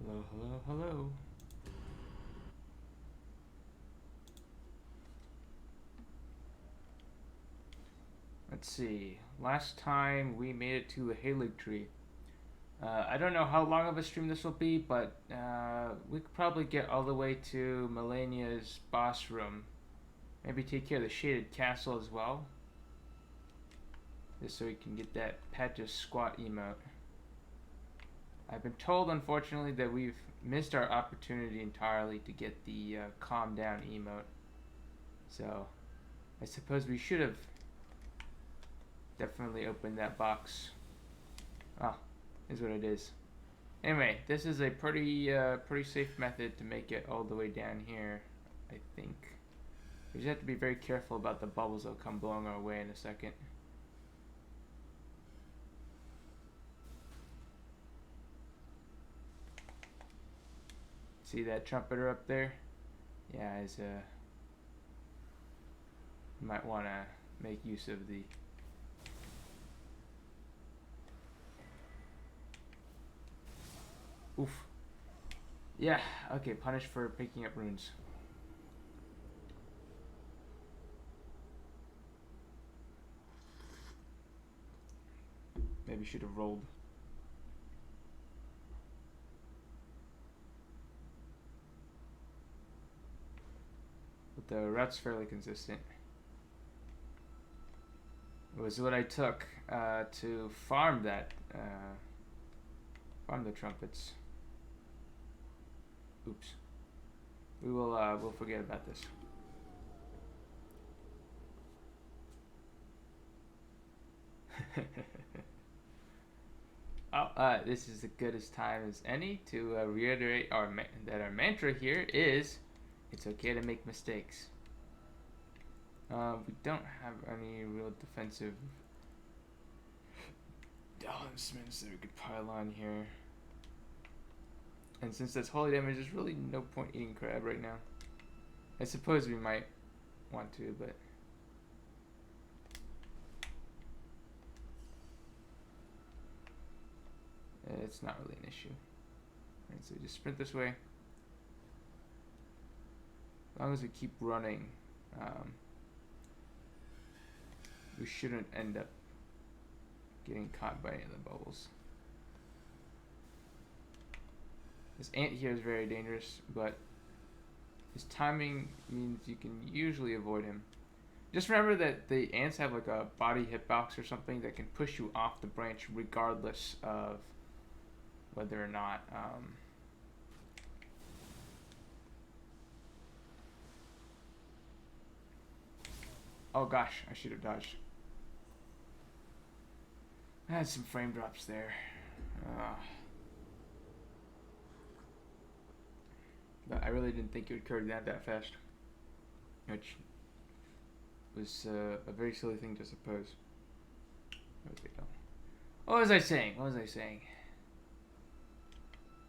Hello, hello, hello. Let's see. Last time we made it to a Halig tree. I don't know how long of a stream this will be, but we could probably get all the way to Melania's boss room. Maybe take care of the shaded castle as well. Just so we can get that Patches squat emote. I've been told, unfortunately, that we've missed our opportunity entirely to get the calm down emote. So, I suppose we should have definitely opened that box. Oh, is what it is. Anyway, this is a pretty safe method to make it all the way down here, I think. We just have to be very careful about the bubbles that will come blowing our way in a second. See that trumpeter up there? Yeah, you might want to make use of the oof. Yeah, okay, punished for picking up runes. Maybe should have rolled. But the route's fairly consistent. It was what I took to farm that, farm the trumpets. Oops. We'll forget about this. Oh, this is as good as time as any to reiterate that our mantra here is, it's okay to make mistakes. We don't have any real defensive talismans that we could pile on here. And since that's holy damage, there's really no point eating crab right now. I suppose we might want to, but it's not really an issue. Alright, so we just sprint this way. As long as we keep running, we shouldn't end up getting caught by any of the bubbles. This ant here is very dangerous, but his timing means you can usually avoid him. Just remember that the ants have like a body hitbox or something that can push you off the branch regardless of whether or not oh gosh, I should have dodged. I had some frame drops there. But I really didn't think it would curve down that fast. Which was a very silly thing to suppose. Okay, no. What was I saying?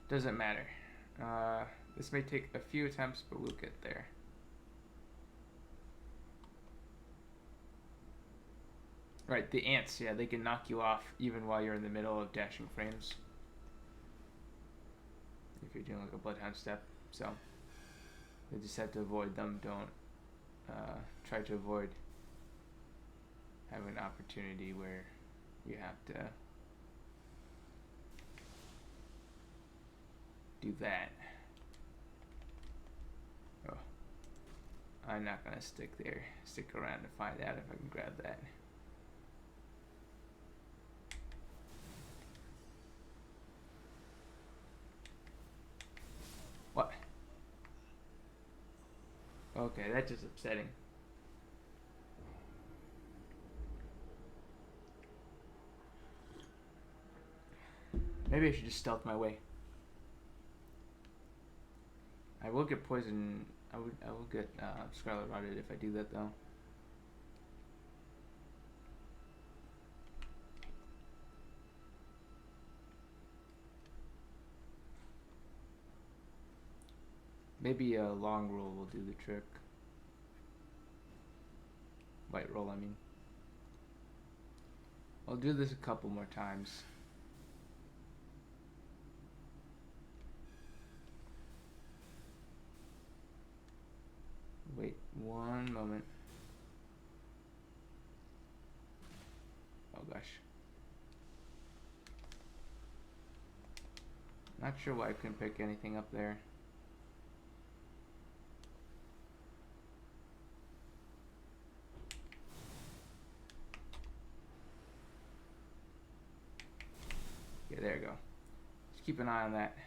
Doesn't matter. This may take a few attempts, but we'll get there. Right, the ants, yeah, they can knock you off even while you're in the middle of dashing frames. If you're doing like a bloodhound step. So, you just have to avoid them. Don't try to avoid having an opportunity where you have to do that. Oh, I'm not gonna stick around to find out if I can grab that. What? Okay, that's just upsetting. Maybe I should just stealth my way. I will get poisoned. I will get scarlet rotted if I do that though. Maybe a long roll will do the trick. White roll, I mean. I'll do this a couple more times. one moment. Oh gosh. Not sure why I couldn't pick anything up there. Yeah, there you go. Just keep an eye on that.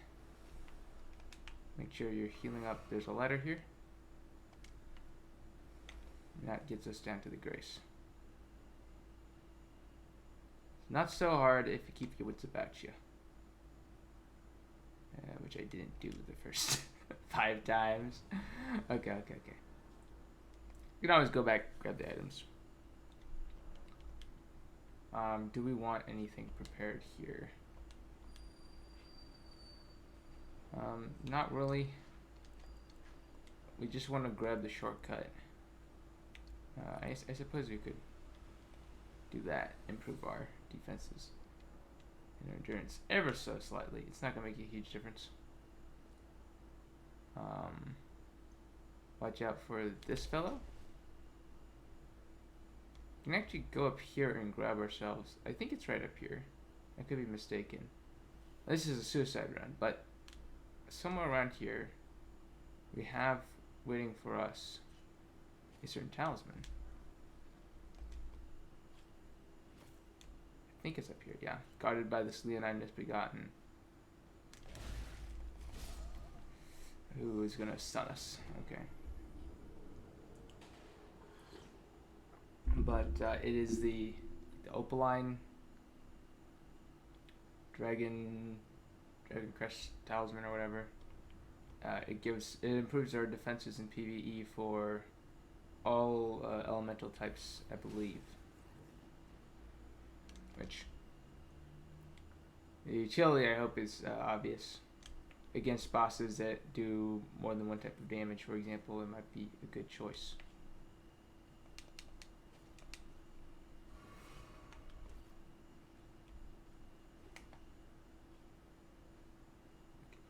Make sure you're healing up. There's a ladder here. And that gets us down to the grace. It's not so hard if you keep your wits about you. Which I didn't do the first 5 times. Okay. You can always go back, grab the items. Do we want anything prepared here? Not really. We just want to grab the shortcut. I suppose we could do that. Improve our defenses and endurance ever so slightly. It's not going to make a huge difference. Watch out for this fellow. We can actually go up here and grab ourselves. I think it's right up here. I could be mistaken. This is a suicide run, but somewhere around here we have waiting for us a certain talisman. I think it's up here, yeah. Guarded by this Leonine Misbegotten, who is gonna stun us. Okay. But it is the Opaline Dragon Crest Talisman or whatever. It improves our defenses in PvE for all elemental types, I believe. Which the utility, I hope, is obvious. Against bosses that do more than one type of damage, for example, it might be a good choice.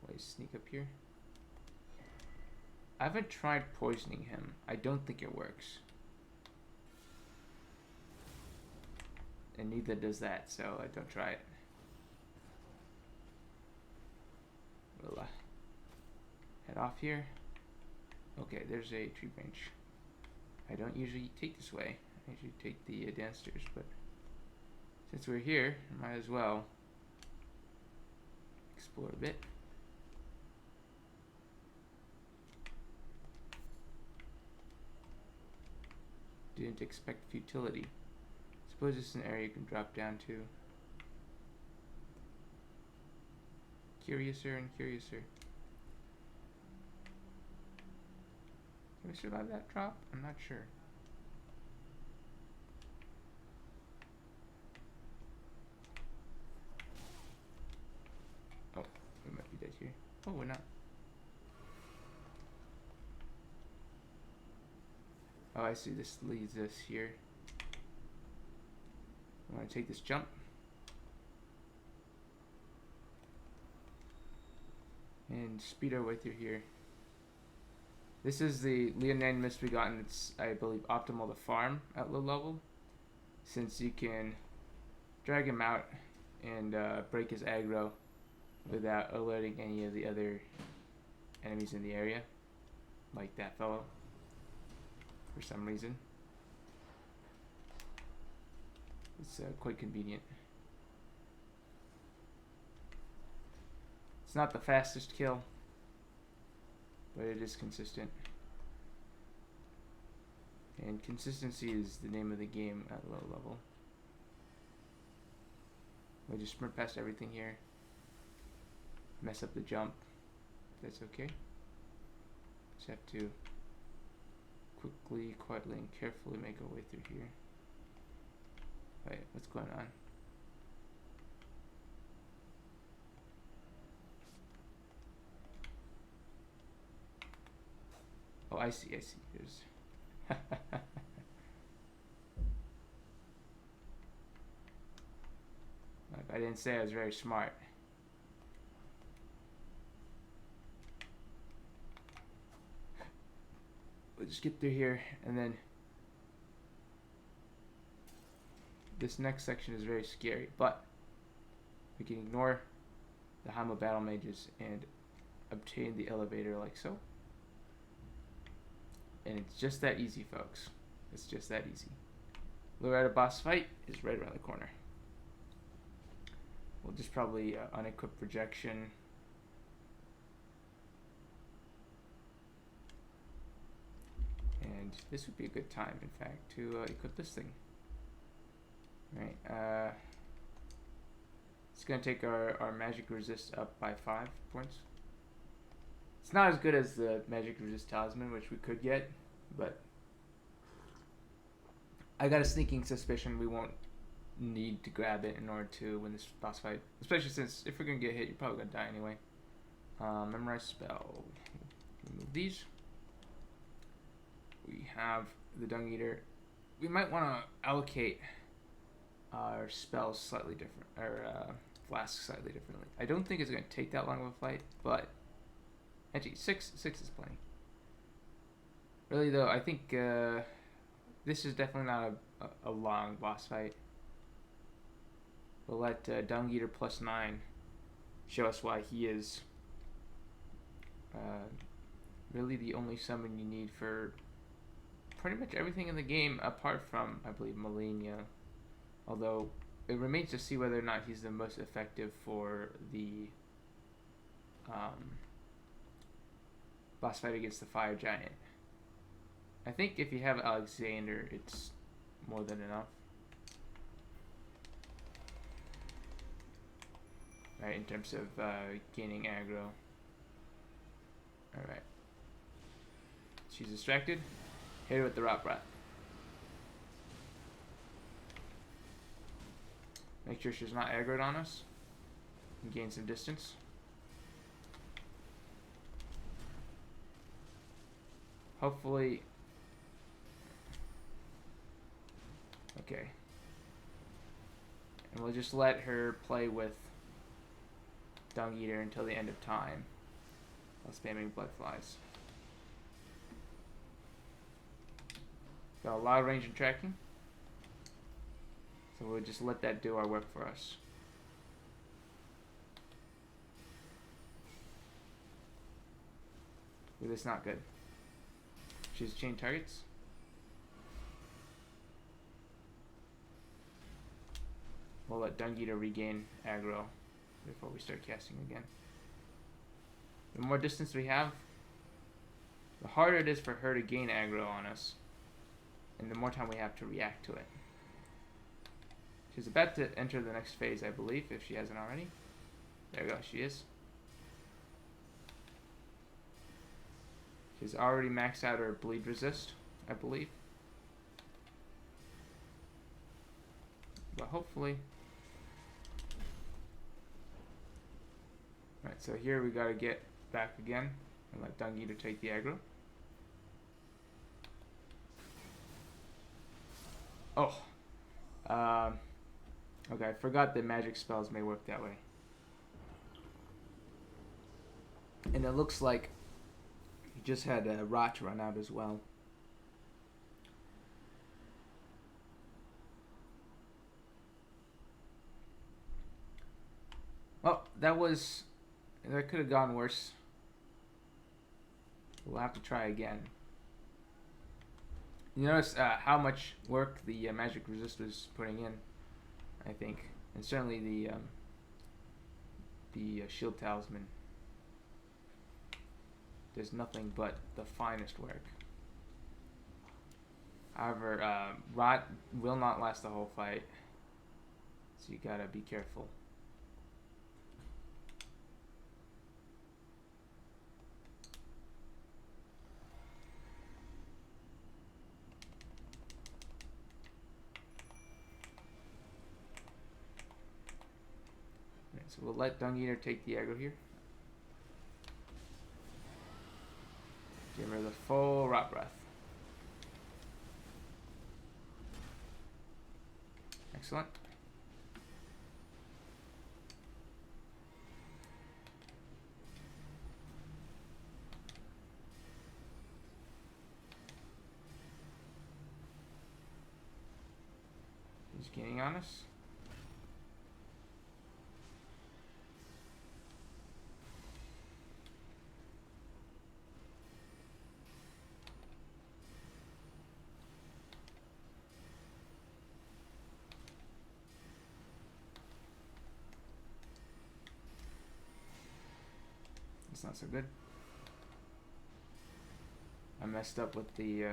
Always sneak up here. I haven't tried poisoning him. I don't think it works. And neither does that, so I don't try it. We'll head off here. Okay, there's a tree branch. I don't usually take this way. I usually take the downstairs, but since we're here, I might as well explore a bit. Didn't expect futility. Suppose it's an area you can drop down to. Curiouser and curiouser. Can we survive that drop? I'm not sure. Oh, we might be dead here. Oh, we're not. Oh, I see. This leads us here. I want to take this jump. And speed our way through here. This is the Leonine Misbegotten. It's, I believe, optimal to farm at low level, since you can drag him out and break his aggro without alerting any of the other enemies in the area, like that fellow, for some reason. It's quite convenient. It's not the fastest kill, but it is consistent. And consistency is the name of the game at low level. We'll just sprint past everything here. Mess up the jump. That's okay. Just have to quickly, quietly, and carefully make our way through here. Wait, what's going on? Oh, I see. There's I didn't say I was very smart. We'll just get through here, and then this next section is very scary, but we can ignore the Hama battle mages and obtain the elevator like so. And it's just that easy, folks. It's just that easy. Loretta boss fight is right around the corner. We'll just probably unequip projection. And this would be a good time, in fact, to equip this thing. Right. It's going to take our magic resist up by 5 points. It's not as good as the magic resist talisman, which we could get, but I got a sneaking suspicion we won't need to grab it in order to win this boss fight. Especially since if we're going to get hit, you're probably going to die anyway. Memorize spell. Remove these. We have the Dung Eater. We might want to allocate our spells slightly different, or flasks slightly differently. I don't think it's going to take that long of a fight, but actually, 6 is plenty. Really though, I think this is definitely not a long boss fight. We'll let Dung Eater plus 9 show us why he is really the only summon you need for pretty much everything in the game, apart from, I believe, Malenia. Although, it remains to see whether or not he's the most effective for the boss fight against the Fire Giant. I think if you have Alexander, it's more than enough. Right, in terms of gaining aggro. Alright. She's distracted. Hit her with the Rot Breath. Make sure she's not aggroed on us. And gain some distance. Hopefully. Okay. And we'll just let her play with Dung Eater until the end of time while spamming Blood Flies. Got a lot of range and tracking. So we'll just let that do our work for us. Ooh, that's not good. She's chain targets. We'll let Dung Eater regain aggro before we start casting again. The more distance we have, the harder it is for her to gain aggro on us, and the more time we have to react to it. She's about to enter the next phase, I believe, if she hasn't already. There we go, she is. She's already maxed out her bleed resist, I believe. But hopefully. Right, so here we gotta get back again and let Dung Eater take the aggro. Oh. Okay, I forgot that magic spells may work that way. And it looks like he just had a Rot run out as well. Well, that could have gone worse. We'll have to try again. You notice how much work the magic resist was putting in, I think, and certainly the shield talisman does nothing but the finest work. However, Rot will not last the whole fight, so you gotta be careful. So we'll let Dung Eater take the aggro here. Give her the full Rot Breath. Excellent. gaining on us. It's not so good. I messed up with the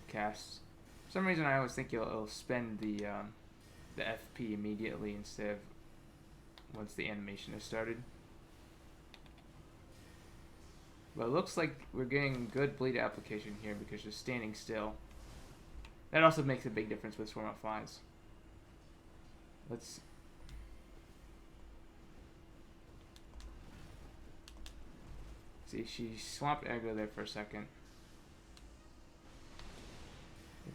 cast. For some reason, I always think it'll spend the FP immediately instead of once the animation has started. But it looks like we're getting good bleed application here because you're standing still. That also makes a big difference with swarm of flies. Let's... see, she swapped aggro there for a second.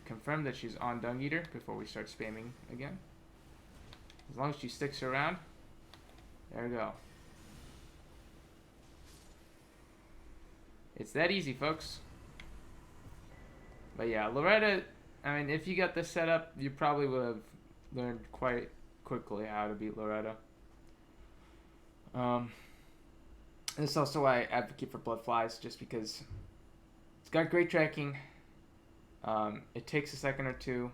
Confirm that she's on Dung Eater before we start spamming again. As long as she sticks around. There we go. It's that easy, folks. But yeah, Loretta, I mean, if you got this set up, you probably would have learned quite quickly how to beat Loretta. This is also why I advocate for Blood Flies, just because it's got great tracking. It takes a second or two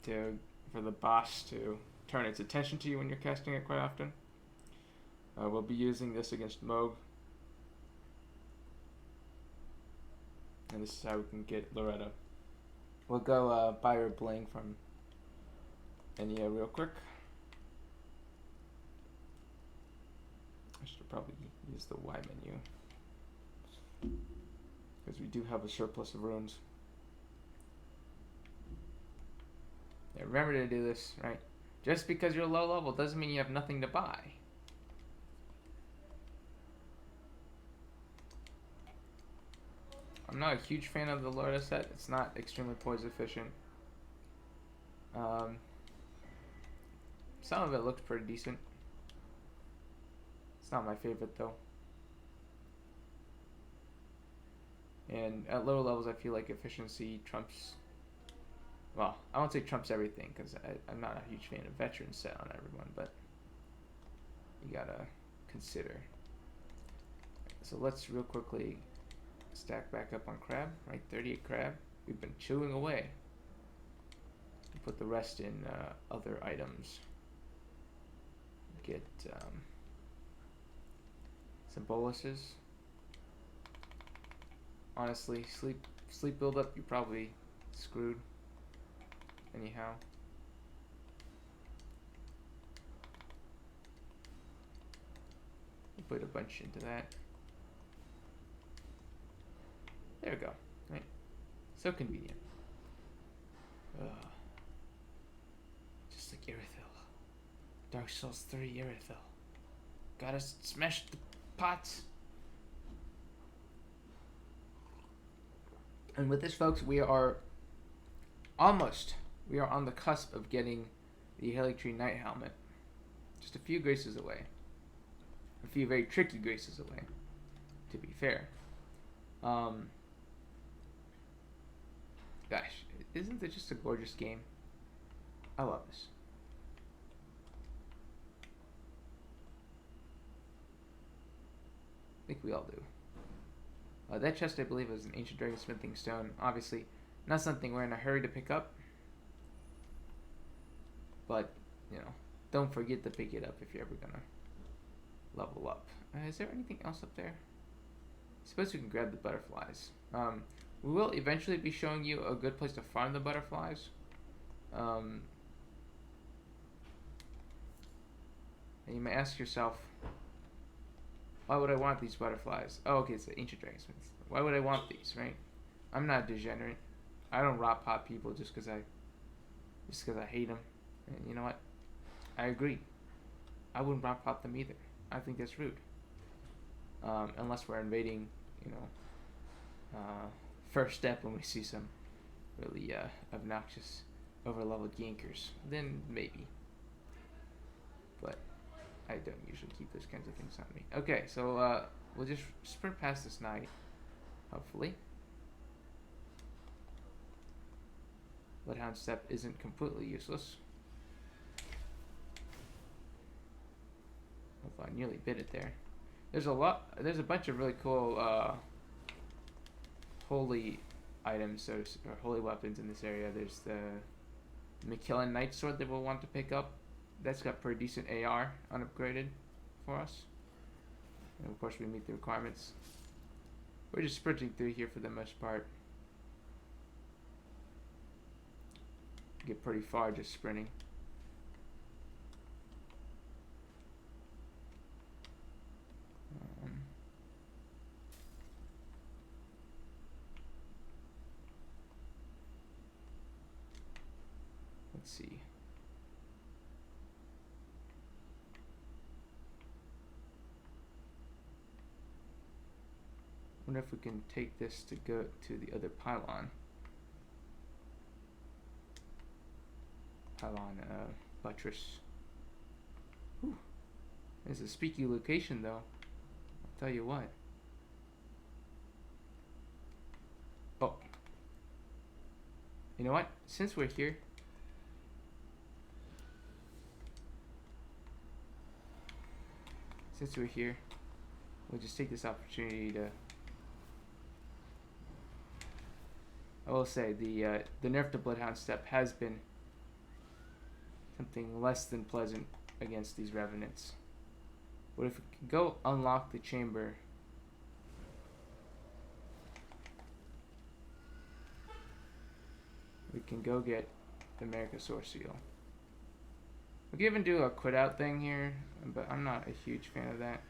for the boss to turn its attention to you when you're casting it quite often. We'll be using this against Moog. And this is how we can get Loretta. We'll go buy her bling from Enya real quick. I should probably use the Y menu, because we do have a surplus of runes. Yeah, remember to do this, right? Just because you're low level doesn't mean you have nothing to buy. I'm not a huge fan of the Loretta set. It's not extremely poise efficient. Some of it looks pretty decent. It's not my favorite though. And at lower levels, I feel like efficiency trumps... well, I won't say trumps everything, because I'm not a huge fan of veteran set on everyone, but you gotta consider. So let's real quickly stack back up on crab, right? 38 crab. We've been chewing away. Put the rest in other items. Get some boluses. Honestly, sleep buildup, you're probably screwed. Anyhow. We'll put a bunch into that. There we go. Right. So convenient. Just like Irithil. Dark Souls 3 Irithil. Gotta smash the pots. And with this, folks, we are on the cusp of getting the Haligtree Knight Helmet. Just a few graces away. A few very tricky graces away, to be fair. Gosh, isn't it just a gorgeous game? I love this. I think we all do. That chest, I believe, is an Ancient Dragon Smithing Stone. Obviously, not something we're in a hurry to pick up. But, you know, don't forget to pick it up if you're ever gonna level up. Is there anything else up there? I suppose we can grab the butterflies. We will eventually be showing you a good place to farm the butterflies. And you may ask yourself, why would I want these butterflies? Oh, okay, it's the Ancient Dragon Smith. Why would I want these, right? I'm not a degenerate. I don't rot pot people just because I hate them. And you know what? I agree. I wouldn't rot pot them either. I think that's rude. Unless we're invading, you know, first step when we see some really obnoxious, overleveled yankers. Then maybe. But I don't usually keep those kinds of things on me. Okay, so we'll just sprint past this night, hopefully. Bloodhound Step isn't completely useless. I nearly bit it there. There's a bunch of really cool holy items, or holy weapons in this area. There's the Mickella Knight Sword that we'll want to pick up. That's got pretty decent AR unupgraded for us. And of course we meet the requirements. We're just sprinting through here for the most part. Get pretty far just sprinting. Let's see. Wonder if we can take this to go to the other pylon. Buttress. Whew. It's a spooky location though. I'll tell you what. Oh. You know what? Since we're here. We'll just take this opportunity to. I will say the nerf to Bloodhound Step has been something less than pleasant against these revenants. But if we can go unlock the chamber, we can go get the America Source Seal. We can even do a quit out thing here, but I'm not a huge fan of that.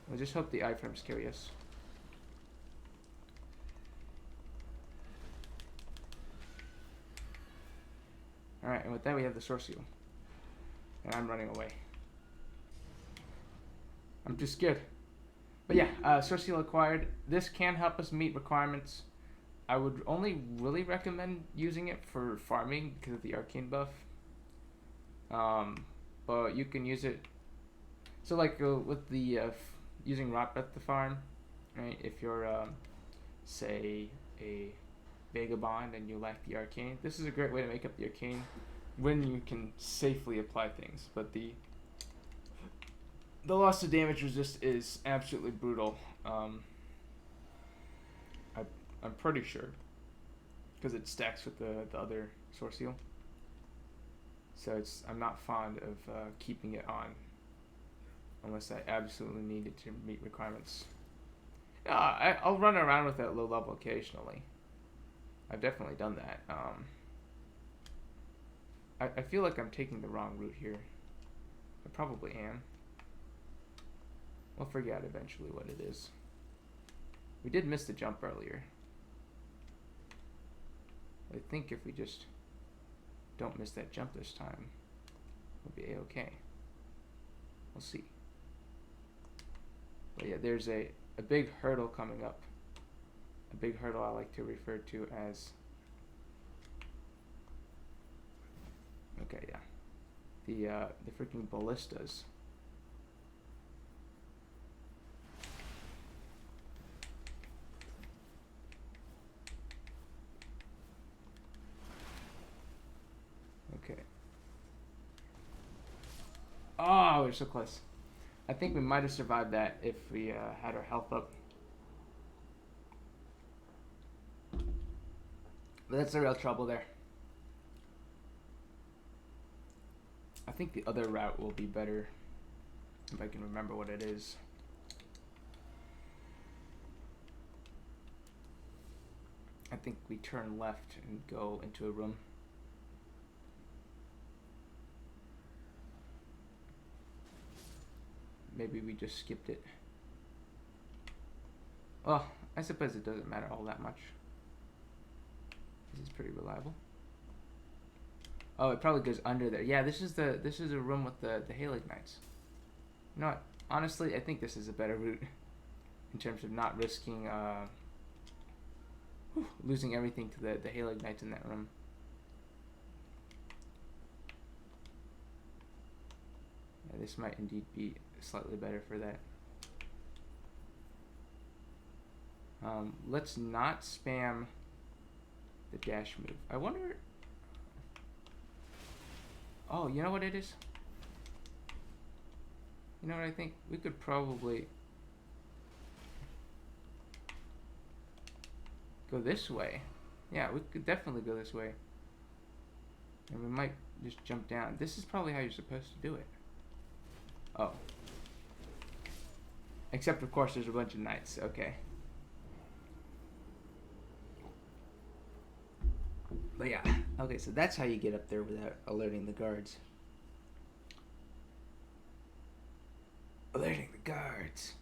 We'll just hope the iframes carry us. Alright, and with that we have the Source Seal. And I'm running away. I'm too scared. But yeah, Source Seal acquired. This can help us meet requirements. I would only really recommend using it for farming because of the arcane buff. But you can use it. So like with the using Rot Breath to farm, right? If you're say a Vagabond and you lack the arcane, this is a great way to make up the arcane when you can safely apply things. But the loss of damage resist is absolutely brutal. I'm pretty sure because it stacks with the other Source Seal. So I'm not fond of keeping it on unless I absolutely need it to meet requirements. I'll run around with it at low level occasionally. I've definitely done that. I feel like I'm taking the wrong route here. I probably am. We'll figure out eventually what it is. We did miss the jump earlier. I think if we just don't miss that jump this time, we'll be a-okay. We'll see. But yeah, there's a big hurdle coming up. A big hurdle I like to refer to as... Okay, yeah. The freaking ballistas. Okay. Oh, we're so close. I think we might have survived that if we had our health up. But that's the real trouble there. I think the other route will be better if I can remember what it is. I think we turn left and go into a room. Maybe we just skipped it. Well, I suppose it doesn't matter all that much. This is pretty reliable. Oh, it probably goes under there. Yeah, this is a room with the Halig Knights. You know what? Honestly, I think this is a better route in terms of not risking losing everything to the Halig Knights in that room. Yeah, this might indeed be slightly better for that. Let's not spam the dash move. I wonder... Oh, you know what it is? You know what I think? We could probably go this way. Yeah, we could definitely go this way. And we might just jump down. This is probably how you're supposed to do it. Oh. Except, of course, there's a bunch of knights. Okay. But yeah. Okay, so that's how you get up there without alerting the guards. Alerting the guards.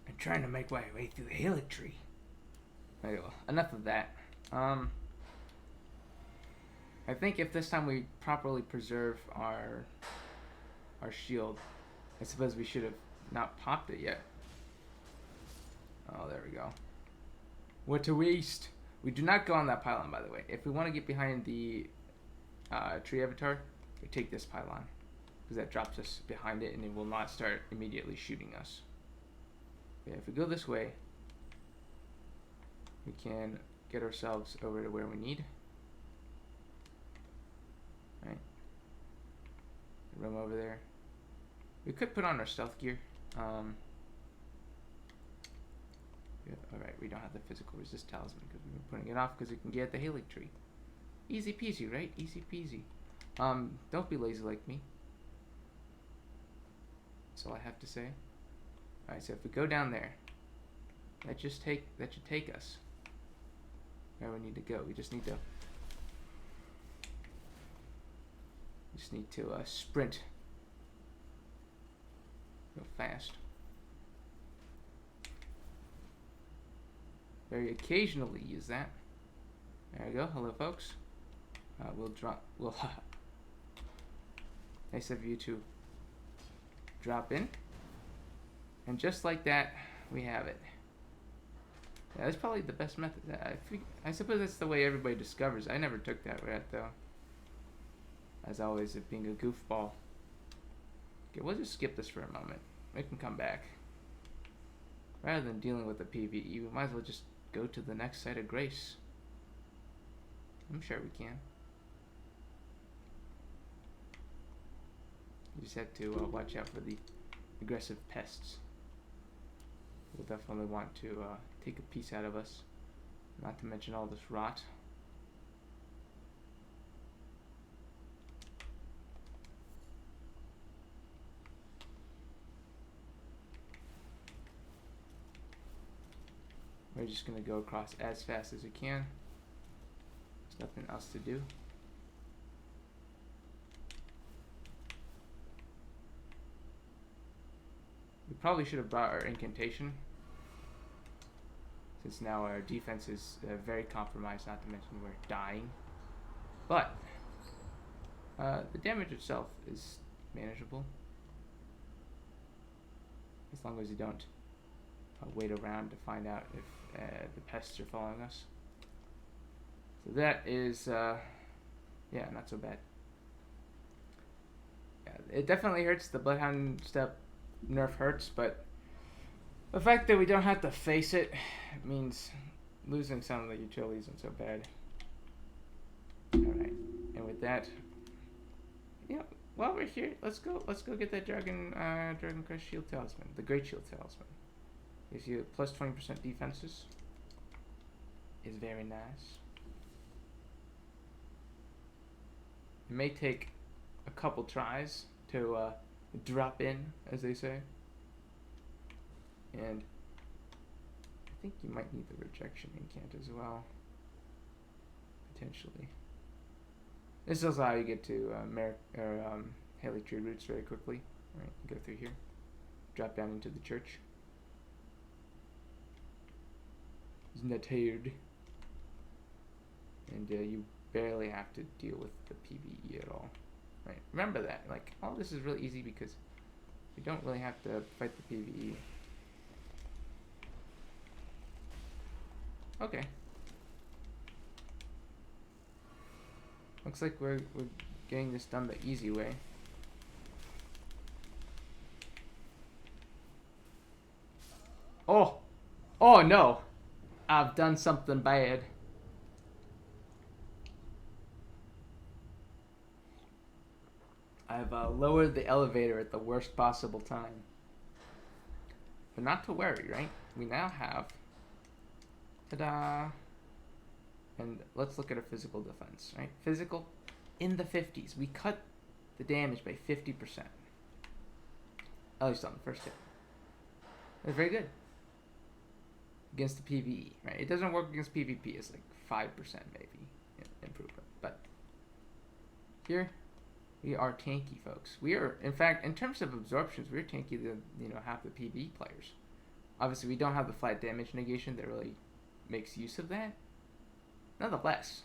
I'm trying to make my way through the Helix tree. Okay, well, enough of that. I think if this time we properly preserve our shield, I suppose we should have not popped it yet. Oh, there we go. What a waste. We do not go on that pylon, by the way. If we want to get behind the tree avatar, we take this pylon, because that drops us behind it and it will not start immediately shooting us. Yeah, if we go this way, we can get ourselves over to where we need. Right. The room over there. We could put on our stealth gear. Yeah, alright, we don't have the physical resist talisman because we've been putting it off because we can get the Helix tree. Easy peasy, right? Easy peasy. Don't be lazy like me. That's all I have to say. Alright, so if we go down there, that should take us where we need to go. We just need to sprint real fast. Very occasionally use that. There we go. Hello, folks. We'll nice of you to drop in, and just like that, we have it. Yeah, that's probably the best method. I suppose that's the way everybody discovers. I never took that route though. As always, it being a goofball. Okay, we'll just skip this for a moment. We can come back. Rather than dealing with the PvE, we might as well just go to the next site of grace. I'm sure we can. You just have to watch out for the aggressive pests. We'll definitely want to take a piece out of us. Not to mention all this rot. We're just going to go across as fast as we can. There's nothing else to do. We probably should have brought our incantation, since now our defense is very compromised, not to mention we're dying. But the damage itself is manageable, as long as you don't wait around to find out if the pests are following us. So that is, yeah, not so bad. Yeah, it definitely hurts. The Bloodhound step nerf hurts, but the fact that we don't have to face it means losing some of the utility isn't so bad. Alright, and with that, yeah, while we're here, let's go get that Dragon Crest Shield Talisman, the Great Shield Talisman. Gives you plus 20% defenses. Is very nice. It may take a couple tries to drop in, as they say. And I think you might need the rejection incant as well, potentially. This is how you get to Helix Tree roots very quickly. All right, go through here, drop down into the church. Isn't that tired? And you barely have to deal with the PvE at all. Right, remember that. Like, all this is really easy because we don't really have to fight the PvE. Okay. Looks like we're getting this done the easy way. Oh! Oh no! I've done something bad. I've lowered the elevator at the worst possible time. But not to worry, right? We now have... Ta-da! And let's look at our physical defense, right? Physical, in the 50s. We cut the damage by 50%. At least on the first hit. That's very good. Against the PvE, right? It doesn't work against PvP. It's like 5% maybe improvement. But here, we are tanky, folks. We are, in fact, in terms of absorptions, we're tanky than, half the PvE players. Obviously, we don't have the flat damage negation that really makes use of that. Nonetheless,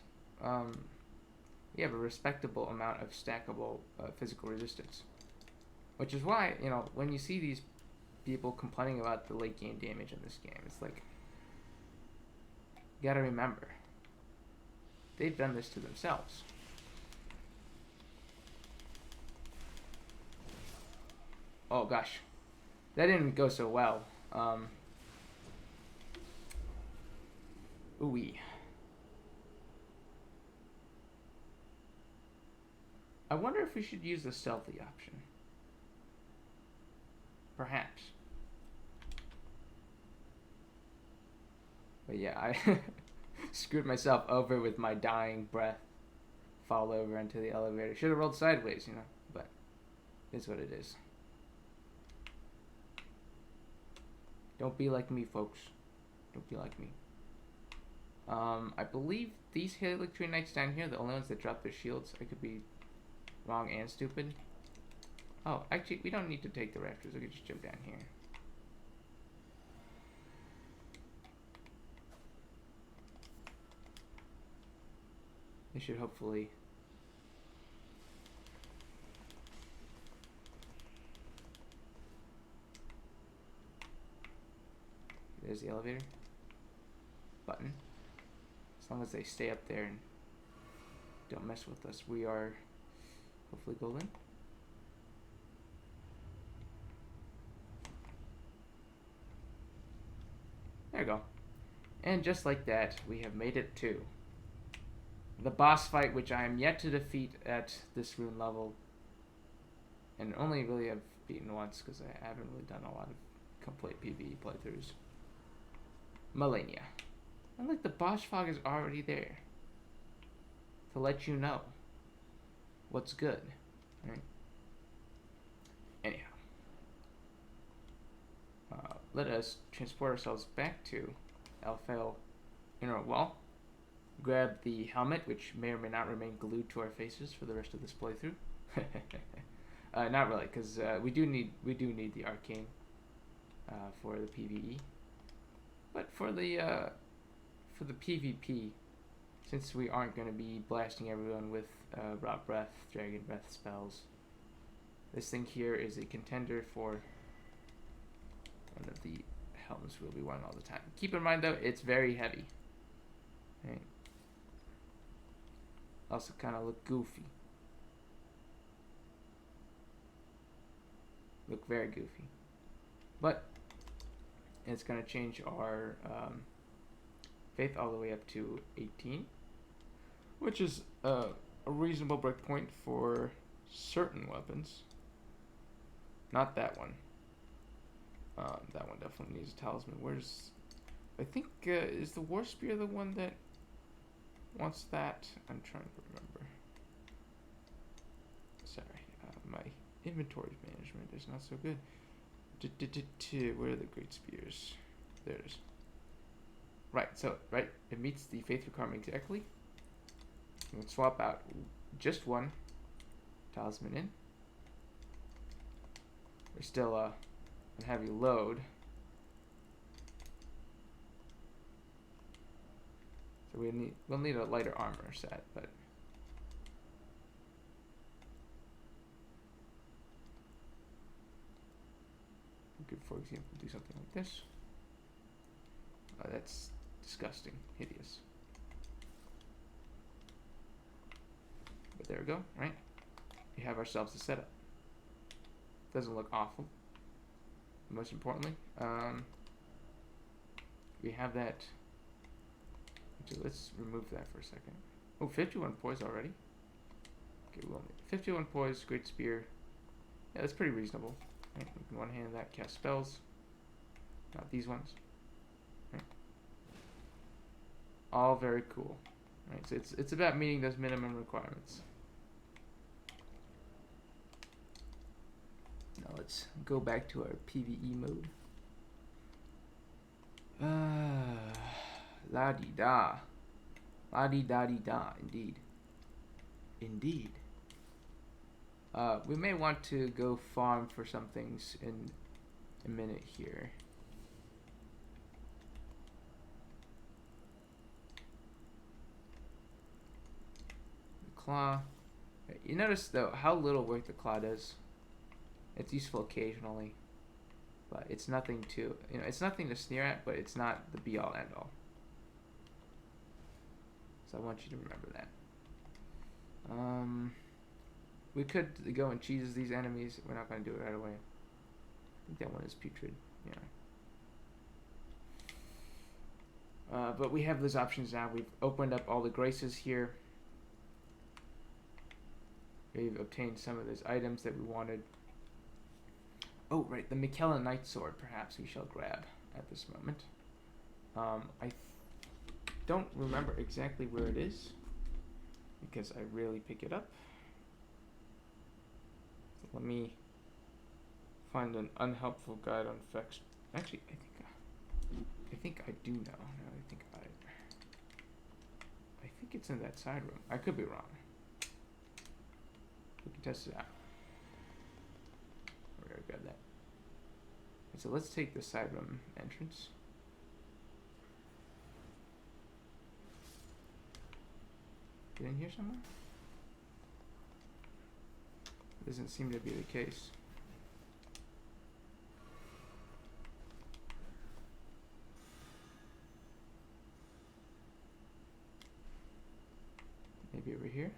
we have a respectable amount of stackable physical resistance. Which is why, when you see these people complaining about the late game damage in this game, it's like, you gotta remember, they've done this to themselves. Oh gosh, that didn't go so well. Ooh-wee. I wonder if we should use the stealthy option. Perhaps. But yeah, I screwed myself over with my dying breath. Fall over into the elevator. Should have rolled sideways, but it's what it is. Don't be like me, folks. Don't be like me. I believe these Helix Knights down here, the only ones that drop their shields. I could be wrong and stupid. Oh, actually, we don't need to take the rafters. We could just jump down here. They should hopefully... There's the elevator button. As long as they stay up there and don't mess with us, we are hopefully golden. There we go. And just like that, we have made it to the boss fight, which I am yet to defeat at this rune level. And only really have beaten once, because I haven't really done a lot of complete PvE playthroughs. Malenia. And look, the boss fog is already there. To let you know what's good. Right? Anyhow. Let us transport ourselves back to Elfale Inner Wall. Grab the helmet, which may or may not remain glued to our faces for the rest of this playthrough. Not really, because we do need the arcane for the PvE. But for the PvP, since we aren't going to be blasting everyone with Rot Breath, Dragon Breath spells, this thing here is a contender for one of the helmets we'll be wearing all the time. Keep in mind though, it's very heavy. Right. Also kind of look goofy. Look very goofy. But it's going to change our faith all the way up to 18, which is a reasonable breakpoint for certain weapons. Not that one. That one definitely needs a talisman. Where's... I think, is the War Spear the one that wants that? I'm trying to remember. Sorry, my inventory management is not so good. Where are the Great Spears? There it is. Right, so, right, it meets the faith requirement exactly. We'll swap out just one talisman in. We're still a heavy load. So we'll need a lighter armor set, but we could, for example, do something like this. That's disgusting, hideous. But there we go, right? We have ourselves a setup. Doesn't look awful. Most importantly, we have that. Actually, let's remove that for a second. Oh, 51 poise already. Okay, we'll need 51 poise, great spear. Yeah, that's pretty reasonable. Right, we can one-hand that, cast spells. Not these ones. Right. All very cool. Right, so it's about meeting those minimum requirements. Now let's go back to our PvE mode. La-di-da. La-di-da-di-da, indeed. Indeed. We may want to go farm for some things in a minute here. The claw. You notice though how little work the claw does. It's useful occasionally, but it's nothing to, it's nothing to sneer at, but it's not the be all end all. So I want you to remember that. We could go and cheese these enemies. We're not going to do it right away. I think that one is putrid. Yeah. But we have those options now. We've opened up all the graces here. We've obtained some of those items that we wanted. Oh, right. The Mickella Knight Sword, perhaps we shall grab at this moment. I don't remember exactly where it is, because I rarely pick it up. So let me find an unhelpful guide on effects. Actually, I think I do know. No, I think it's in that side room. I could be wrong. We can test it out. We're gonna grab that. So let's take the side room entrance. Get in here somewhere? Doesn't seem to be the case. Maybe over here?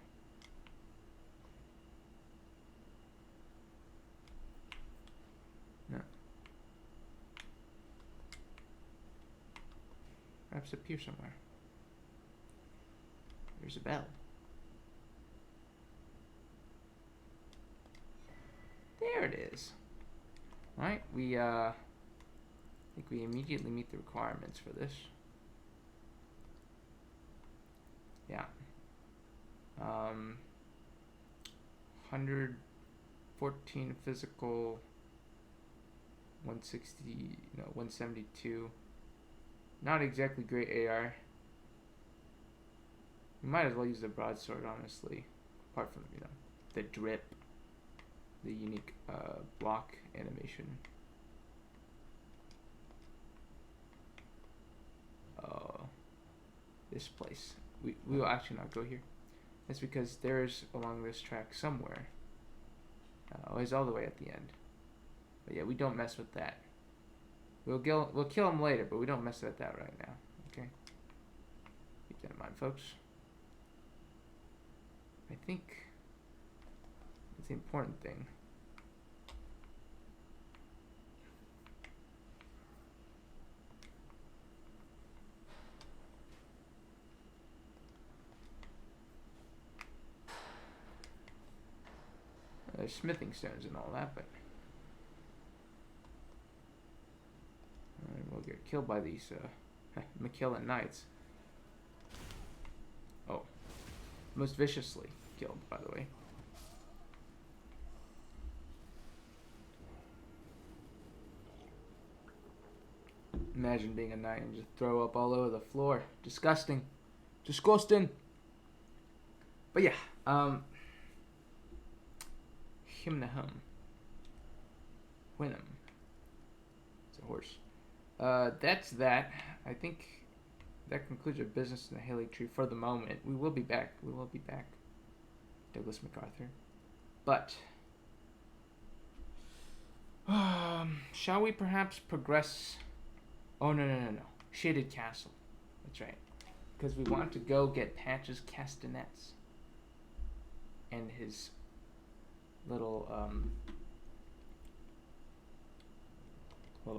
No. Perhaps up here somewhere. There's a bell. There it is. Alright, we I think we immediately meet the requirements for this. Yeah. 114 physical, 172. Not exactly great AR. You might as well use the broadsword, honestly. Apart from, the drip, the unique block animation. This place. We will actually not go here. That's because there's along this track somewhere. It's all the way at the end. But yeah, we don't mess with that. We'll kill him later, but we don't mess with that right now. Okay? Keep that in mind, folks. I think it's the important thing. There's smithing stones and all that, but we'll get killed by these Mickella Knights. Oh, most viciously killed, by the way. Imagine being a knight and just throw up all over the floor. Disgusting. Disgusting. But yeah, Himnahum. Winham. It's a horse. That's that. I think that concludes our business in the Haley Tree for the moment. We will be back. Douglas MacArthur. But shall we perhaps progress? Oh, no. Shaded Castle. That's right. Because we want to go get Patch's castanets. And his little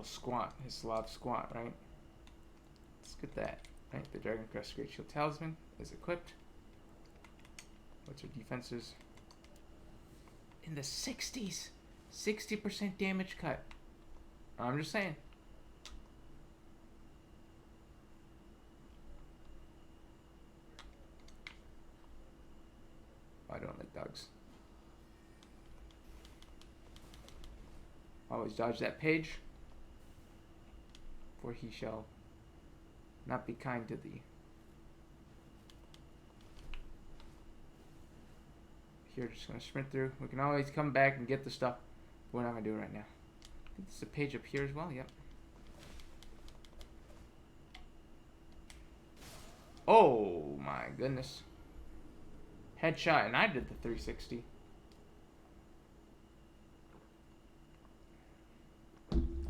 squat, his Slav squat, right? Let's get that. Right, the Dragon Crest Great Shield Talisman is equipped. What's our defenses? in the 60s. 60% damage cut. I'm just saying. I don't like dogs. Always dodge that page, for he shall not be kind to thee. Here, just gonna sprint through. We can always come back and get the stuff. We're not gonna do it right now. I think there's a page up here as well. Yep. Oh my goodness. Headshot, and I did the 360.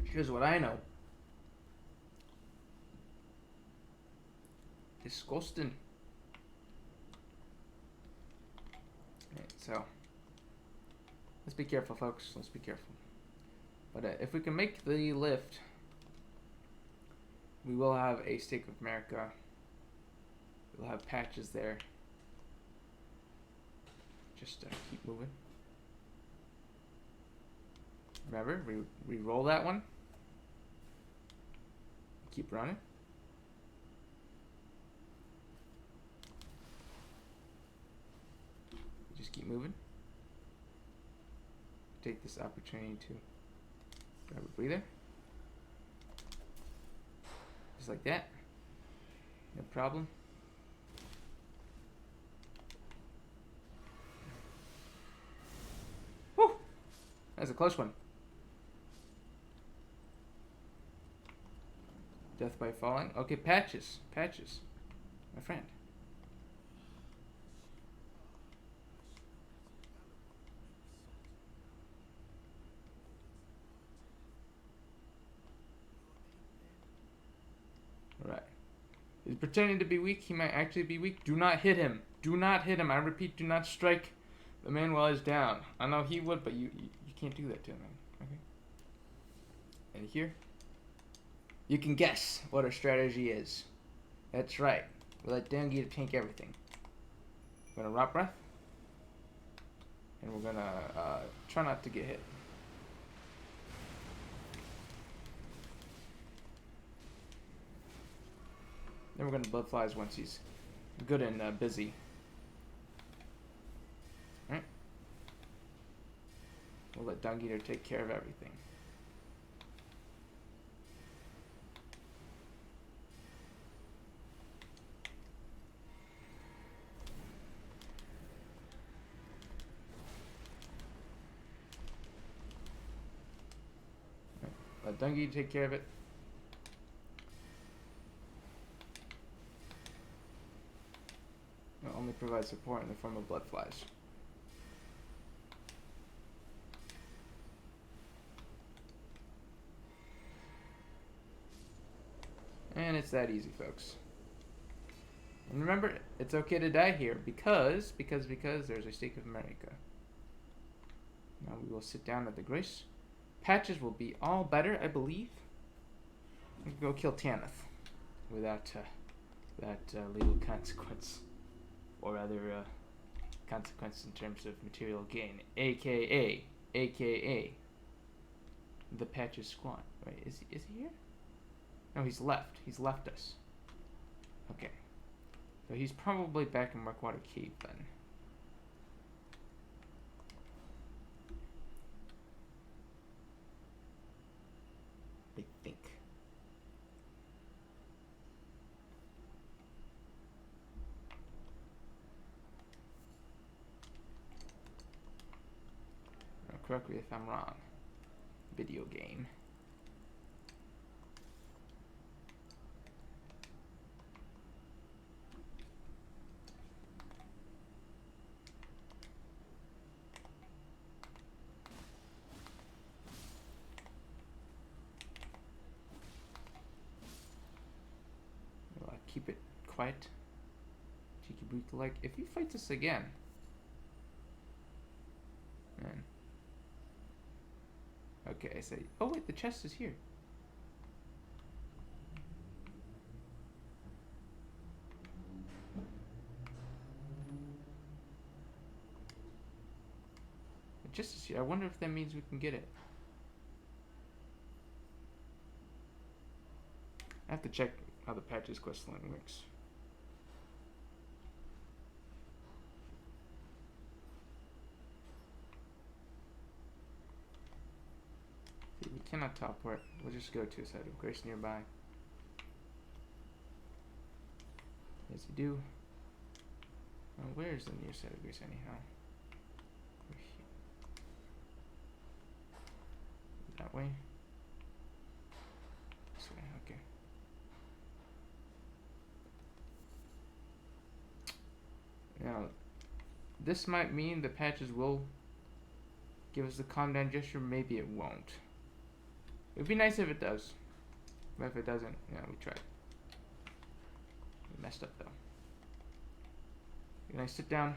Here's what I know. Disgusting. Right, so let's be careful, folks. Let's be careful. But if we can make the lift, we will have a Stake of America. We'll have patches there. Just keep moving. Remember, re-roll that one. Keep running. Just keep moving. Take this opportunity to grab a breather. Just like that. No problem. Whew! That was a close one. Death by falling. Okay, patches. Patches. My friend. Alright. He's pretending to be weak. He might actually be weak. Do not hit him. Do not hit him. I repeat, do not strike the man while he's down. I know he would, but you can't do that to him, man. Okay? And here, you can guess what our strategy is. That's right. We let Dagger tank everything. We're gonna rot breath. And we're gonna try not to get hit. Then we're gonna blood flies once he's good and busy. Alright. We'll let Dagger take care of everything. Let Dagger take care of it. It only provides support in the form of blood flies. And it's that easy, folks. And remember, it's okay to die here because there's a Stake of America. Now we will sit down at the grace. Patches will be all better, I believe. We can go kill Tanith without legal consequence, or rather consequence in terms of material gain, aka the Patches squad. Right? Is he here? No, he's left. He's left us. Okay, so he's probably back in Murkwater Cave then. I think. Now, correct me if I'm wrong. Video game. Keep it quiet. Cheeky breathe like. If he fights us again, man. Okay, I say. Oh wait, the chest is here. The just to see. I wonder if that means we can get it. I have to check how the patches quest line works. See, we cannot teleport. We'll just go to a site of grace nearby. As you do. Where's the nearest site of grace anyhow? Over here. That way? This way, okay. Now, this might mean the patches will give us the calm down gesture. Maybe it won't. It'd be nice if it does. But if it doesn't, yeah, we tried. We messed up though. Can I sit down?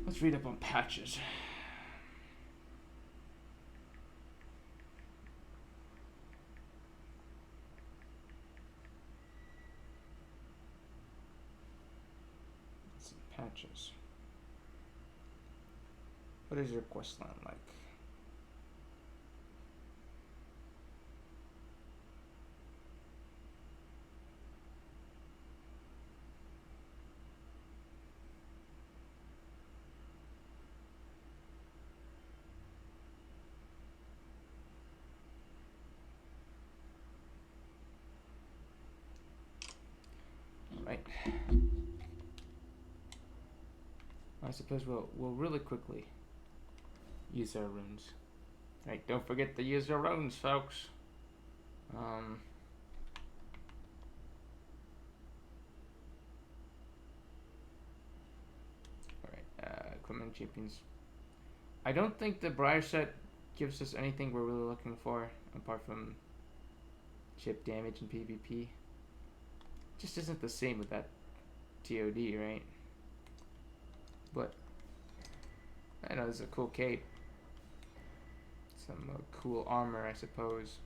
Let's read up on patches. Let's see, patches. What is your quest line like? Right. I suppose we'll really quickly use our runes. Right, don't forget to use your runes, folks. Alright, equipment champions. I don't think the Briar set gives us anything we're really looking for apart from chip damage and PvP. Just isn't the same with that TOD, right? But I know this is a cool cape. Some cool armor, I suppose.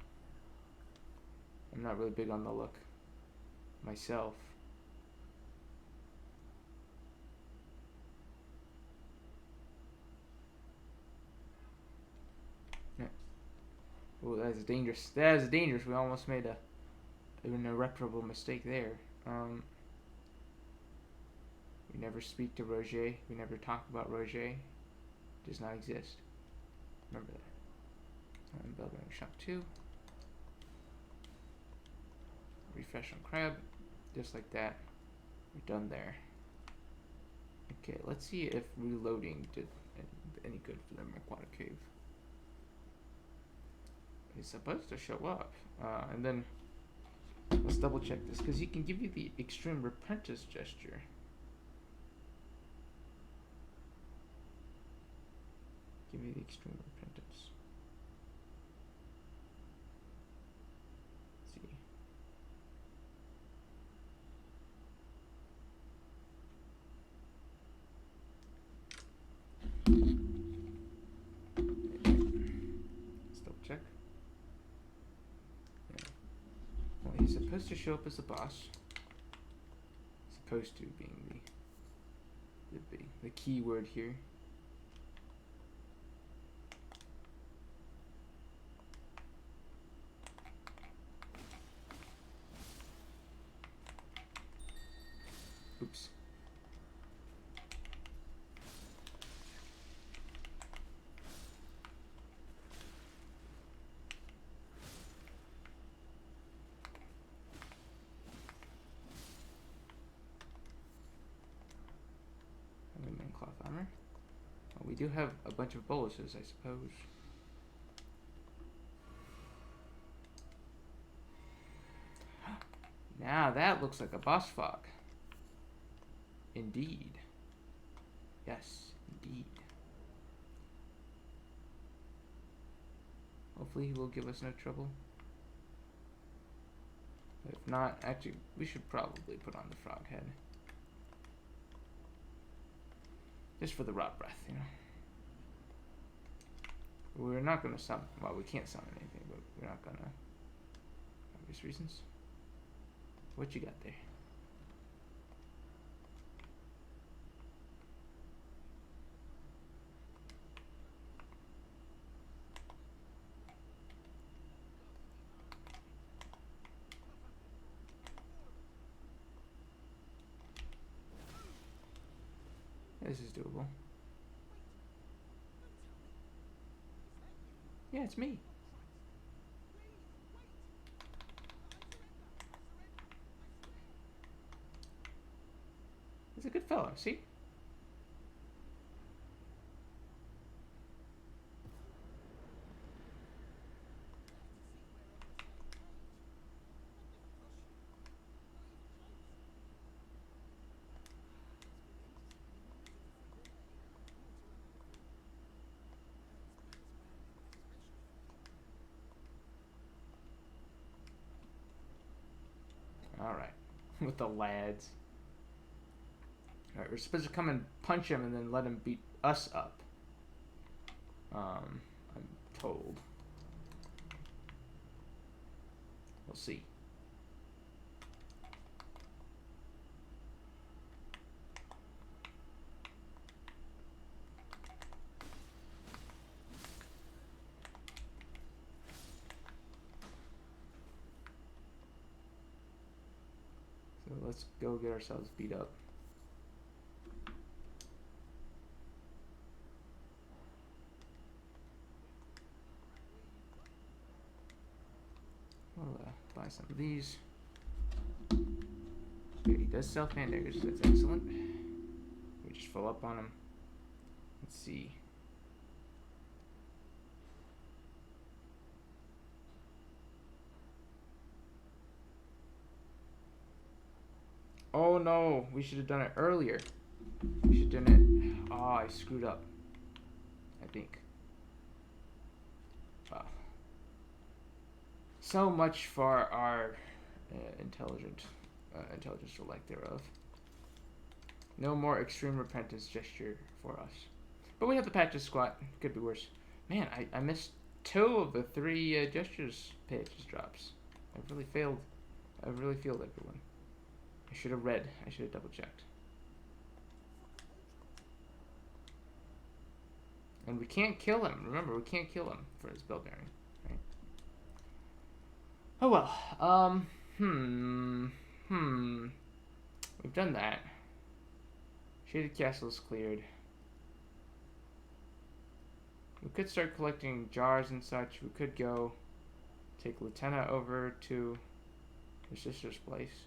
I'm not really big on the look myself. Yeah. Oh, that is dangerous. That is dangerous. We almost made an irreparable mistake there. We never speak to Roger. We never talk about Roger. Does not exist. Remember that. Building shop 2. Refresh on crab. Just like that. We're done there. Okay, let's see if reloading did any good for the Merkwater Cave. It's supposed to show up. And then let's double check this, because he can give you the extreme repentance gesture. Give me the extreme repentance. Let's see. Let's double check. Yeah. Well, he's supposed to show up as the boss. Supposed to being the key word here. Oops. Cloth armor. Well, we do have a bunch of boluses, I suppose. Now that looks like a boss fog. Indeed. Yes, indeed. Hopefully he will give us no trouble. If not, actually, we should probably put on the frog head. Just for the rot breath, you know. We're not gonna summon. Well, we can't summon anything, but we're not gonna. Obvious reasons. What you got there? This is doable. Yeah, it's me. He's a good fellow, see? Alright. With the lads. Alright, we're supposed to come and punch him and then let him beat us up. I'm told. We'll see. So let's go get ourselves beat up. We'll buy some of these. Okay, he does sell fan daggers, so that's excellent. We just fill up on him. Let's see. Oh no, we should have done it earlier. We should have done it. Oh, I screwed up. I think. So much for our intelligence or lack thereof. No more extreme repentance gesture for us. But we have the patches squat. Could be worse. Man, I missed 2 of the 3 gestures patches drops. I really failed. I really failed everyone. I should have read. I should have double checked. And we can't kill him. Remember, we can't kill him for his bell bearing. Right? Oh well. We've done that. Shaded Castle is cleared. We could start collecting jars and such. We could go take Lieutenant over to her sister's place.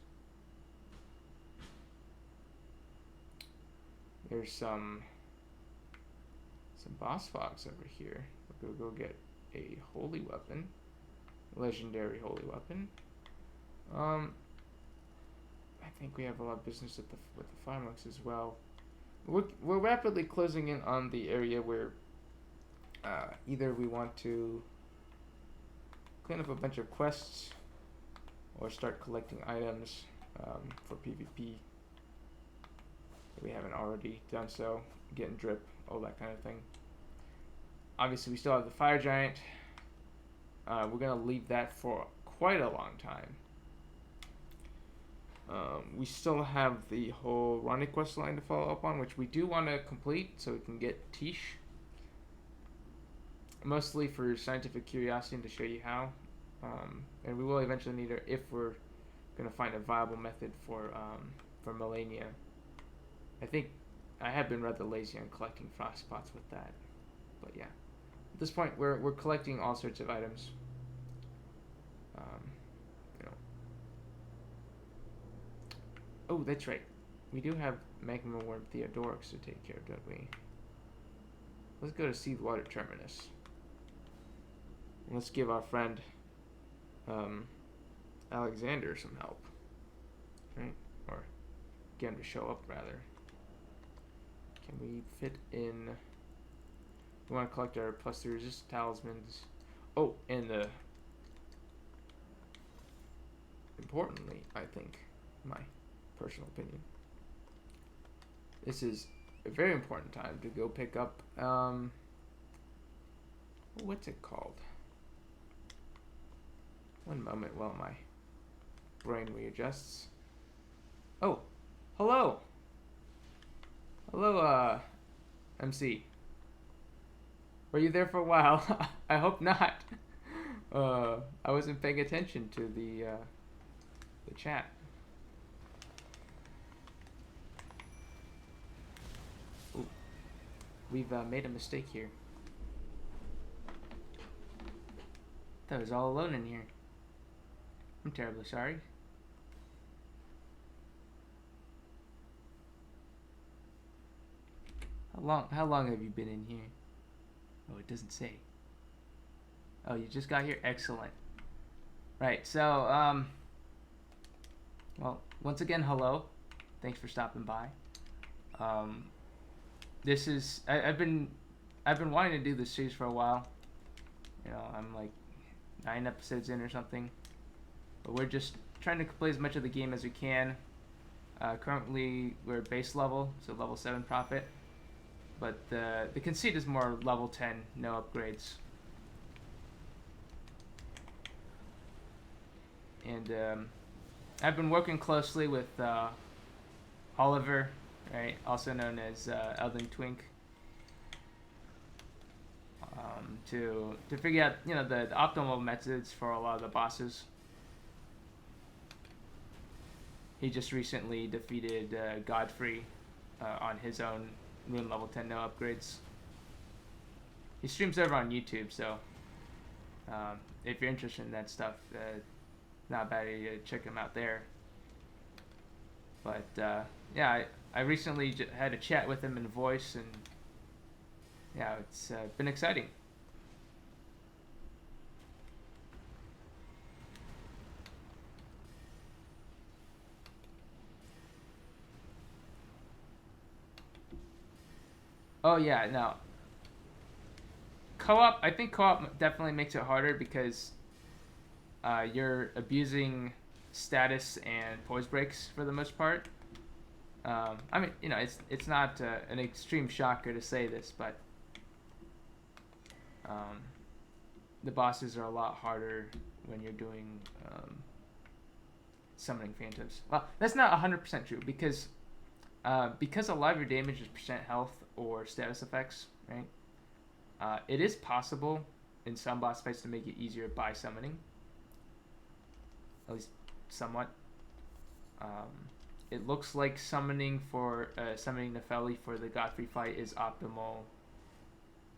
There's some boss fogs over here. We'll go get a holy weapon. Legendary holy weapon. I think we have a lot of business with the farmworks as well. We're rapidly closing in on the area where either we want to clean up a bunch of quests or start collecting items for PvP. If we haven't already done so, getting drip, all that kind of thing. Obviously, we still have the fire giant. We're gonna leave that for quite a long time. We still have the whole Ronnie quest line to follow up on, which we do want to complete so we can get Tish. Mostly for scientific curiosity and to show you how. And we will eventually need her if we're gonna find a viable method for Melania. I think I have been rather lazy on collecting frost spots with that, but yeah. At this point, we're collecting all sorts of items. You know. Oh, that's right. We do have Magma Worm Theodorix to take care of, don't we? Let's go to Seawater Terminus. And let's give our friend Alexander some help. Right? Or get him to show up, rather. Can we fit in... We want to collect our +3 resist talismans. Oh, and importantly, I think, my personal opinion, this is a very important time to go pick up, what's it called? One moment while my brain readjusts. Oh, hello! Hello, MC. Were you there for a while? I hope not. I wasn't paying attention to the chat. We've made a mistake here. I was all alone in here. I'm terribly sorry. How long have you been in here? Oh, it doesn't say. Oh, you just got here? Excellent. Right, so, well, once again, hello. Thanks for stopping by. This is, I've been wanting to do this series for a while. You know, I'm like 9 episodes in or something. But we're just trying to play as much of the game as we can. Currently, we're base level, so level 7 Prophet. But the conceit is more level 10, no upgrades. And I've been working closely with Oliver, right, also known as Elden Twink, to figure out, you know, the optimal methods for a lot of the bosses. He just recently defeated Godfrey on his own rune level 10 no upgrades. He streams over on YouTube, so if you're interested in that stuff, not a bad idea to check him out there. But yeah, I recently had a chat with him in voice, and yeah, it's been exciting. Oh yeah, no. Co-op, I think co-op definitely makes it harder because you're abusing status and poise breaks for the most part. I mean, you know, it's not an extreme shocker to say this, but the bosses are a lot harder when you're doing summoning phantoms. Well, that's not 100% true because a lot of your damage is percent health or status effects, right? It is possible in some boss fights to make it easier by summoning, at least somewhat. It looks like summoning Nepheli for the Godfrey fight is optimal,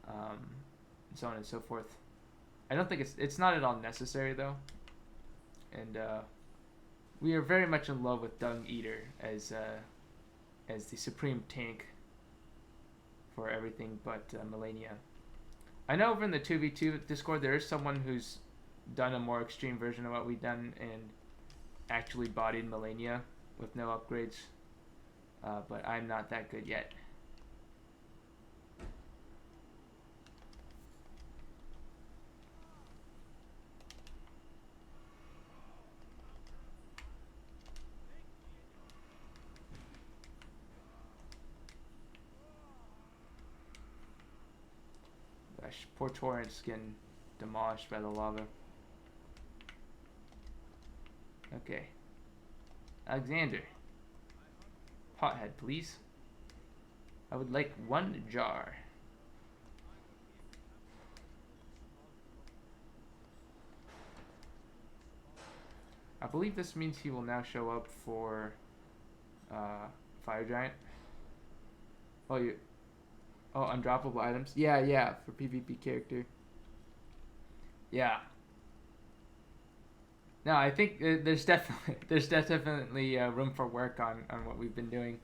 and so on and so forth. I don't think it's not at all necessary though, and we are very much in love with Dung Eater as the supreme tank for everything but Malenia. I know over in the 2v2 Discord there is someone who's done a more extreme version of what we've done and actually bodied Malenia with no upgrades, but I'm not that good yet. Gosh, poor Torrent's getting demolished by the lava. Okay. Alexander. Pothead, please. I would like 1 jar. I believe this means he will now show up for Fire Giant. Oh, undroppable items. Yeah, for PvP character. Yeah. No, I think there's definitely room for work on what we've been doing.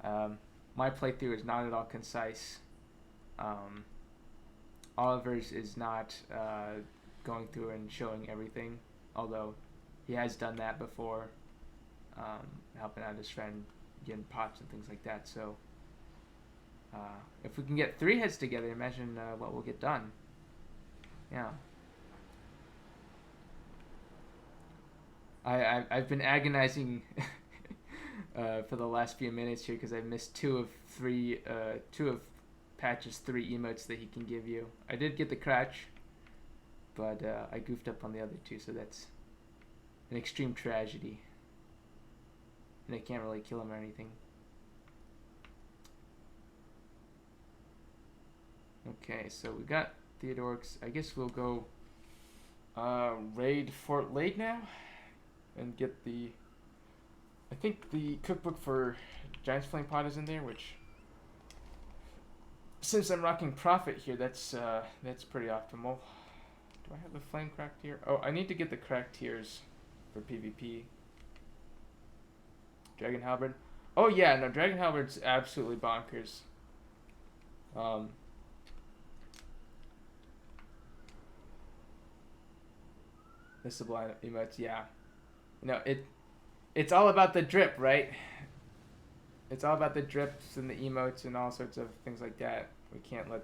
My playthrough is not at all concise. Oliver's is not going through and showing everything, although he has done that before, helping out his friend, getting pots and things like that. So if we can get 3 heads together, imagine what we'll get done. Yeah. I've been agonizing for the last few minutes here because I missed 2 of Patch's 3 emotes that he can give you. I did get the Crouch, but I goofed up on the other 2, so that's an extreme tragedy. And I can't really kill him or anything. Okay, so we got Theodorix. I guess we'll go raid Fort Lade now and get I think the cookbook for Giant's Flame Pot is in there, which since I'm rocking Prophet here, that's pretty optimal. Do I have the flame cracked here? Oh, I need to get the cracked tiers for PvP. Dragon Halberd. Oh yeah, no, Dragon Halberd's absolutely bonkers. The Sublime emotes, yeah. It's all about the drip, right? It's all about the drips and the emotes and all sorts of things like that. We can't let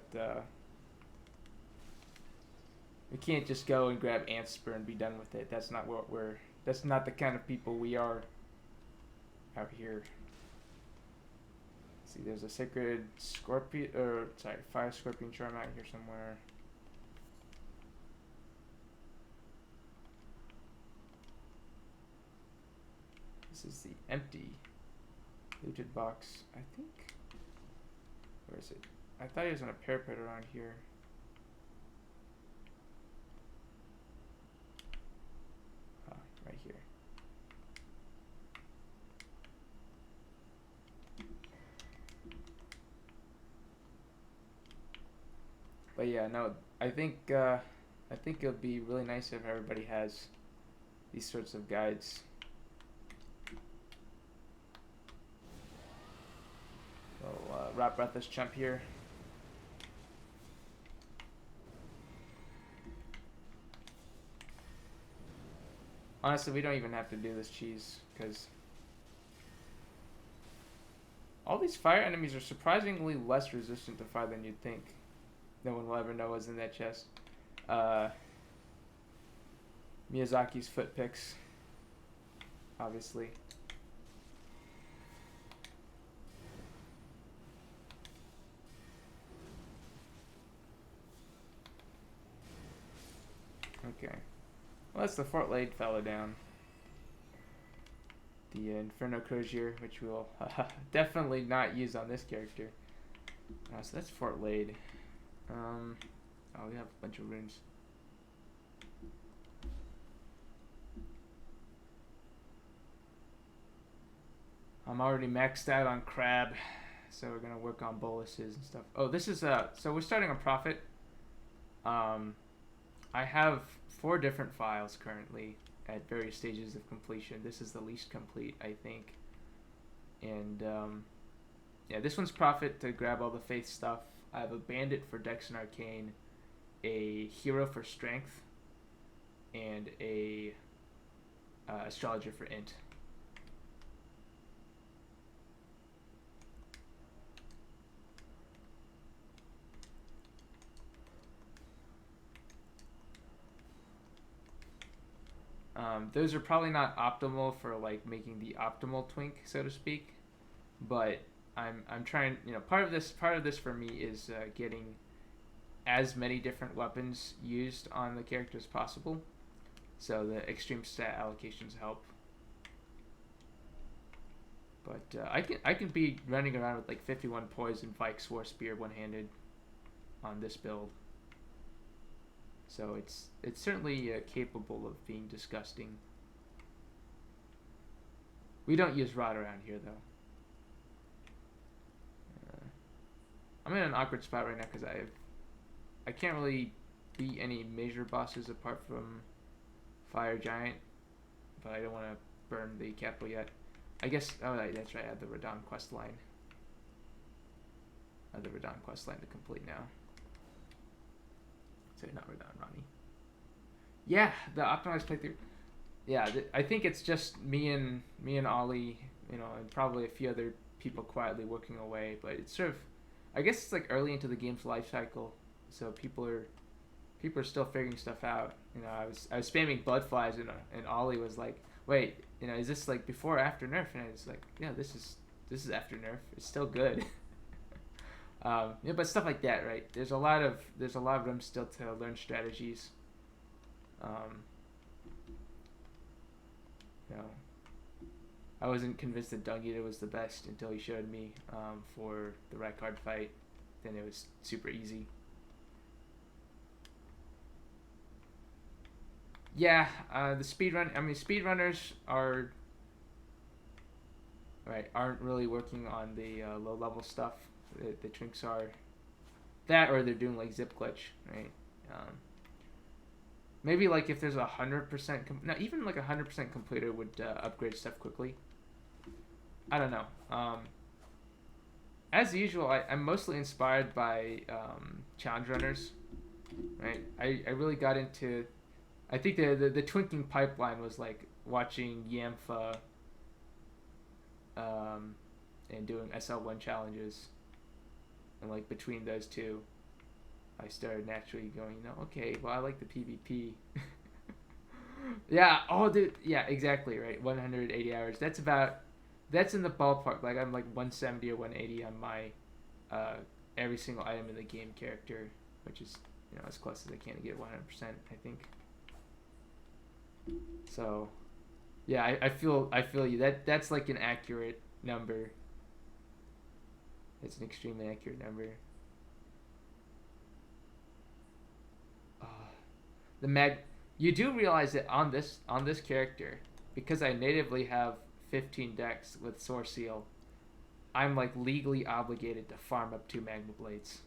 we can't just go and grab Antspur and be done with it. That's not what we're. That's not the kind of people we are out here. Let's see, there's a sacred scorpion, or sorry, fire scorpion charm out here somewhere. This is the empty looted box, I think. Where is it? I thought he was on a parapet around here. Right here. But yeah, no, I think it'll be really nice if everybody has these sorts of guides. So Rot Breathless Chump here. Honestly, we don't even have to do this cheese, because all these fire enemies are surprisingly less resistant to fire than you'd think. No one will ever know what's in that chest. Miyazaki's foot picks, obviously. Okay. Well, that's the Fort Lade fella down. The Inferno Crozier, which we'll definitely not use on this character. So that's Fort Lade. Oh, we have a bunch of runes. I'm already maxed out on Crab, so we're gonna work on boluses and stuff. Oh, this is so we're starting on Prophet. I have 4 different files currently at various stages of completion. This is the least complete, I think. And yeah, this one's Prophet to grab all the faith stuff. I have a Bandit for Dex and Arcane, a Hero for Strength, and a Astrologer for Int. Those are probably not optimal for like making the optimal twink, so to speak, but I'm trying. Part of this for me is getting as many different weapons used on the character as possible, so the extreme stat allocations help. But I can be running around with like 51 poison, Vike's War Spear one-handed on this build. So it's certainly capable of being disgusting. We don't use rot around here, though. I'm in an awkward spot right now because I can't really beat any major bosses apart from Fire Giant, but I don't want to burn the capital yet. I guess, oh, that's right, I have the Radon quest line. I have the Radon quest line to complete now. Sorry, not Radon, Ronnie. Yeah, the optimized playthrough. Yeah, I think it's just me and Ollie, and probably a few other people quietly working away. But it's sort of, I guess it's like early into the game's life cycle, so people are still figuring stuff out. I was spamming Bloodflies, and Ollie was like, "Wait, is this like before or after nerf?" And I was like, "Yeah, this is after nerf. It's still good." Yeah, but stuff like that, right? There's a lot of room still to learn strategies. I wasn't convinced that Dung Eater was the best until he showed me for the Rat Card fight. Then it was super easy. Yeah, the speedrunners aren't really working on the low level stuff. The twinks are. That or they're doing like zip glitch, right? Maybe like if there's 100%, not even like 100% completer would upgrade stuff quickly. I don't know. As usual, I'm mostly inspired by challenge runners, right? I really got into. I think the twinkling pipeline was like watching Yamfa and doing SL1 challenges, and like between those two, I started naturally going, okay, well I like the PvP. Yeah, oh dude, yeah, exactly, right. 180 hours. That's in the ballpark. Like I'm like 170 or 180 on my every single item in the game character, which is as close as I can to get 100%, I think. So, yeah, I feel you. That's like an accurate number. It's an extremely accurate number. The mag, you do realize that on this character, because I natively have 15 decks with Source Seal, I'm like legally obligated to farm up 2 Magma Blades.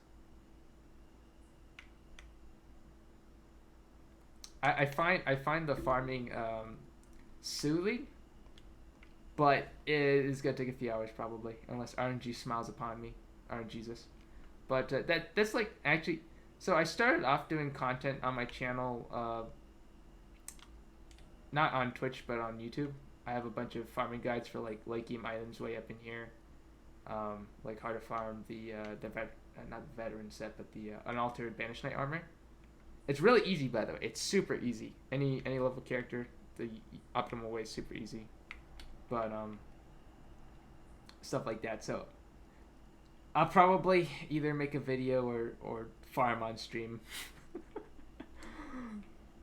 I find the farming soothing, but it is gonna take a few hours probably, unless RNG smiles upon me, RNGesus. But that's like actually. So I started off doing content on my channel, not on Twitch but on YouTube. I have a bunch of farming guides for like late game items way up in here, like how to farm the not the veteran set, but the unaltered Banished Knight armor. It's really easy, by the way. It's super easy. Any level character, the optimal way is super easy. But stuff like that. So I'll probably either make a video or farm on stream.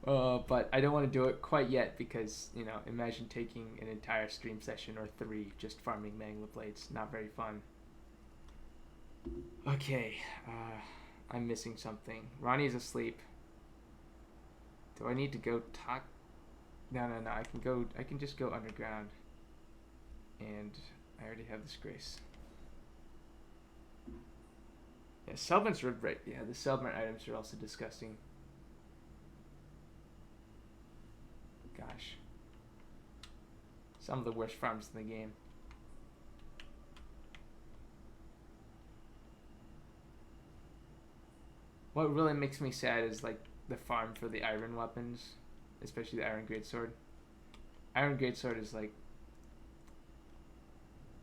But I don't want to do it quite yet because, imagine taking an entire stream session or 3 just farming Magma Blades. Not very fun. Okay, I'm missing something. Ronnie's asleep. Do I need to go talk? No. I can just go underground. And I already have this grace. Yeah, Selbin's Rib Break. Yeah, the Selbin items are also disgusting. Gosh. Some of the worst farms in the game. What really makes me sad is like the farm for the iron weapons, especially the Iron Greatsword. Iron Greatsword is like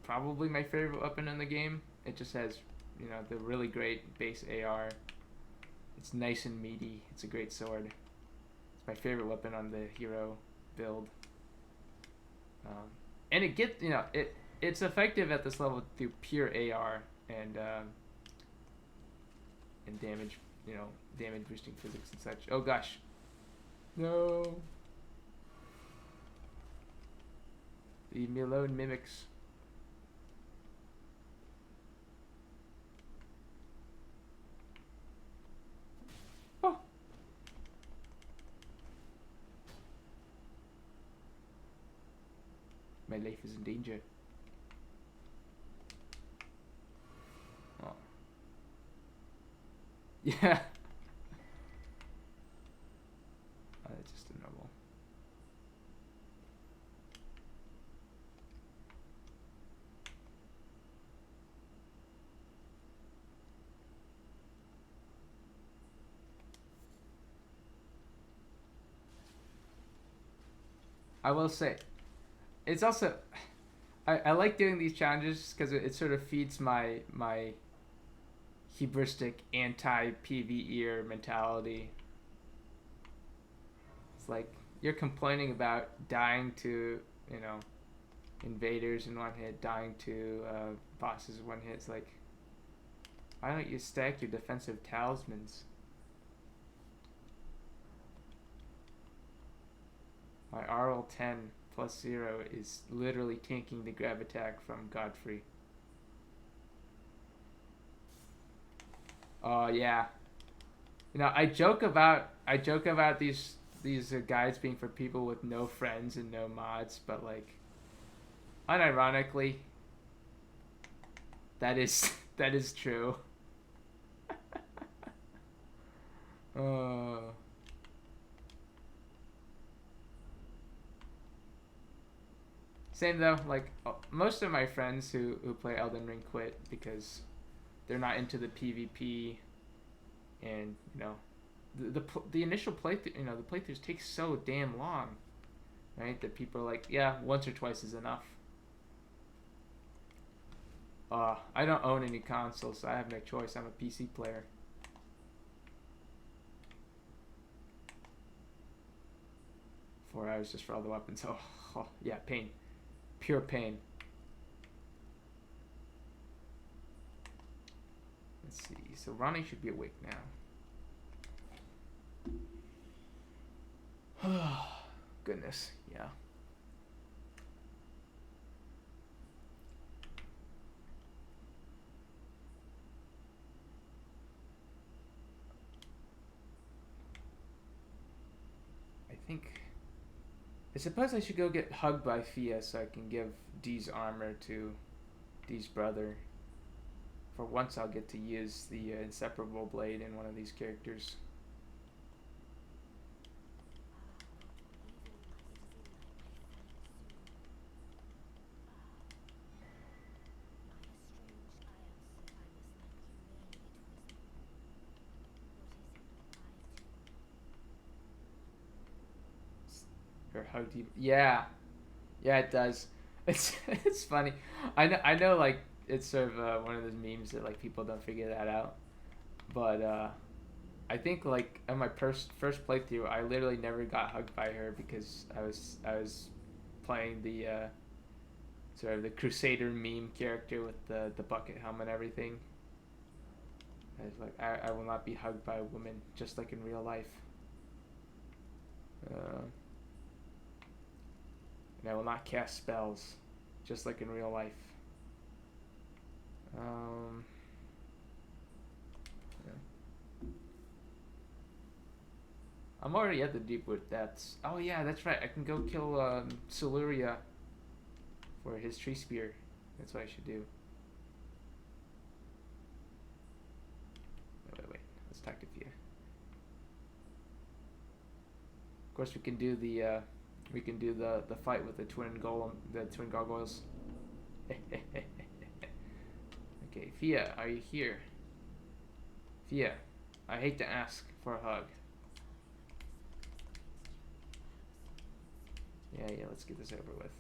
probably my favorite weapon in the game. It just has, the really great base AR. It's nice and meaty. It's a great sword. It's my favorite weapon on the hero build. And it gets, it's effective at this level through pure AR and damage, damage boosting physics and such. Oh gosh. No. Leave me alone, mimics. Oh. My life is in danger. Oh. Yeah. Oh, that's just a normal. I will say, it's also, I like doing these challenges because it sort of feeds my hubristic anti-PvEer mentality. It's like, you're complaining about dying to, invaders in one hit, dying to bosses in one hit. It's like, why don't you stack your defensive talismans? My RL10+0 is literally tanking the grab attack from Godfrey. Oh yeah. I joke about these guides being for people with no friends and no mods, but like, unironically, that is true. Uh, Same though. Like most of my friends who play Elden Ring quit because they're not into the PvP, and the initial playthrough. The playthroughs take so damn long, right? That people are like, yeah, once or twice is enough. I don't own any consoles, so I have no choice. I'm a PC player. 4 hours just for all the weapons. Oh yeah, pain. Pure pain. Let's see. So Ronnie should be awake now. Goodness, yeah. I suppose I should go get hugged by Fia so I can give Dee's armor to Dee's brother. For once, I'll get to use the inseparable blade in one of these characters. Her hug deep. Yeah, it does. It's funny. I know like it's sort of one of those memes that like people don't figure that out, but I think like on my first playthrough, I literally never got hugged by her because I was playing the sort of the Crusader meme character with the bucket helmet and everything. I was like, I will not be hugged by a woman, just like in real life. And I will not cast spells, just like in real life. Yeah. I'm already at the Deepwood Depths. Oh yeah, that's right. I can go kill Cerulean for his tree spear. That's what I should do. Wait. Let's talk to Fia. Of course, we can do the fight with the twin gargoyles. Okay, Fia, are you here? Fia, I hate to ask for a hug. Yeah, let's get this over with.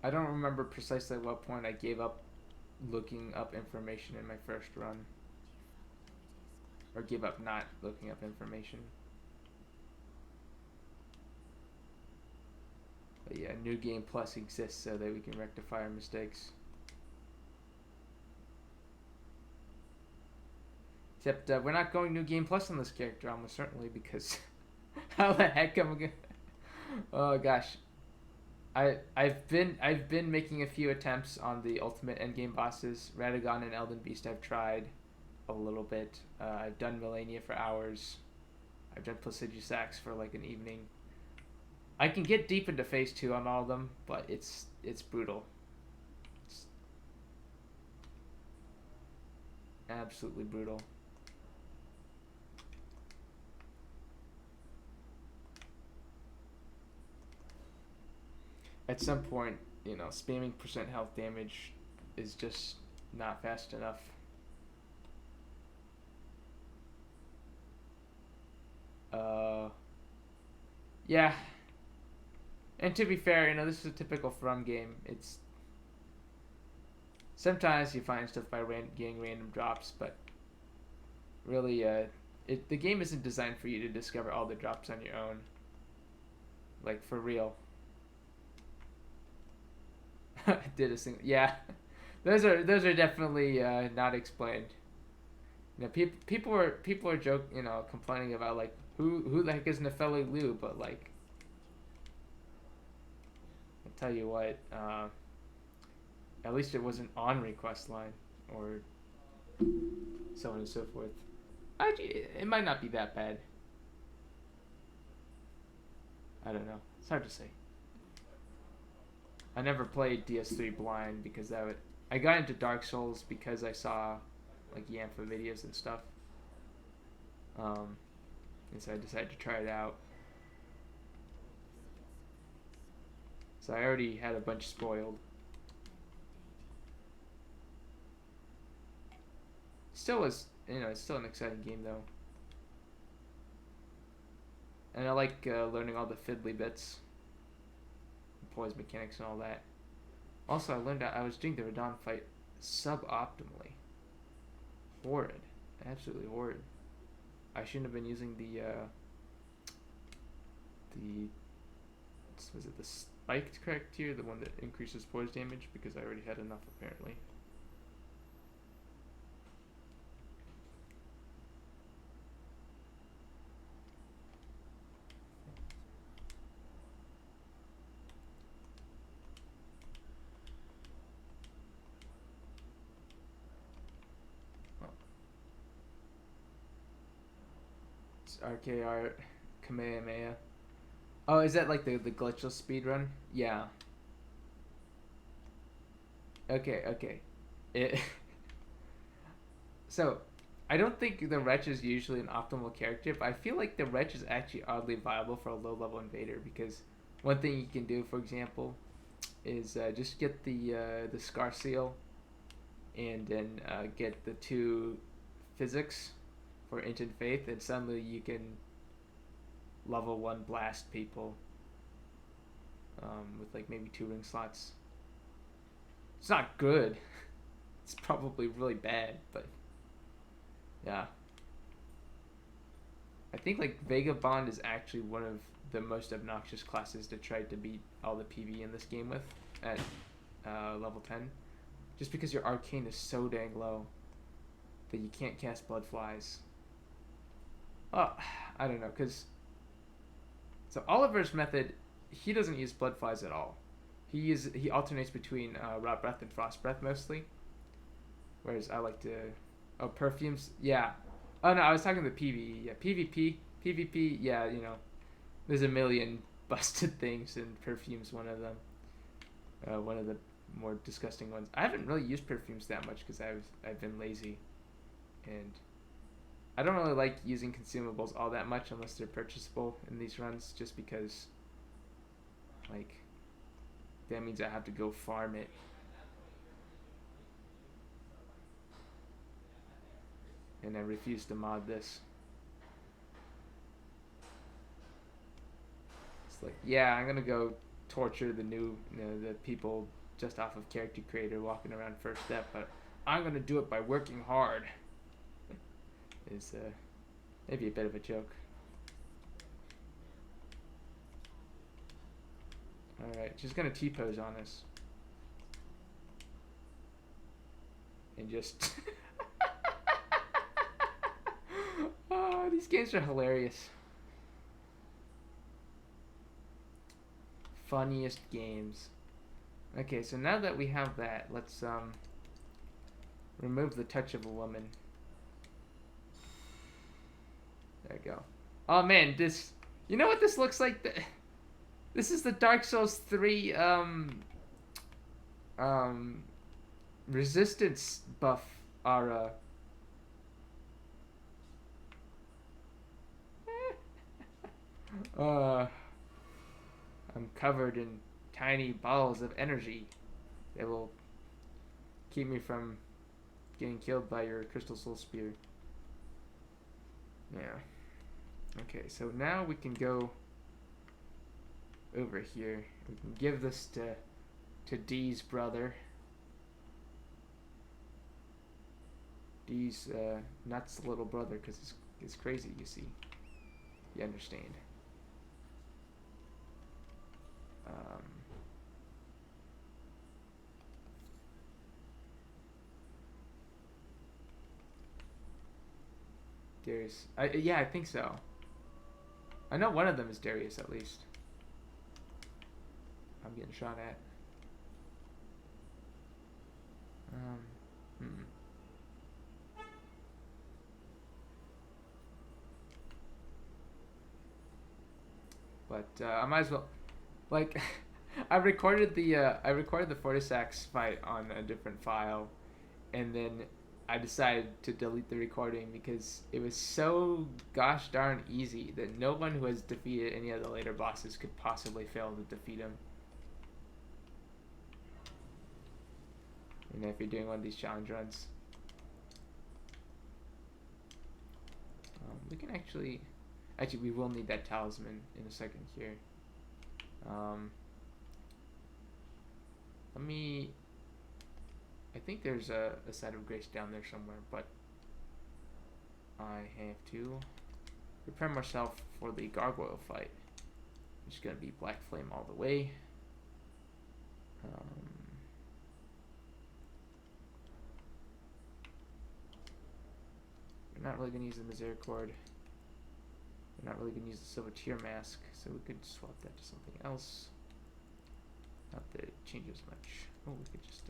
I don't remember precisely at what point I gave up looking up information in my first run. Or give up not looking up information. But yeah, New Game Plus exists so that we can rectify our mistakes. Except we're not going New Game Plus on this character almost certainly because how the heck am I gonna... Oh gosh. I've been making a few attempts on the ultimate endgame bosses. Radagon and Elden Beast I've tried a little bit. I've done Melania for hours. I've done Placiduous Axe for like an evening. I can get deep into phase 2 on all of them, but it's brutal. It's absolutely brutal. At some point, spamming percent health damage is just not fast enough. Yeah. And to be fair, this is a typical From game. It's sometimes you find stuff by getting random drops, but really, the game isn't designed for you to discover all the drops on your own. Like for real. Did a single, yeah. Those are definitely not explained. People are joking, complaining about like who the heck is Nepheli Lu, but like I'll tell you what, at least it wasn't on request line or so on and so forth. It might not be that bad. I don't know. It's hard to say. I never played DS3 blind because that would. I got into Dark Souls because I saw like Yamfa videos and stuff. And so I decided to try it out. So I already had a bunch spoiled. Still was, it's still an exciting game though. And I like learning all the fiddly bits, poise mechanics and all that. Also, I learned that I was doing the Radon fight suboptimally. Horrid. Absolutely horrid. I shouldn't have been using was it the spiked character, the one that increases poise damage, because I already had enough apparently. RKR Kamehameha. Oh, is that like the glitchless speedrun? Yeah. Okay. So, I don't think the Wretch is usually an optimal character, but I feel like the Wretch is actually oddly viable for a low-level Invader, because one thing you can do, for example, is just get the Scar Seal, and then get the 2 physics for Ancient Faith, and suddenly you can level 1 blast people with like maybe 2 ring slots. It's not good. It's probably really bad, but yeah. I think like Vagabond is actually one of the most obnoxious classes to try to beat all the PV in this game with at level 10. Just because your arcane is so dang low that you can't cast Blood Flies. Oh, I don't know, because so Oliver's method, he doesn't use Blood Flies at all. He alternates between Rot Breath and Frost Breath mostly, whereas I like to perfumes. Yeah. Oh no, I was talking the PvE. Yeah, PvP. Yeah, there's a million busted things, and perfume's one of them. One of the more disgusting ones. I haven't really used perfumes that much because I've been lazy, and I don't really like using consumables all that much unless they're purchasable in these runs, just because, like, that means I have to go farm it. And I refuse to mod this. It's like, yeah, I'm gonna go torture the the people just off of Character Creator walking around first step, but I'm gonna do it by working hard. Is maybe a bit of a joke. Alright, she's gonna T-pose on us. And just... oh, these games are hilarious. Funniest games. Okay, so now that we have that, let's remove the touch of a woman. There we go. Oh man, this... You know what this looks like? This is the Dark Souls 3 resistance buff aura. I'm covered in tiny balls of energy that will keep me from getting killed by your Crystal Soul Spear. Yeah. Okay, so now we can go over here. We can give this to Dee's brother. Dee's nuts little brother, because it's crazy, you see. You understand. Darius. Yeah, I think so. I know one of them is Darius, at least. I'm getting shot at. But I might as well, like, I recorded the Fortisax fight on a different file, and then I decided to delete the recording because it was so gosh darn easy that no one who has defeated any of the later bosses could possibly fail to defeat him. You know, if you're doing one of these challenge runs. We can actually we will need that talisman in a second here. I think there's a side of grace down there somewhere, but I have to prepare myself for the gargoyle fight, which is going to be black flame all the way. We're not really going to use the misericord. We're not really going to use the silver tear mask, so we could swap that to something else. Not that it changes much. Oh, we could just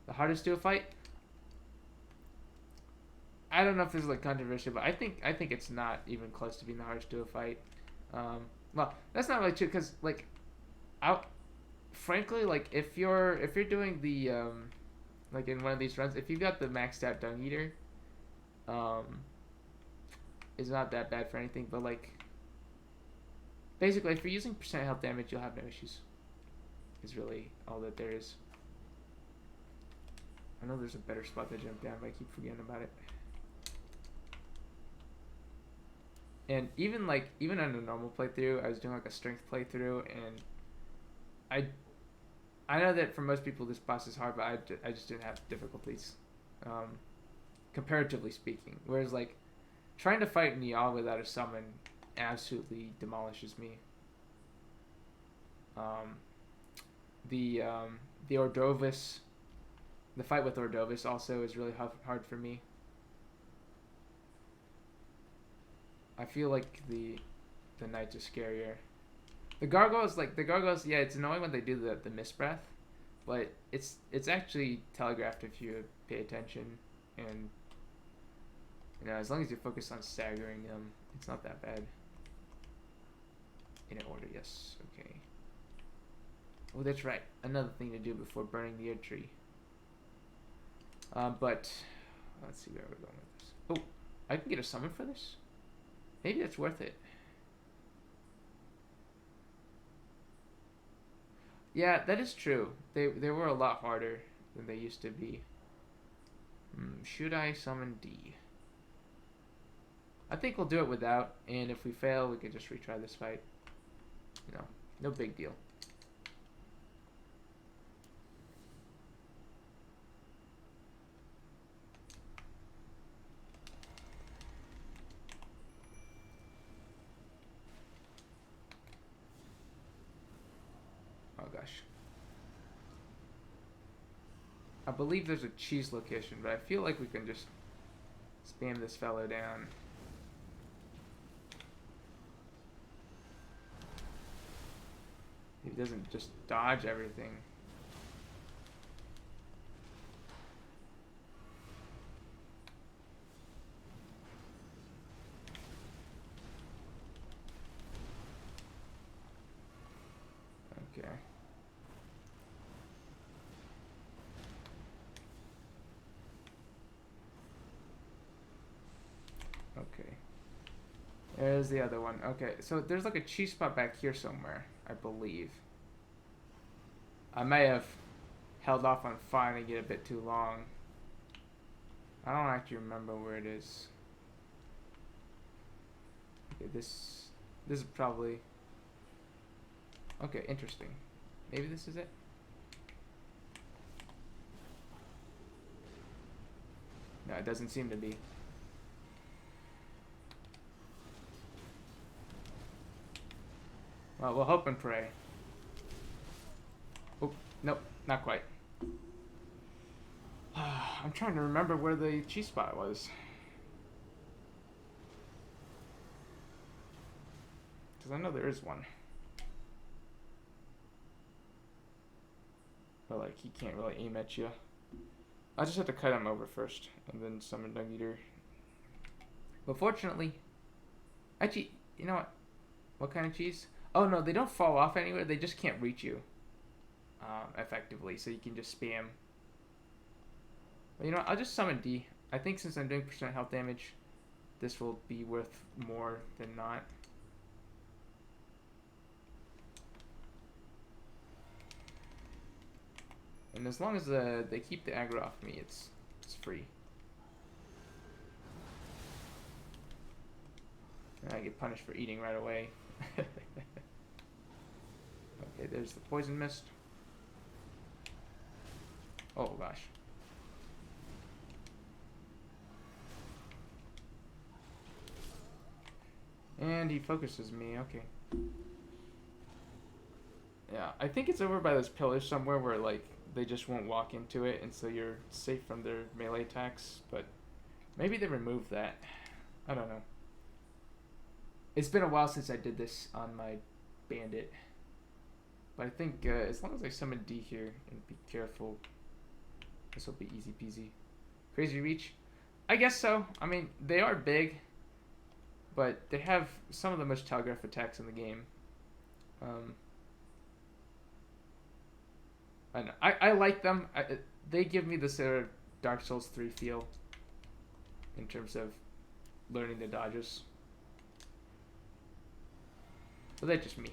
the hardest to a fight. I don't know if this is like controversial, but I think it's not even close to being the hardest to a fight. Well, that's not really true because like, frankly, like if you're doing the like in one of these runs, if you've got the maxed out Dung Eater, it's not that bad for anything. But like, basically, if you're using percent health damage, you'll have no issues. Is really all that there is. I know there's a better spot to jump down, but I keep forgetting about it. And even on a normal playthrough, I was doing like a strength playthrough, and I know that for most people this boss is hard, but I just didn't have difficulties, comparatively speaking. Whereas like trying to fight Niall without a summon absolutely demolishes me. The Ordovis, the fight with Ordovis also is really hard for me. I feel like the knights are scarier. The gargoyles, yeah, it's annoying when they do the mist breath, but it's actually telegraphed if you pay attention, and you know, as long as you focus on staggering them, it's not that bad. In order, yes, okay. Oh, that's right. Another thing to do before burning the Erd tree. But let's see where we're going with this. Oh, I can get a summon for this? Maybe that's worth it. Yeah, that is true. They were a lot harder than they used to be. Should I summon D? I think we'll do it without, and if we fail, we could just retry this fight. You know, no big deal. Oh gosh. I believe there's a cheese location, but I feel like we can just spam this fellow down. He doesn't just dodge everything. Okay. Okay. There's the other one. Okay, so there's like a cheese spot back here somewhere, I believe. I may have held off on finding it a bit too long. I don't actually remember where it is. Okay, this is probably... Okay, interesting. Maybe this is it? No, it doesn't seem to be. Well, we'll hope and pray. Oh, nope, not quite. I'm trying to remember where the cheese spot was. Because I know there is one. But like, he can't really aim at you. I just have to cut him over first, and then summon Dung Eater. But fortunately, Actually, you know what? What kind of cheese? Oh no, they don't fall off anywhere. They just can't reach you effectively, so you can just spam. But you know what? I'll just summon D. I think since I'm doing percent health damage, this will be worth more than not. And as long as they keep the aggro off me, it's free. And I get punished for eating right away. Okay, there's the poison mist. Oh gosh. And he focuses me, okay. Yeah, I think it's over by those pillars somewhere where like they just won't walk into it, and so you're safe from their melee attacks, but maybe they removed that. I don't know. It's been a while since I did this on my bandit. But I think as long as I summon D here and be careful, this will be easy peasy. Crazy Reach? I guess so. I mean, they are big, but they have some of the most telegraph attacks in the game. I like them. They give me the sort of Dark Souls 3 feel in terms of learning the dodges. But that's just me.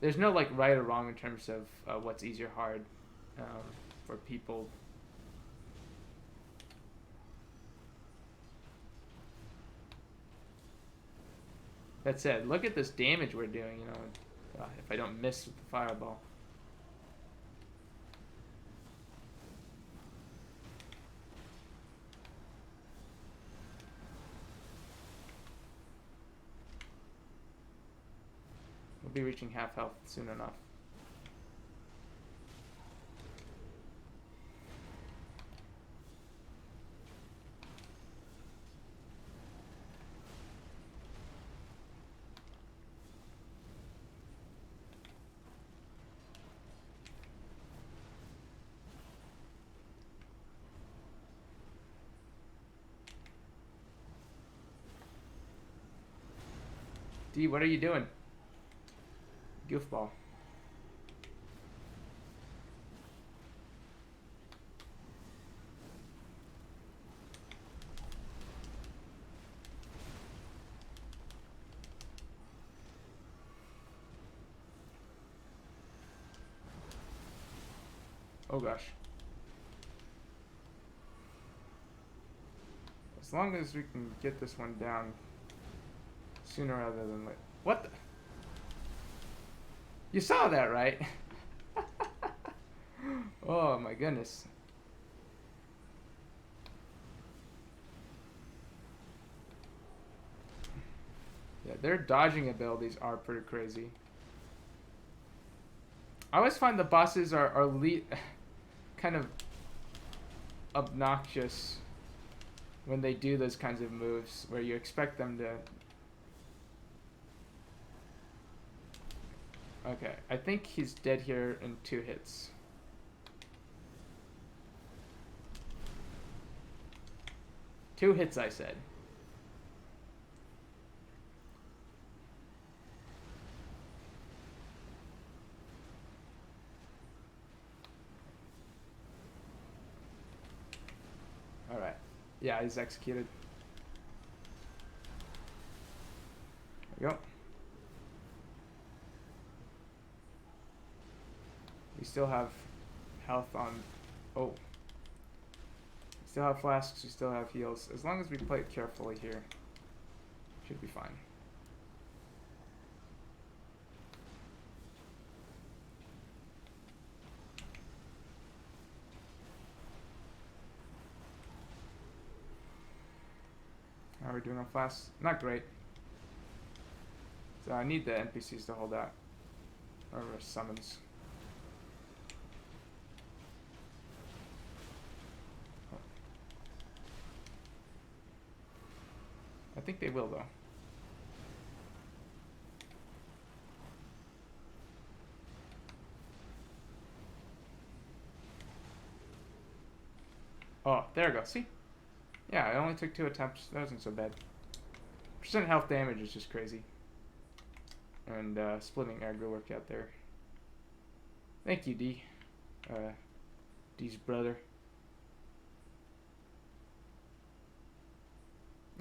There's no like right or wrong in terms of what's easy or hard for people. That said, look at this damage we're doing, you know, if I don't miss with the fireball. We'll be reaching half health soon enough. D, what are you doing? Goofball. Oh gosh. As long as we can get this one down sooner rather than later. What the? You saw that, right? Oh my goodness. Yeah, their dodging abilities are pretty crazy. I always find the bosses are kind of obnoxious when they do those kinds of moves where you expect them to. Okay, I think he's dead here in 2 hits. Two hits, I said. Alright. Yeah, he's executed. There we go. We still have health on. Oh. We still have flasks, we still have heals. As long as we play it carefully here, should be fine. How are we doing on flasks? Not great. So I need the NPCs to hold out. Or summons. I think they will, though. Oh, there we go. See? Yeah, it only took 2 attempts. That wasn't so bad. percent health damage is just crazy. And splitting aggro worked out there. Thank you, D. D's brother.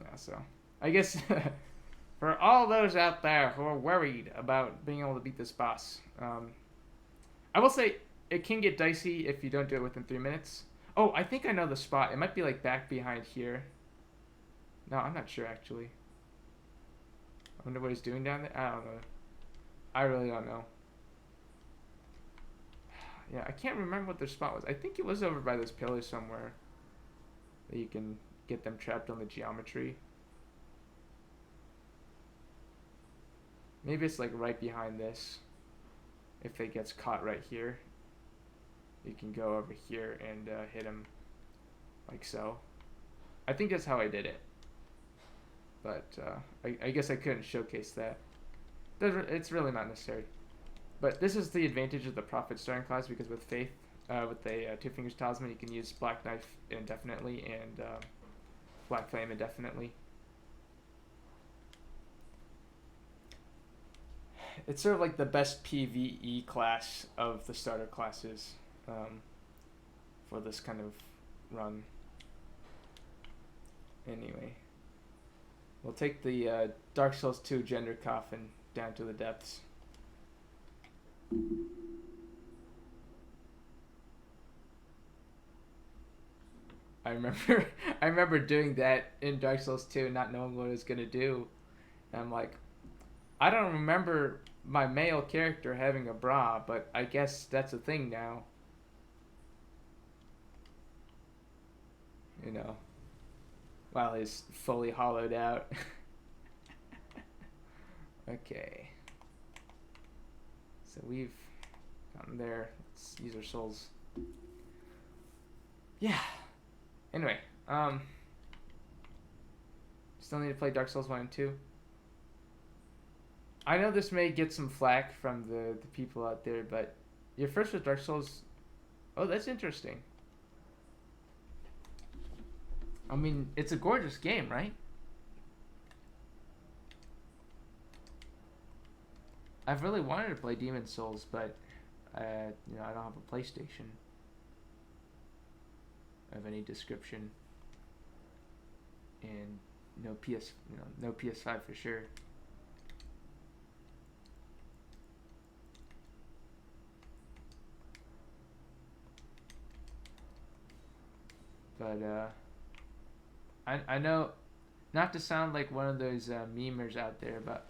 Yeah, so I guess for all those out there who are worried about being able to beat this boss, I will say it can get dicey if you don't do it within 3 minutes. Oh, I think I know the spot. It might be like back behind here. No, I'm not sure actually. I wonder what he's doing down there. I don't know. I really don't know. Yeah, I can't remember what their spot was. I think it was over by those pillars somewhere. That you can get them trapped on the geometry. Maybe it's like right behind this. If it gets caught right here, you can go over here and hit him like so. I think that's how I did it. But I guess I couldn't showcase that. It's really not necessary. But this is the advantage of the Prophet starting class, because with Faith, with the Two Fingers Talisman, you can use Black Knife indefinitely and Black Flame indefinitely. It's sort of like the best PvE class of the starter classes for this kind of run. Anyway, we'll take the Dark Souls 2 gender coffin down to the depths. I remember doing that in Dark Souls 2, not knowing what I was gonna do. And I'm like, I don't remember my male character having a bra, but I guess that's a thing now. You know, while he's fully hollowed out. Okay. So we've gotten there. Let's use our souls. Yeah. Anyway, still need to play Dark Souls 1 and 2. I know this may get some flack from the people out there, but your first with Dark Souls... Oh, that's interesting. I mean, it's a gorgeous game, right? I've really wanted to play Demon's Souls, but I don't have a PlayStation of any description, and no PS5 for sure. But I know, not to sound like one of those memers out there, but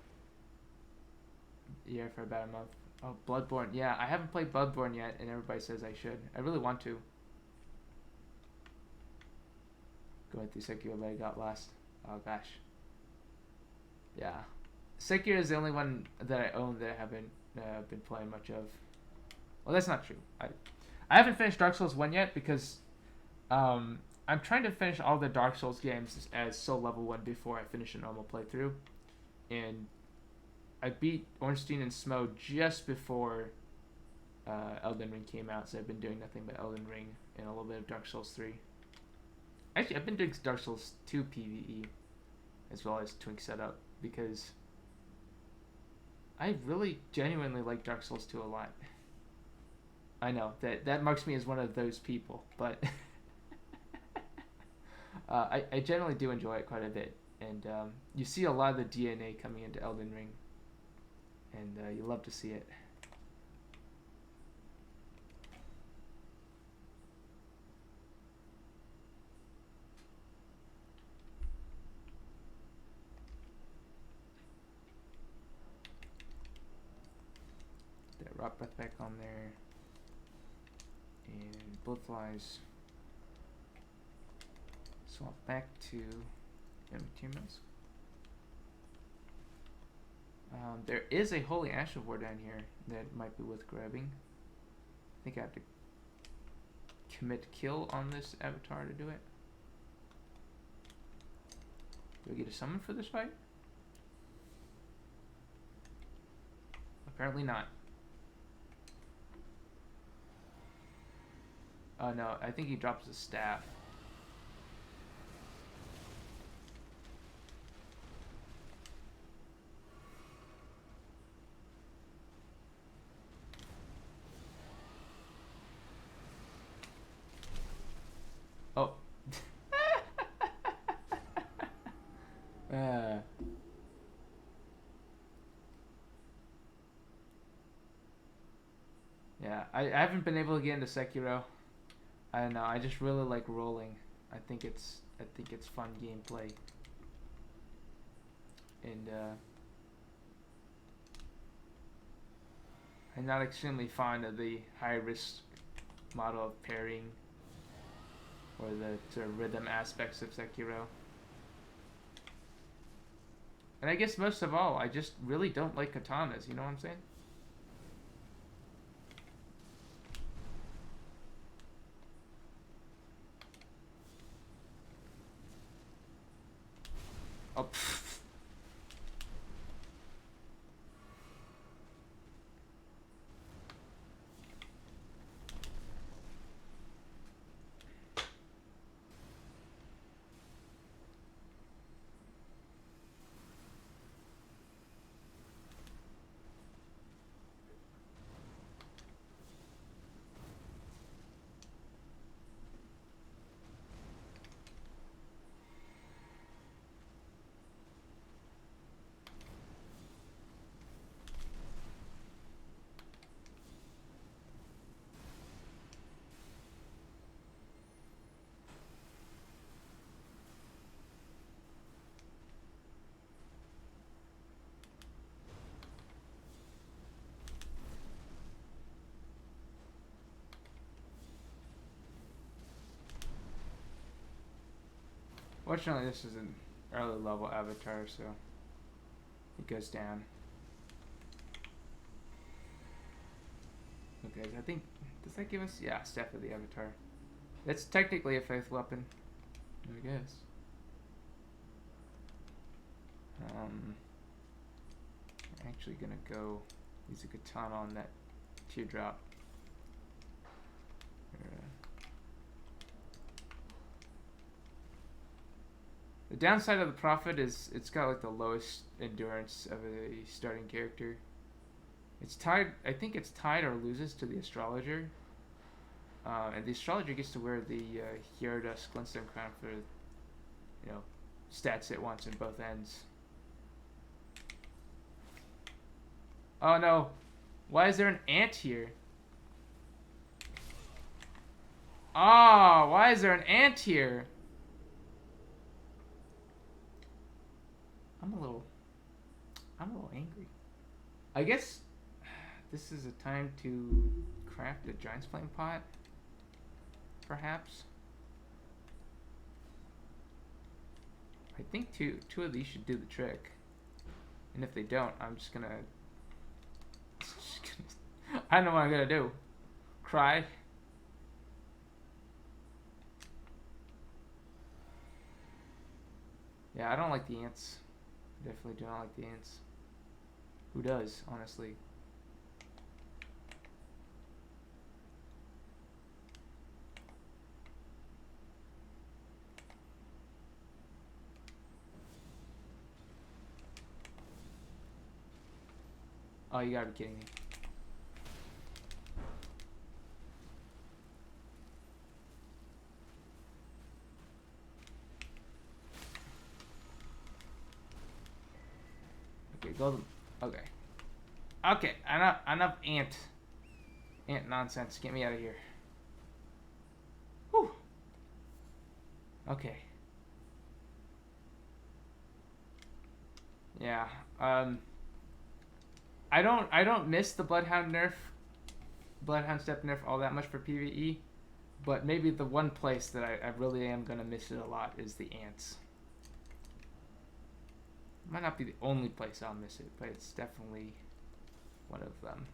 yeah, for about a month. Oh, Bloodborne. Yeah, I haven't played Bloodborne yet, and everybody says I should. I really want to. Going through Sekiro, but I got lost. Oh gosh. Yeah, Sekiro is the only one that I own that I haven't been playing much of. Well, that's not true. I haven't finished Dark Souls 1 yet because I'm trying to finish all the Dark Souls games as soul level 1 before I finish a normal playthrough, and I beat Ornstein and Smo just before Elden Ring came out, so I've been doing nothing but Elden Ring and a little bit of Dark Souls 3. Actually, I've been doing Dark Souls 2 PvE as well as Twink Setup because I really genuinely like Dark Souls 2 a lot. I know that marks me as one of those people, but I generally do enjoy it quite a bit, and you see a lot of the DNA coming into Elden Ring, and you love to see it. That Rot Breath back on there, and Blood Flies. Swap back to Materials. There is a Holy Ash of War down here that might be worth grabbing. I think I have to commit kill on this avatar to do it. Do I get a summon for this fight? Apparently not. Oh no, I think he drops the staff. Yeah, I haven't been able to get into Sekiro. I don't know. I just really like rolling. I think it's fun gameplay. And I'm not extremely fond of the high risk model of parrying or the sort of rhythm aspects of Sekiro. And I guess most of all, I just really don't like katanas, you know what I'm saying? Oh, pfft. Fortunately, this is an early level avatar, so it goes down. Okay, I think, does that give us, yeah, Staff of the Avatar. It's technically a faith weapon, I guess. I'm actually gonna go use a katana on that teardrop. The downside of the Prophet is it's got like the lowest endurance of a starting character. It's tied, I think it's tied or loses to the Astrologer. And the Astrologer gets to wear the Gyarados Glintstone Crown for, stats it once in both ends. Oh no! Why is there an ant here? Ah, oh, why is there an ant here? I'm a little angry. I guess this is a time to craft a Giant's Flame pot, perhaps. I think two of these should do the trick, and if they don't, I'm just gonna I don't know what I'm gonna do. Cry. Yeah, I don't like the ants. Definitely do not like the ants. Who does, honestly? Oh, you gotta be kidding me. Okay, golden. Okay. Okay, enough ant nonsense. Get me out of here. Whew. Okay. Yeah. I don't miss the Bloodhound step nerf all that much for PvE, but maybe the one place that I really am gonna miss it a lot is the ants. Might not be the only place I'll miss it, but it's definitely one of them.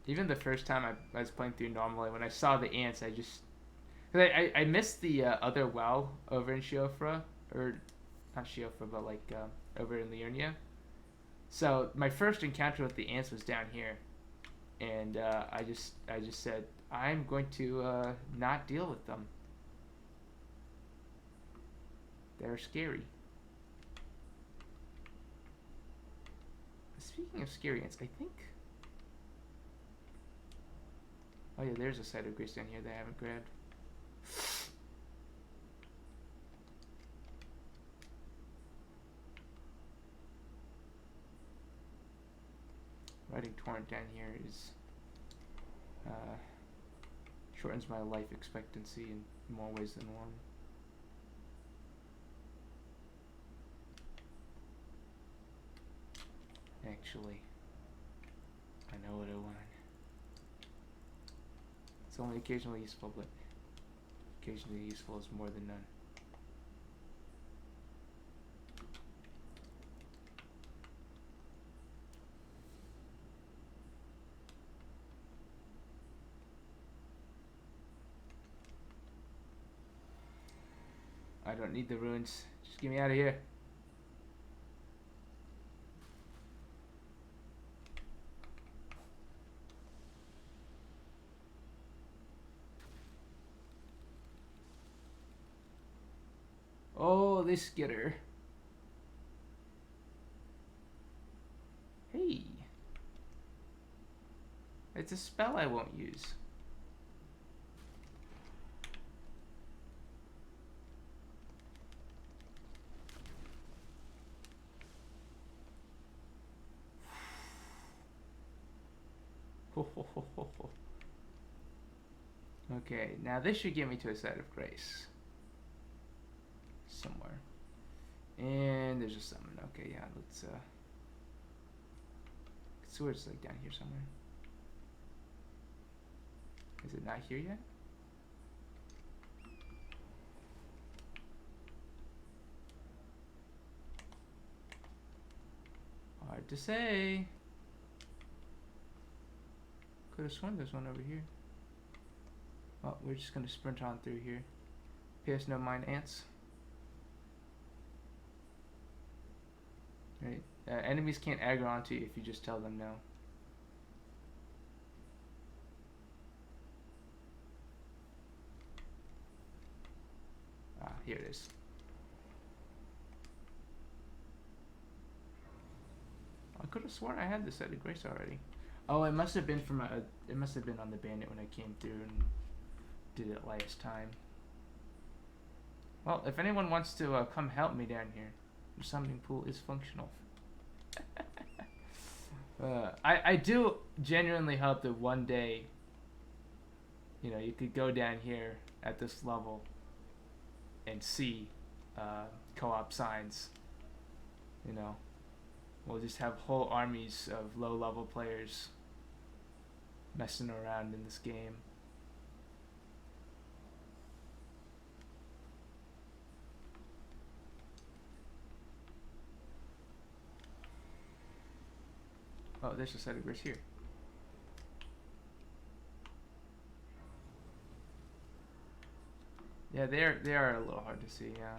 Even the first time I was playing through normally, when I saw the ants, I just... Cause I missed the other well over in Shiofra, or not Shiofra, but like over in Liurnia. So my first encounter with the ants was down here, and I just said I'm going to not deal with them. They're scary. Speaking of scary ants, I think. Oh yeah, there's a site of grace down here that I haven't grabbed. Riding torrent down here is shortens my life expectancy in more ways than one. Actually, I know what I want. It's only occasionally useful, but occasionally useful is more than none. I don't need the ruins. Just get me out of here. Oh, this getter. Hey. It's a spell I won't use. Okay, now this should get me to a site of grace. Somewhere. And there's a summon. Okay, yeah, let's sword's like down here somewhere. Is it not here yet? Hard to say. Could have sworn there's one over here. Well, we're just gonna sprint on through here. PS no mind ants. Right. Enemies can't aggro onto you if you just tell them no. Ah, here it is. I could have sworn I had this site of grace already. Oh, it must have been from it must have been on the bandit when I came through and did it last time. Well, if anyone wants to come help me down here, the summoning pool is functional. I do genuinely hope that one day, you know, you could go down here at this level and see co-op signs. You know, we'll just have whole armies of low-level players messing around in this game. Oh, there's a set of grace here. Yeah, they are a little hard to see. Yeah.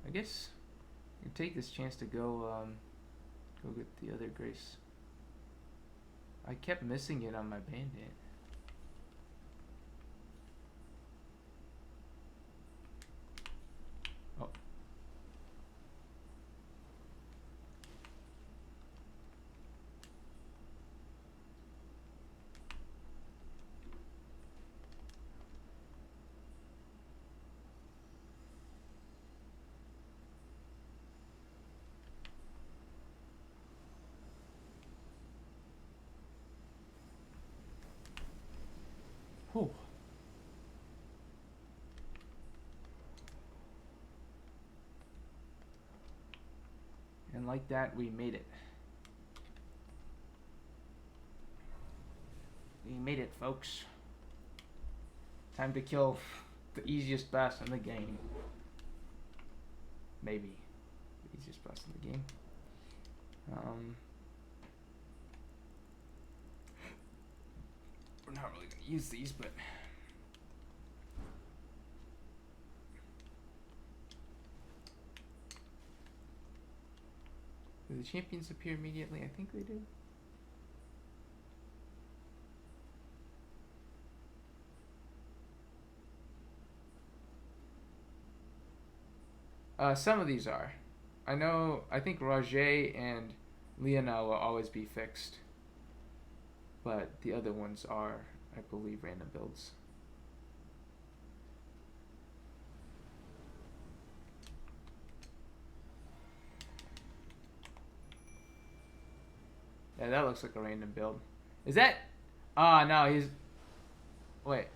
I guess you take this chance to go get the other grace. I kept missing it on my bandit. Oh. Whew. And like that, we made it. We made it, folks. Time to kill the easiest boss in the game. Maybe the easiest boss in the game. We're not really going to use these, but do the champions appear immediately? I think they do. Some of these are. I think Roger and Leona will always be fixed. But the other ones are, I believe, random builds. Yeah, that looks like a random build. Is that? Oh, no, he's... Wait.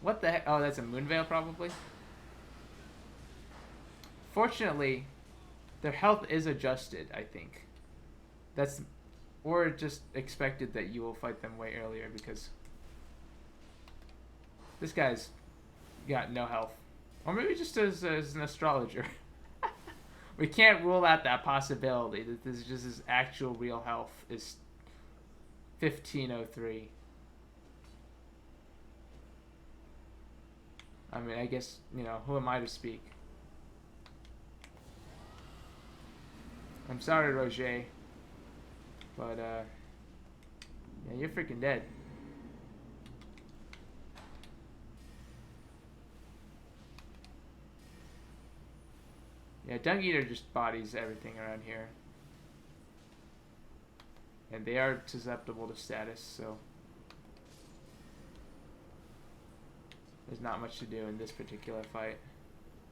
What the heck? Oh, that's a Moonveil, probably? Fortunately, their health is adjusted, I think. That's... Or just expected that you will fight them way earlier, because... This guy's got no health. Or maybe just as an astrologer. We can't rule out that possibility that this is just his actual real health is 1503. I mean, I guess, you know, who am I to speak? I'm sorry, Roger. But, yeah, you're freaking dead. Yeah, Dung Eater just bodies everything around here. And they are susceptible to status, so... There's not much to do in this particular fight.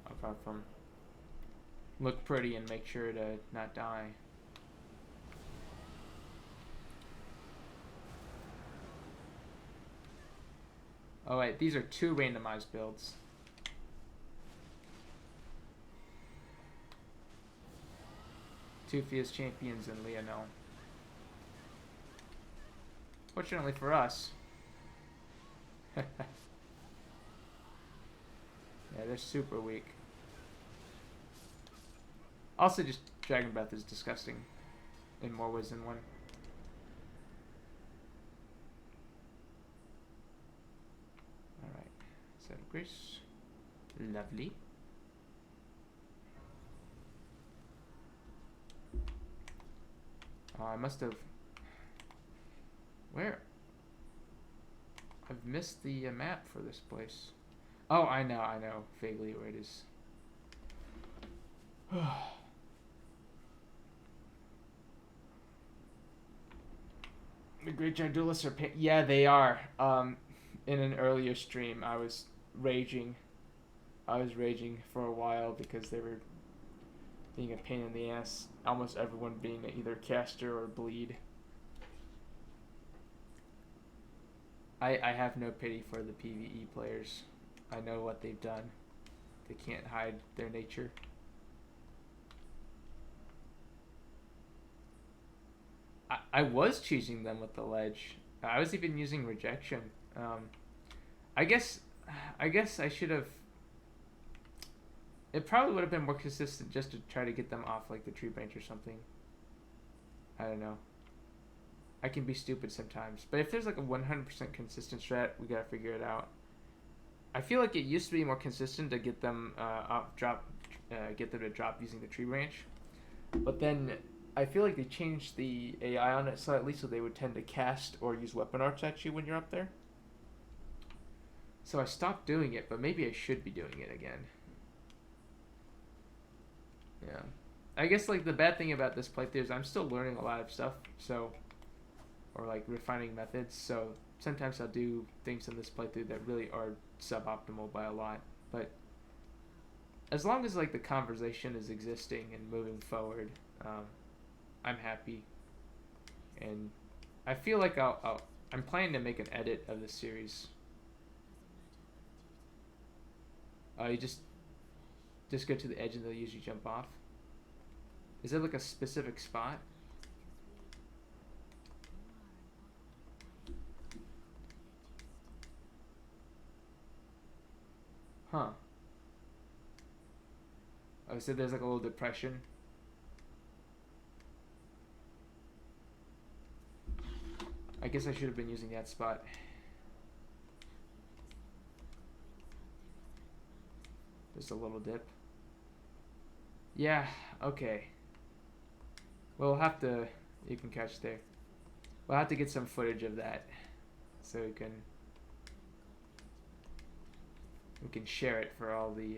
Apart from look pretty and make sure to not die. Oh wait, these are 2 randomized builds. Two Fierce Champions and Leonel. Fortunately for us. Yeah, they're super weak. Also, just Dragon Breath is disgusting in more ways than one. Alright. Set of Grace. Lovely. Oh, I must have... Where? I've missed the map for this place. Oh, I know vaguely where it is. The Great Giant Duelists are... Yeah, they are. In an earlier stream, I was raging. I was raging for a while because they were being a pain in the ass. Almost everyone being either caster or bleed. I have no pity for the PvE players. I know what they've done. They can't hide their nature. I was choosing them with the ledge. I was even using rejection. I guess I should have... It probably would have been more consistent just to try to get them off like the tree branch or something. I don't know. I can be stupid sometimes. But if there's like a 100% consistent strat, we gotta figure it out. I feel like it used to be more consistent to get them get them to drop using the tree branch. But then I feel like they changed the AI on it slightly, so they would tend to cast or use weapon arts at you when you're up there. So I stopped doing it, but maybe I should be doing it again. Yeah. I guess like the bad thing about this playthrough is I'm still learning a lot of stuff, so... Or like refining methods, so sometimes I'll do things in this playthrough that really are suboptimal by a lot. But as long as like the conversation is existing and moving forward, I'm happy. And I feel like I'm planning to make an edit of this series. You just go to the edge and they'll usually jump off. Is there like a specific spot? Huh. Oh, so there's like a little depression. I guess I should have been using that spot. Just a little dip. Yeah, okay. Well, we'll have to... You can catch there. We'll have to get some footage of that. So we can share it for all the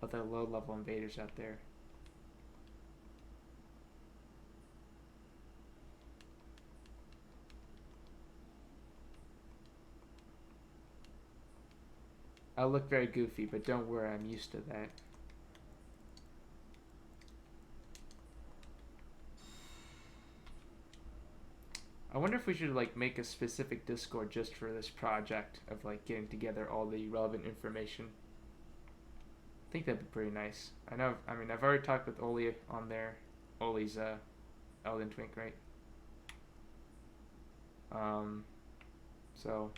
other low-level invaders out there. I'll look very goofy, but don't worry, I'm used to that. I wonder if we should like make a specific Discord just for this project of like getting together all the relevant information. I think that'd be pretty nice. I know. I mean, I've already talked with Oli on there. Oli's Elden Twink, right? So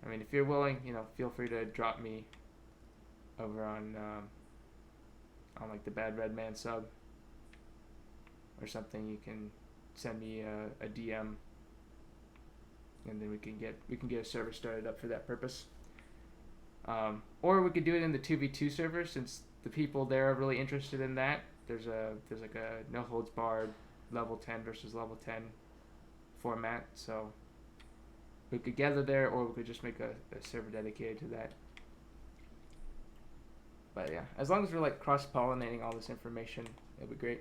I mean, if you're willing, you know, feel free to drop me over on like the Bad Red Man sub or something. You can send me a DM, and then we can get a server started up for that purpose. Or we could do it in the 2v2 server, since the people there are really interested in that. There's like a no holds barred level 10 versus level 10 format, so we could gather there, or we could just make a server dedicated to that. But yeah, as long as we're like cross-pollinating all this information, it'll be great.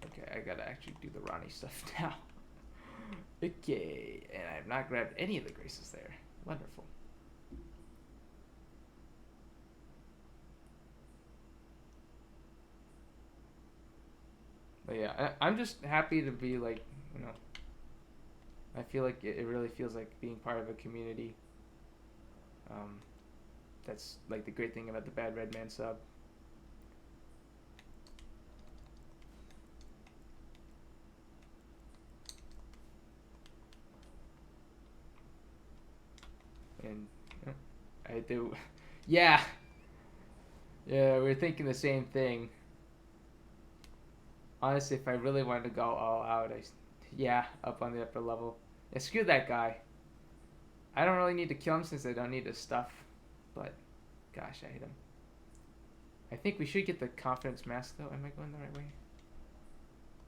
Okay, I gotta actually do the Ronnie stuff now. Okay, and I have not grabbed any of the graces there. Wonderful. But yeah, I'm just happy to be like, you know, I feel like it really feels like being part of a community. That's like the great thing about the Bad Red Man sub. And I do, yeah, we're thinking the same thing. Honestly, if I really wanted to go all out, up on the upper level. Yeah, screw that guy. I don't really need to kill him since I don't need his stuff. But, gosh, I hate him. I think we should get the confidence mask, though. Am I going the right way?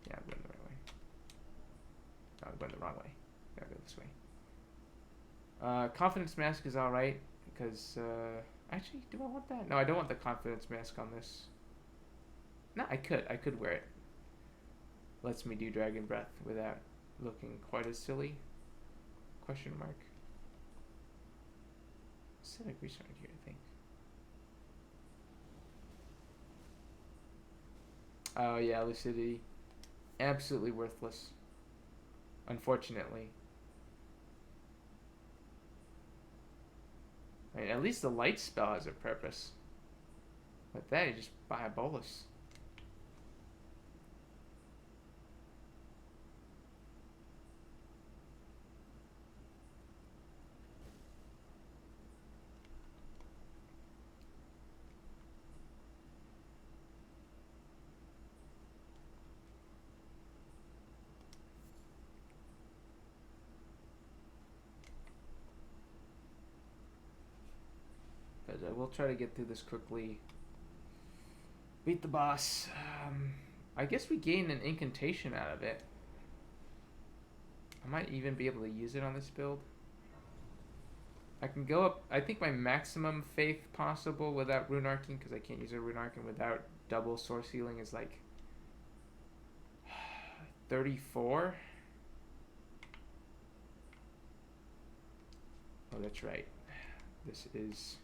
Yeah, I'm going the right way. No, I'm going the wrong way. Gotta go this way. Confidence mask is alright, because, actually, do I want that? No, I don't want the confidence mask on this. No, I could wear it. Lets me do Dragon Breath without looking quite as silly. Question mark. Civic restart here, I think. Oh yeah, lucidity. Absolutely worthless. Unfortunately. I mean, at least the light spell has a purpose. With that, you just buy a bolus. We'll try to get through this quickly. Beat the boss. I guess we gain an incantation out of it. I might even be able to use it on this build. I can go up. I think my maximum faith possible without rune arcing, because I can't use a rune arcing without double source healing, is like 34. Oh, that's right. This is.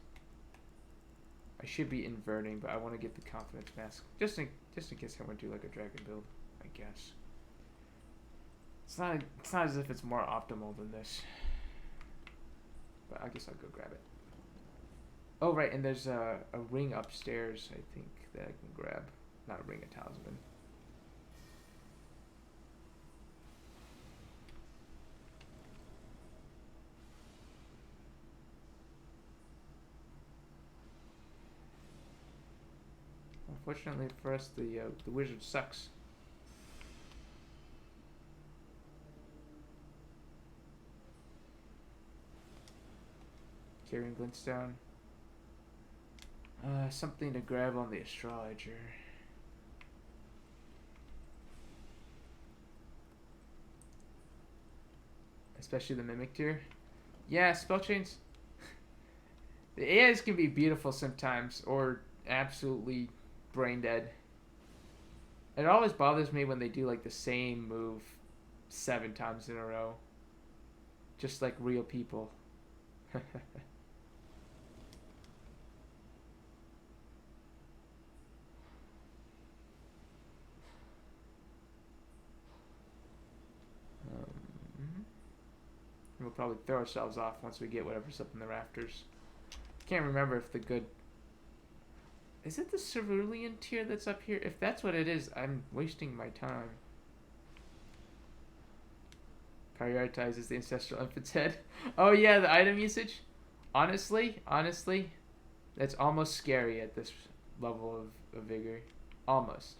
I should be inverting, but I want to get the confidence mask just in case I want to do like a dragon build. I guess it's not as if it's more optimal than this, but I guess I'll go grab it. Oh right, and there's a ring upstairs, I think, that I can grab. Not a ring, a talisman. Unfortunately for us, the wizard sucks. Carrying glintstone. Something to grab on the astrologer. Especially the mimic tier. Yeah, spell chains. The AIs can be beautiful sometimes, or absolutely brain dead. It always bothers me when they do like the same move 7 times in a row. Just like real people. probably throw ourselves off once we get whatever's up in the rafters. Can't remember if the good... Is it the Cerulean tier that's up here? If that's what it is, I'm wasting my time. Prioritizes the ancestral infant's head. Oh yeah, the item usage. Honestly, that's almost scary at this level of vigor. Almost.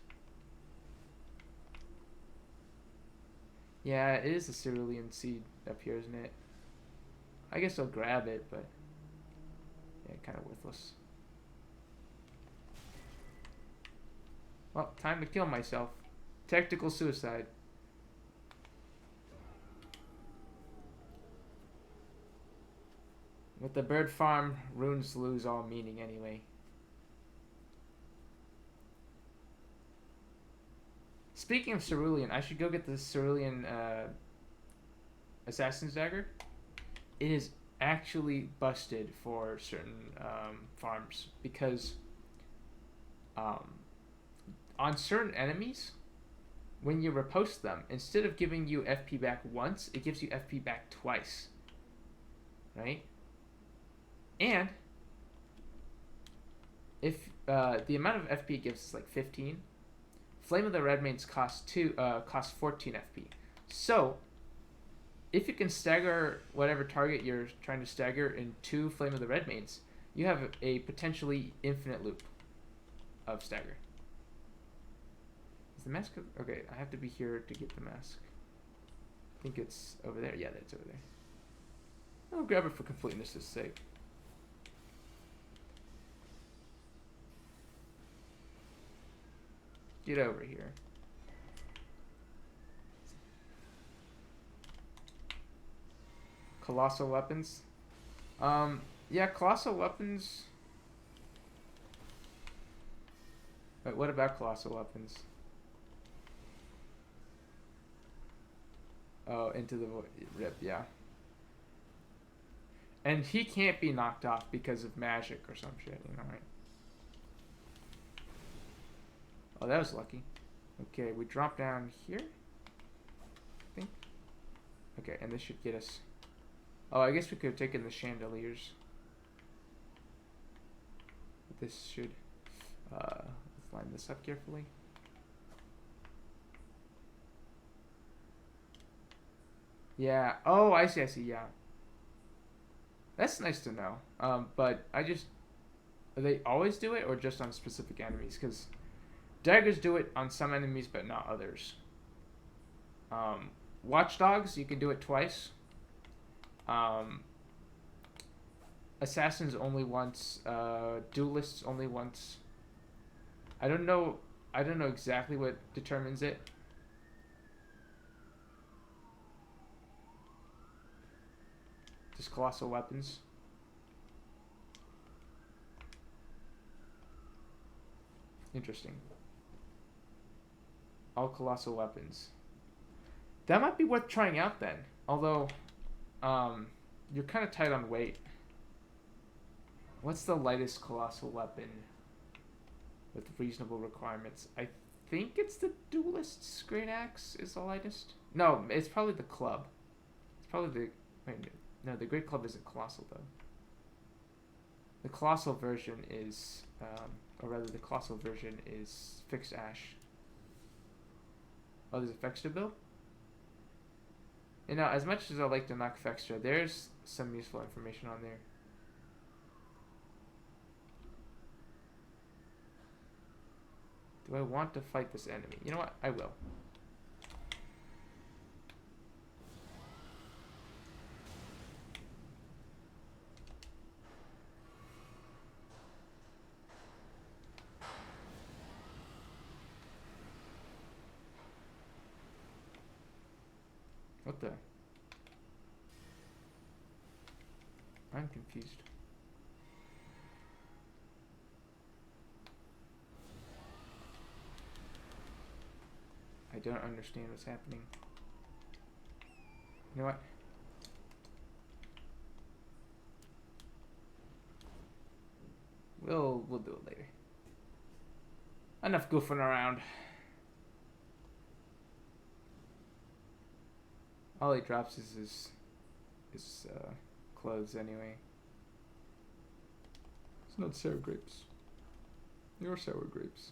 Yeah, it is a Cerulean seed up here, isn't it? I guess I'll grab it, but yeah, kind of worthless. Well, time to kill myself. Tactical suicide. With the bird farm, runes lose all meaning anyway. Speaking of Cerulean, I should go get the Cerulean Assassin's Dagger. It is actually busted for certain farms because on certain enemies, when you riposte them, instead of giving you FP back once, it gives you FP back twice. Right? And if the amount of FP it gives is like 15, Flame of the Redmanes costs 14 FP. So if you can stagger whatever target you're trying to stagger in 2 Flame of the Redmanes, you have a potentially infinite loop of stagger. Is the mask? Okay, I have to be here to get the mask. I think it's over there. Yeah, that's over there. I'll grab it for completeness' sake. Get over here. Colossal weapons. Yeah, colossal weapons. Wait, what about colossal weapons? Oh, into the void. Rip, yeah. And he can't be knocked off because of magic or some shit, you know, right? Oh, that was lucky. Okay, we drop down here, I think. Okay, and this should get us... Oh, I guess we could have taken the chandeliers. But this should... let's line this up carefully. Yeah. Oh, I see, yeah. That's nice to know. But I just... Do they always do it, or just on specific enemies? Because daggers do it on some enemies, but not others. Watchdogs, you can do it twice. Assassins only once. Duelists only once. I don't know exactly what determines it. Just colossal weapons. Interesting. All colossal weapons. That might be worth trying out then. Although, you're kind of tight on weight. What's the lightest colossal weapon with reasonable requirements? I think it's the Duelist's Great Axe is the lightest. No, it's probably the club. It's probably the... Wait, no, the Great Club isn't colossal though. The colossal version is... or rather, the colossal version is Fixed Ash. Oh, there's a Fextra build? You know, as much as I like to knock Fextra, there's some useful information on there. Do I want to fight this enemy? You know what? I will. What the? I'm confused. I don't understand what's happening. You know what? We'll do it later. Enough goofing around. All he drops is his his clothes anyway. It's not sour grapes. You're sour grapes.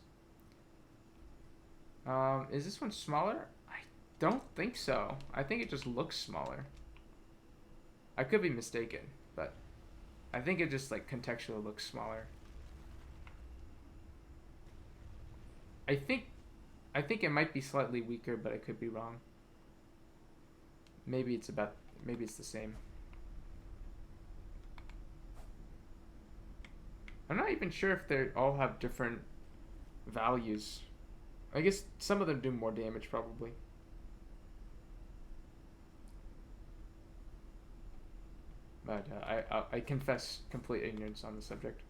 Is this one smaller? I don't think so. I think it just looks smaller. I could be mistaken, but I think it just like contextually looks smaller. I think it might be slightly weaker, but I could be wrong. Maybe it's the same. I'm not even sure if they all have different values. I guess some of them do more damage, probably. But I confess complete ignorance on the subject.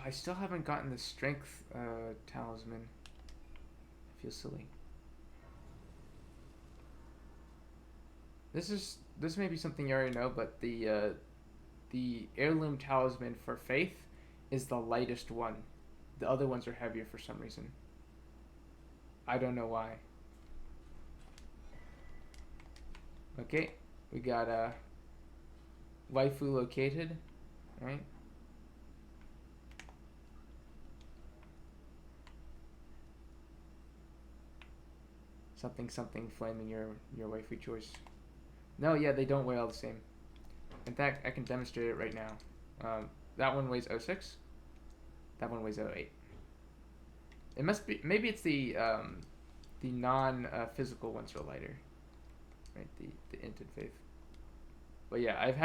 I still haven't gotten the strength talisman. I feel silly. This may be something you already know, but the heirloom talisman for faith is the lightest one. The other ones are heavier for some reason. I don't know why. Okay, we got waifu located, right? Something flaming your waifu choice. No, yeah, they don't weigh all the same. In fact, I can demonstrate it right now. That one weighs 06. That one weighs 08. It must be, maybe it's the non-physical ones are lighter, right? The int and faith. But yeah, I've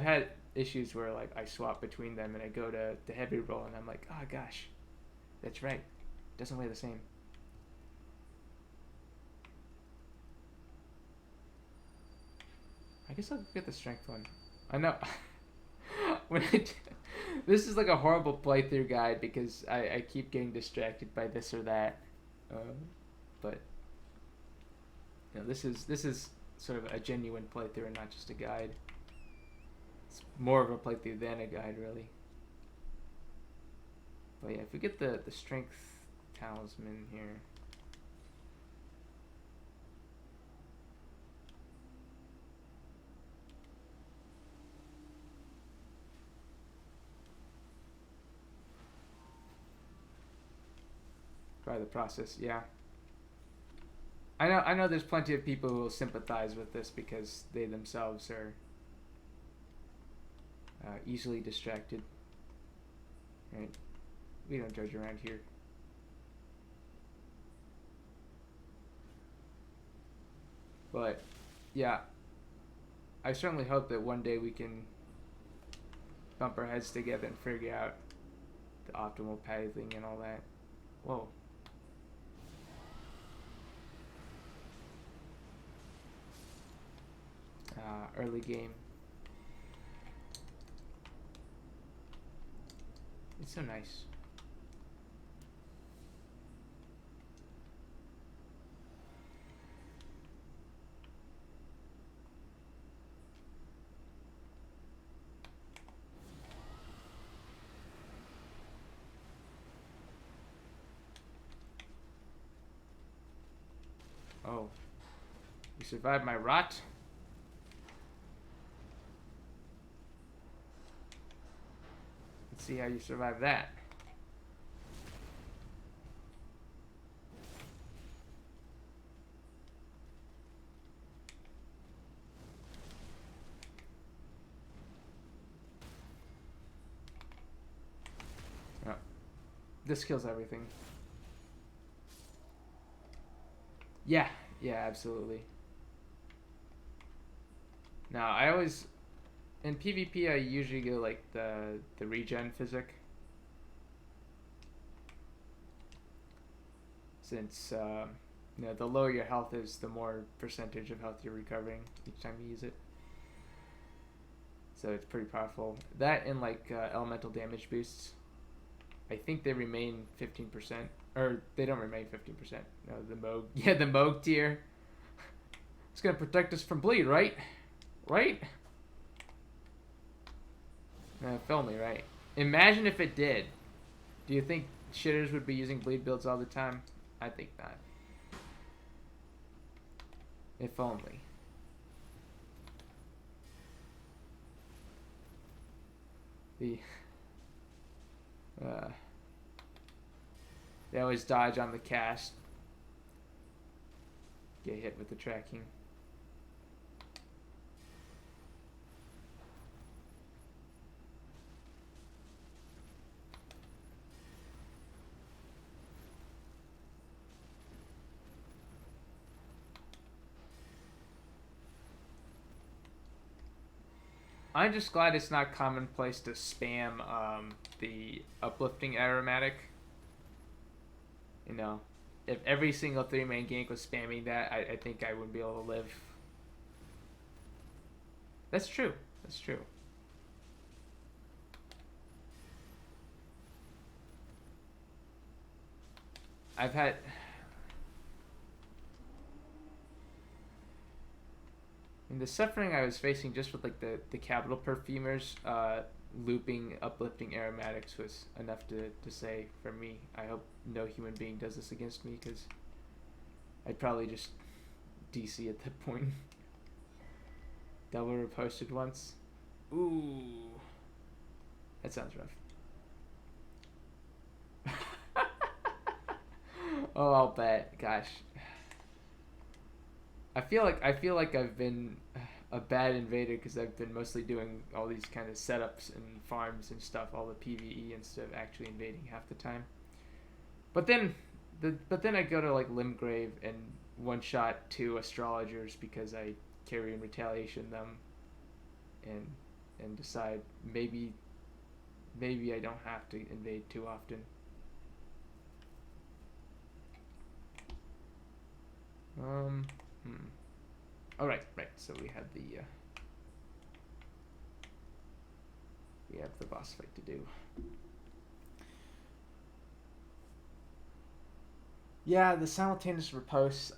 had issues where like I swap between them and I go to the heavy roll and I'm like, oh gosh, that's right, doesn't weigh the same. I guess I'll get the strength one. I know. This is like a horrible playthrough guide because I keep getting distracted by this or that. But you know, this is sort of a genuine playthrough and not just a guide. It's more of a playthrough than a guide, really. But yeah, if we get the strength talisman here. Try the process, yeah. I know there's plenty of people who will sympathize with this because they themselves are easily distracted. Right? We don't judge around here. But yeah, I certainly hope that one day we can bump our heads together and figure out the optimal pathing and all that. Whoa. Early game. It's so nice. Oh, you survived my rot? Let's see how you survive that. Oh, this kills everything. Yeah, absolutely. Now, I always, in PvP, I usually go like the regen physic. Since, you know, the lower your health is, the more percentage of health you're recovering each time you use it. So it's pretty powerful. That and like elemental damage boosts. I think they remain 15%. Or they don't remain 15%. No, the Moog. Yeah, the Moog tier. It's gonna protect us from bleed, right? Right? Fell me, right? Imagine if it did. Do you think shitters would be using bleed builds all the time? I think not. If only. The they always dodge on the cast. Get hit with the tracking. I'm just glad it's not commonplace to spam the uplifting aromatic. You know, if every single 3-man gank was spamming that, I think I wouldn't be able to live. That's true. That's true. I've had... And the suffering I was facing just with like the capital perfumers looping uplifting aromatics was enough to say for me. I hope no human being does this against me, because I'd probably just DC at that point. Double reposted once. Ooh. That sounds rough. Oh, I'll bet. Gosh. I feel like I've been a bad invader because I've been mostly doing all these kind of setups and farms and stuff, all the PvE, instead of actually invading half the time. But then I go to like Limgrave and one shot 2 astrologers because I carry and retaliation them, and decide maybe I don't have to invade too often. Oh, right. So we have the boss fight to do. Yeah, the simultaneous riposte.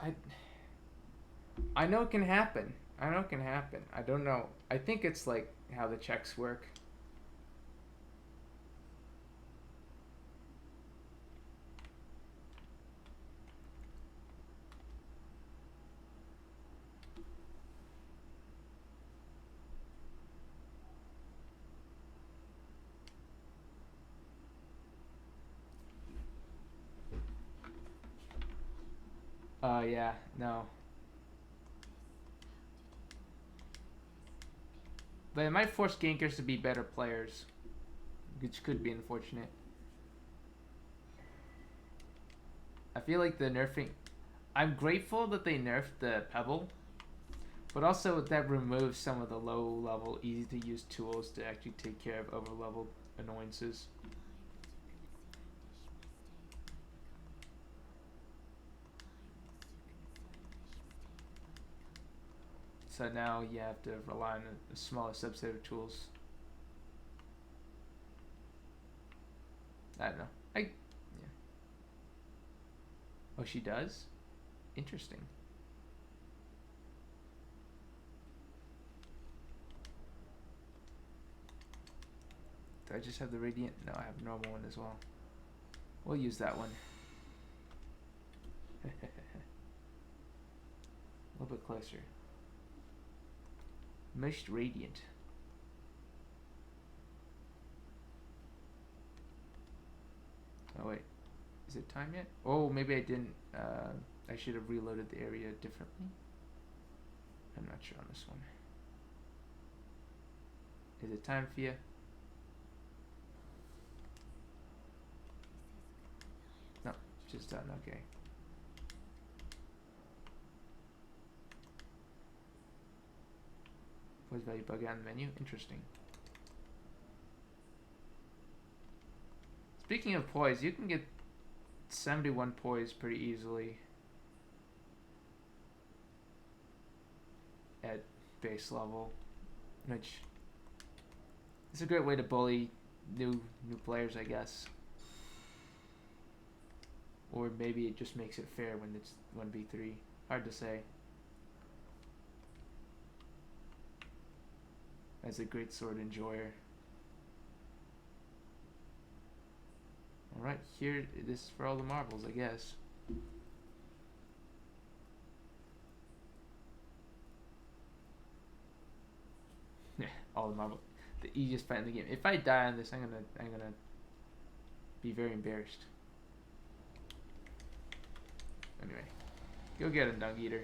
I know it can happen. I don't know. I think it's like how the checks work. Yeah, no. But it might force gankers to be better players, which could be unfortunate. I feel like the nerfing... I'm grateful that they nerfed the Pebble, but also that removes some of the low-level, easy-to-use tools to actually take care of over-leveled annoyances. So now you have to rely on a smaller subset of tools. I don't know. Yeah. Oh, she does? Interesting. Do I just have the Radiant? No, I have a normal one as well. We'll use that one. A little bit closer. Most Radiant. Oh wait, is it time yet? Oh, maybe I didn't. I should have reloaded the area differently. I'm not sure on this one. Is it time, Fia? No, just done. Okay. Poise value bug on the menu. Interesting. Speaking of poise, you can get 71 poise pretty easily at base level, which is a great way to bully new players, I guess. Or maybe it just makes it fair when it's 1v3. Hard to say. As a great sword enjoyer. Alright, here, this is for all the marbles, I guess. All the marbles. The easiest fight in the game. If I die on this, I'm gonna be very embarrassed. Anyway, go get him, Dung Eater.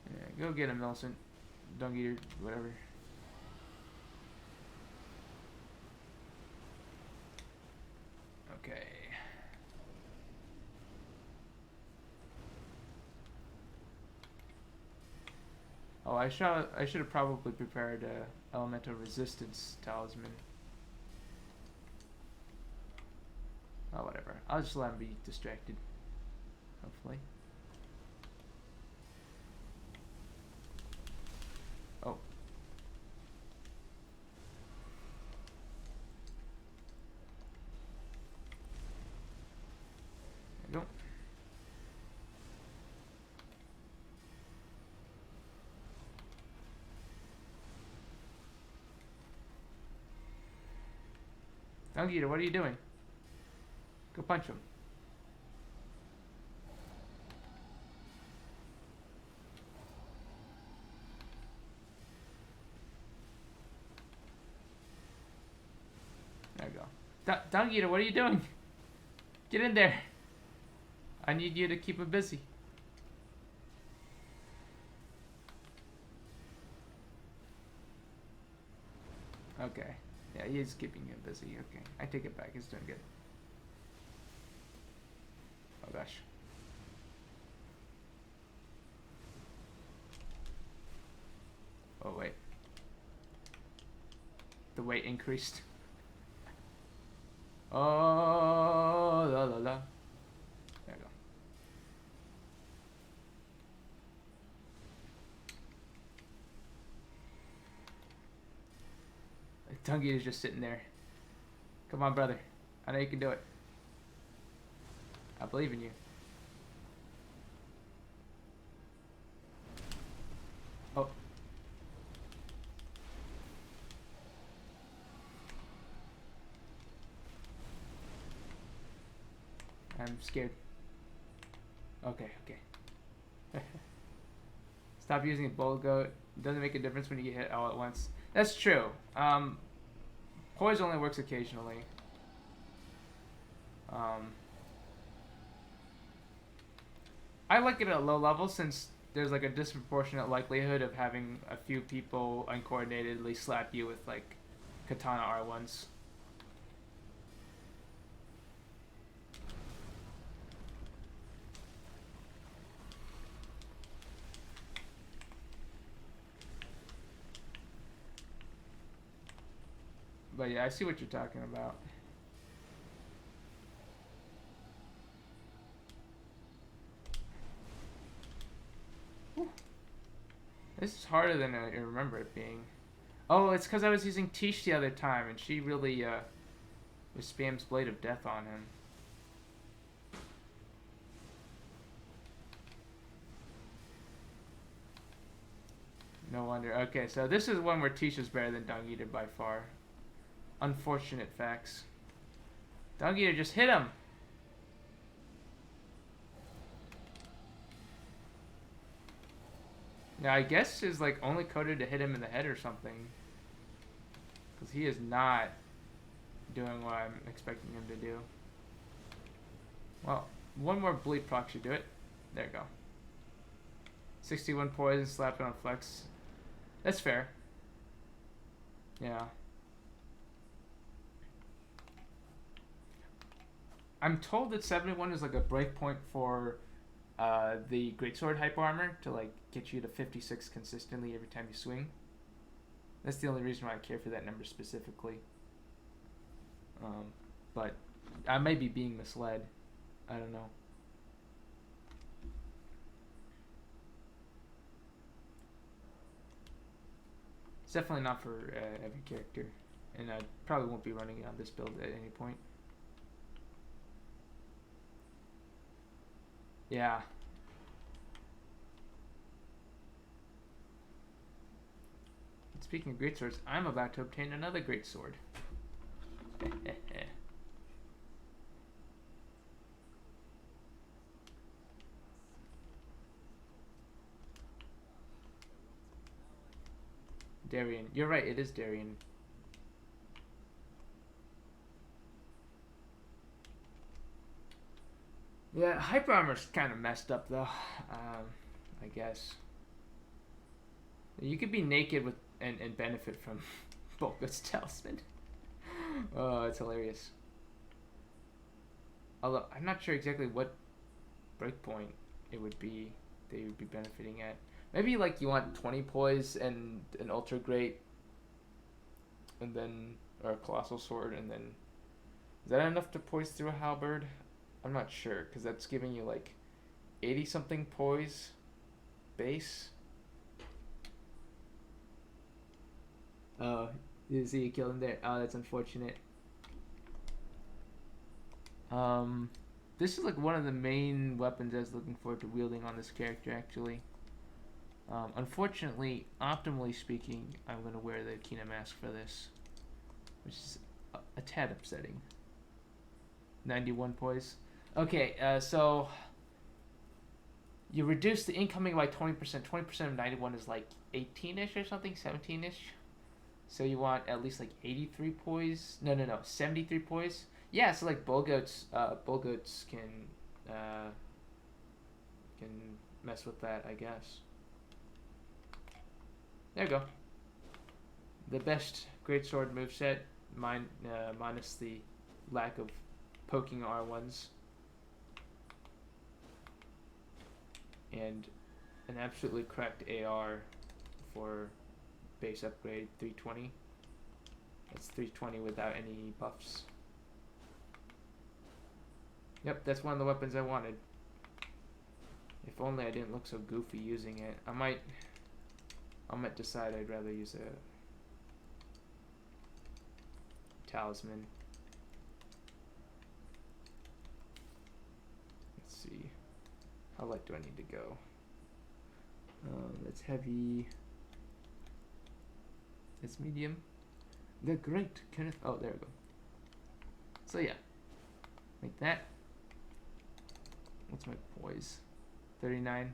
Yeah, go get him, Millicent. Dung Eater, whatever. Okay. Oh, I should have probably prepared elemental resistance talisman. Oh, whatever. I'll just let him be distracted. Hopefully. Oh. There we go. Dung Eater, what are you doing? Go punch him. There we go. Dung Eater, what are you doing? Get in there. I need you to keep him busy. Okay. Yeah, he's keeping him busy. Okay. I take it back. He's doing good. Oh gosh. Oh wait. The weight increased. Oh la la la. There we go. Dung Eater's just sitting there. Come on, brother. I know you can do it. I believe in you. Oh. I'm scared. Okay, okay. Stop using a bold goat. It doesn't make a difference when you get hit all at once. That's true. Poise only works occasionally. I like it at low level since there's like a disproportionate likelihood of having a few people uncoordinatedly slap you with like katana R1s. But yeah, I see what you're talking about. Whew. This is harder than I remember it being. Oh, it's because I was using Tish the other time, and she really was spams Blade of Death on him. No wonder. Okay, so this is one where Tish is better than Dung Eater by far. Unfortunate facts. Dung Eater, just hit him! Now, I guess is like only coded to hit him in the head or something. Because he is not doing what I'm expecting him to do. Well, one more bleed proc should do it. There you go. 61 poison, slap it on flex. That's fair. Yeah. I'm told that 71 is like a breakpoint for the Greatsword Hyper Armor to like get you to 56 consistently every time you swing. That's the only reason why I care for that number specifically. But I may be being misled. I don't know. It's definitely not for every character, and I probably won't be running it on this build at any point. Yeah. Speaking of greatswords, I'm about to obtain another greatsword. Darien. You're right, it is Darien. Yeah, hyper armor's kind of messed up though. I guess you could be naked with and benefit from Bolga's talisman. Oh, it's hilarious. Although I'm not sure exactly what breakpoint it would be they would be benefiting at. Maybe like you want 20 poise and an ultra great, and then or a colossal sword, and then is that enough to poise through a halberd? I'm not sure because that's giving you like 80 something poise base. Oh, you see you kill him there. Oh, that's unfortunate. This is like one of the main weapons I was looking forward to wielding on this character actually. Unfortunately, optimally speaking, I'm gonna wear the Kina mask for this, which is a tad upsetting. 91 poise. Okay, so you reduce the incoming by 20%. 20% of 91 is like 18-ish or something, 17-ish. So you want at least like 83 poise. No, 73 poise. Yeah, so like bull goats can mess with that, I guess. There you go. The best greatsword moveset, minus the lack of poking R1s. And an absolutely correct AR for base upgrade 320. That's 320 without any buffs. Yep, that's one of the weapons I wanted. If only I didn't look so goofy using it. I might decide I'd rather use a talisman. Let's see. How light do I need to go? That's heavy. It's medium. The great Kenneth. Oh, there we go. So yeah, like that. What's my poise? 39.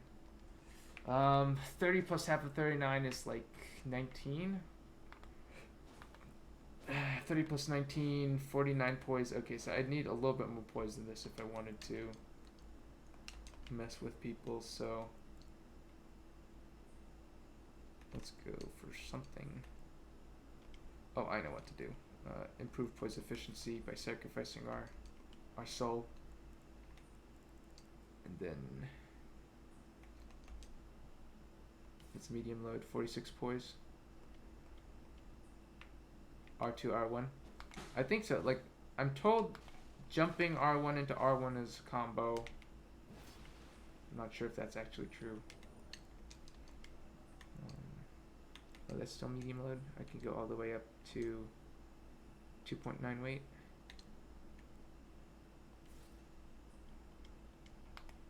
30 plus half of 39 is like 19. 30 plus 19, 49 poise. Okay, so I'd need a little bit more poise than this if I wanted to mess with people, so let's go for something. Oh, I know what to do. Improve poise efficiency by sacrificing our soul. And then it's medium load, 46 poise. R2, R1. I think so. Like, I'm told jumping R1 into R1 is a combo. I'm not sure if that's actually true. Oh, that's still medium load. I can go all the way up to 2.9 weight.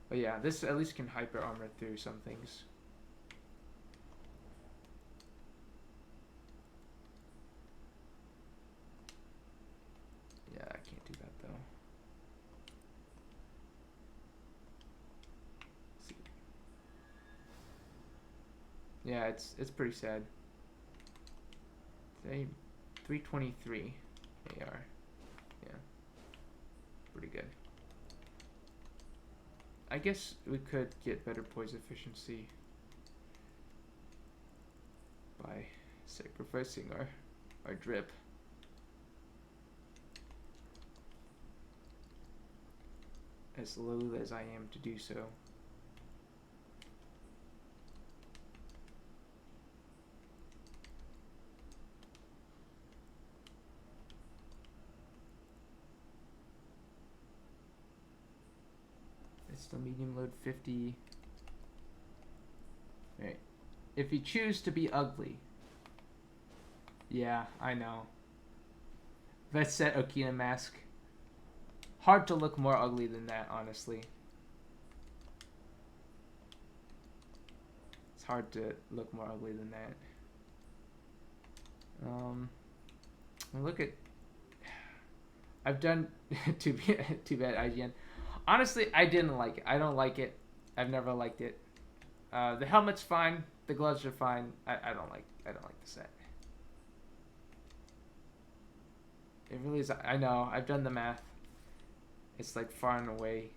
But yeah, this at least can hyper armor through some things. Yeah, I can't do that though. Let's see. Yeah, it's pretty sad. Say 323 AR. Yeah. Pretty good. I guess we could get better poise efficiency by sacrificing our drip. As loath as I am to do so. It's still medium load 50. Right. If you choose to be ugly. Yeah, I know. Let's set Okina mask. Hard to look more ugly than that, honestly. It's hard to look more ugly than that. Look at. I've done too bad IGN. Honestly, I didn't like it. I don't like it. I've never liked it. The helmet's fine. The gloves are fine. I don't like the set. It really is. I know. I've done the math. It's like far and away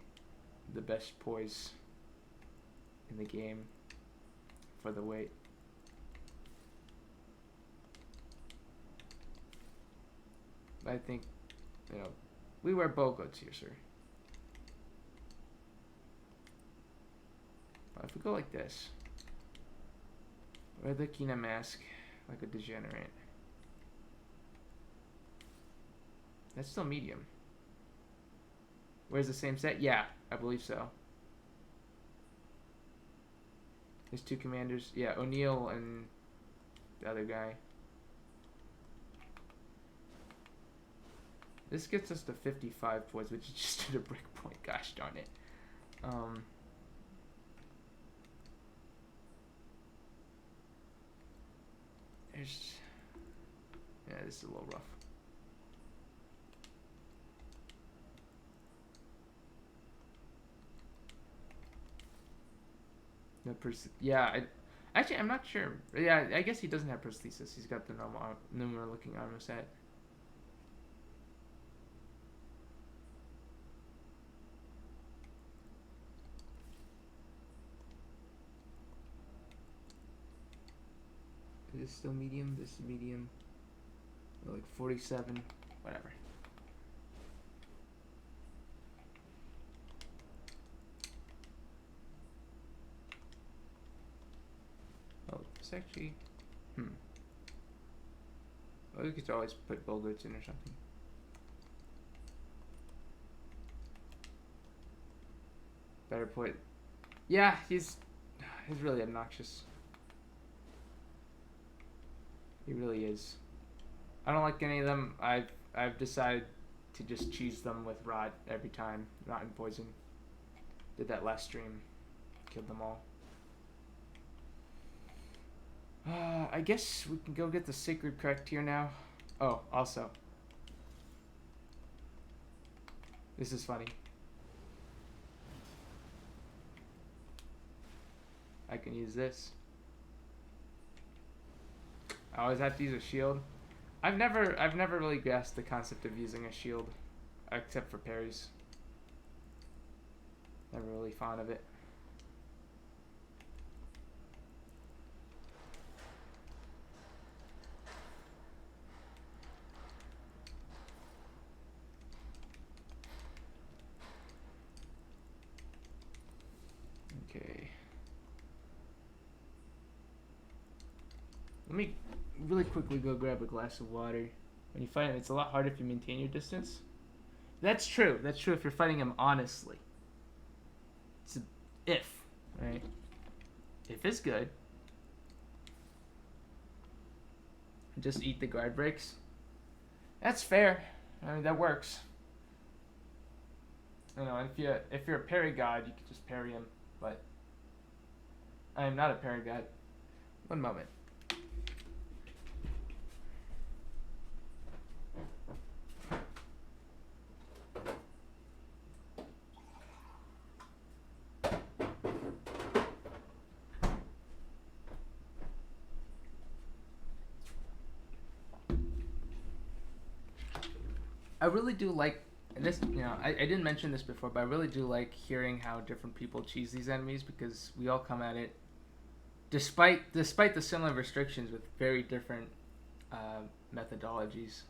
the best poise in the game for the weight. I think, we wear bow goods here, sir. But if we go like this, wear the Kina mask like a degenerate. That's still medium. Where's the same set? Yeah, I believe so. There's two commanders. Yeah, O'Neill and the other guy. This gets us to 55 points, which is just at a break point. Gosh darn it. Yeah, this is a little rough. No actually, I'm not sure. Yeah, I guess he doesn't have prosthesis. He's got the normal looking armor set. This is still medium. This is medium. Like 47, whatever. Oh, it's actually. Well, we could always put bulgars in or something. Better put. Yeah, he's really obnoxious. He really is. I don't like any of them. I've decided to just cheese them with rot every time. Rot and poison. Did that last stream. Killed them all. I guess we can go get the sacred correct here now. Oh, also. This is funny. I can use this. I always have to use a shield. I've never really grasped the concept of using a shield, except for parries. Never really fond of it. Okay. Let me really quickly go grab a glass of water. When you fight him, it's a lot harder if you maintain your distance. That's true. That's true if you're fighting him honestly. It's an if, right? If is good. Just eat the guard breaks. That's fair. I mean, that works. If you're a parry god, you can just parry him. But I am not a parry god. One moment. I really do like this. I didn't mention this before, but I really do like hearing how different people cheese these enemies because we all come at it, despite the similar restrictions, with very different methodologies.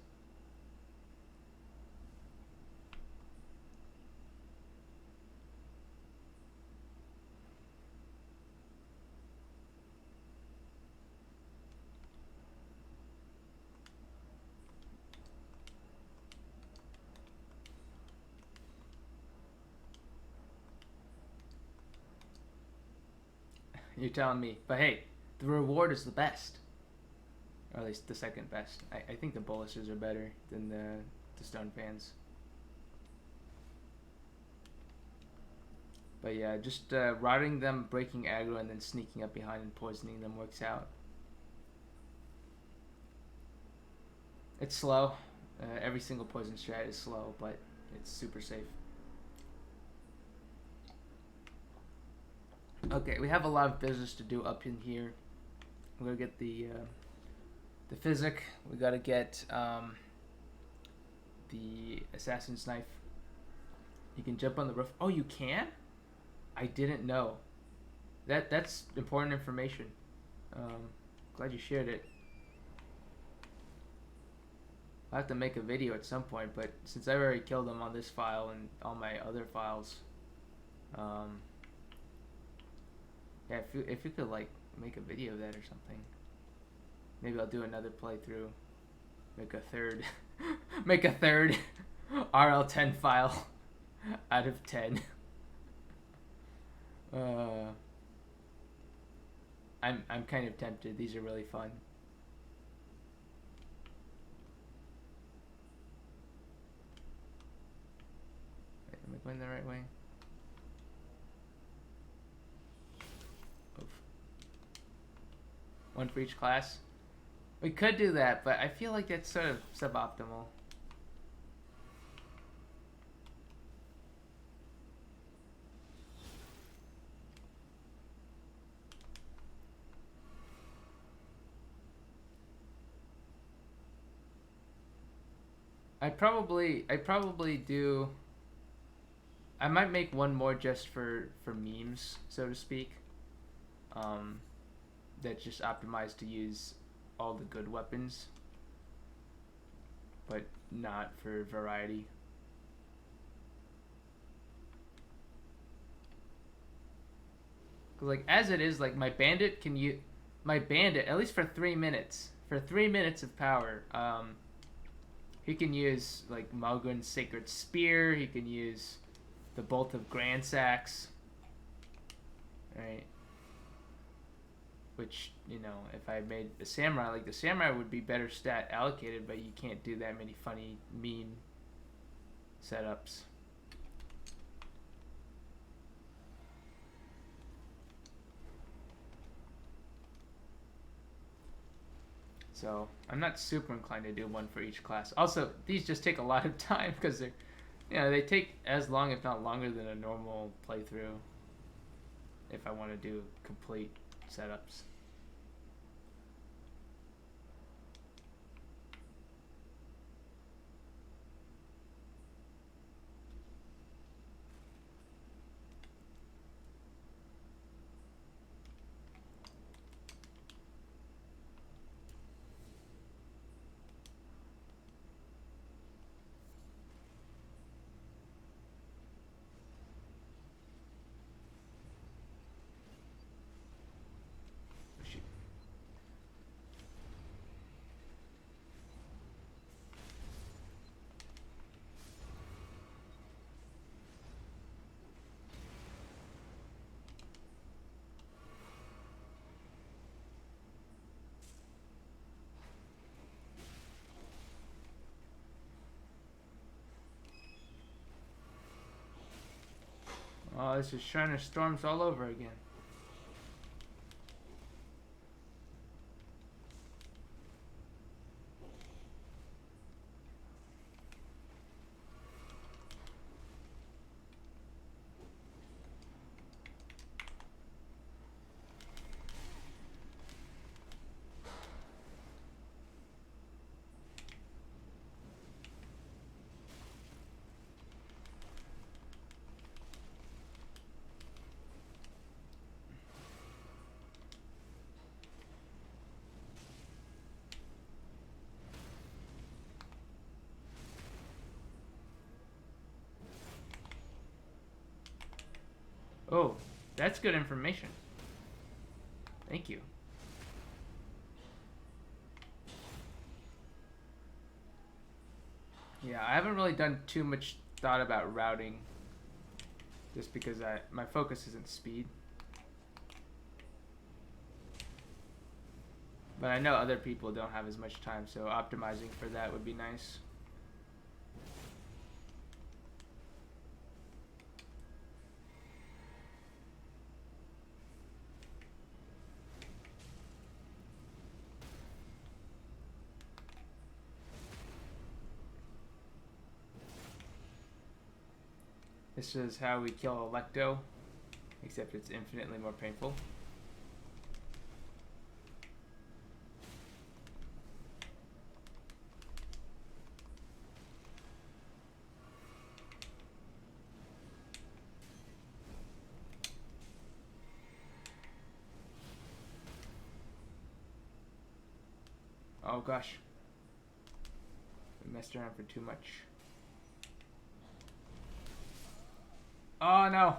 You're telling me. But hey, the reward is the best. Or at least the second best. I think the boluses are better than the stone fans. But yeah, just routing them, breaking aggro, and then sneaking up behind and poisoning them works out. It's slow. Every single poison strat is slow, but it's super safe. Okay, we have a lot of business to do up in here. We're gonna get the physic. We gotta get the assassin's knife. You can jump on the roof. Oh, you can? I didn't know. That's important information. Glad you shared it. I'll have to make a video at some point, but since I've already killed them on this file and all my other files, yeah, if you could like make a video of that or something, maybe I'll do another playthrough. Make a third, make a third RL10 file out of 10. I'm kind of tempted. These are really fun. Wait, am I going the right way? Oof. One for each class. We could do that, but I feel like that's sort of suboptimal. I probably do. I might make one more just for memes, so to speak. That's just optimized to use all the good weapons, but not for variety. Cause like as it is, like my bandit can use my bandit at least for 3 minutes. For 3 minutes of power, he can use like Malgun's Sacred Spear. He can use the Bolt of Grandsax. Right. Which, you know, if I made the samurai, like the samurai would be better stat allocated, but you can't do that many funny meme setups. So I'm not super inclined to do one for each class. Also, these just take a lot of time because they're, you know, they take as long, if not longer, than a normal playthrough. If I want to do complete setups. Oh, this is Shrine of Storms all over again. Oh, that's good information. Thank you. Yeah, I haven't really done too much thought about routing, just because my focus isn't speed. But I know other people don't have as much time, so optimizing for that would be nice. This is how we kill Electo, except it's infinitely more painful. Oh gosh. I messed around for too much. Oh no.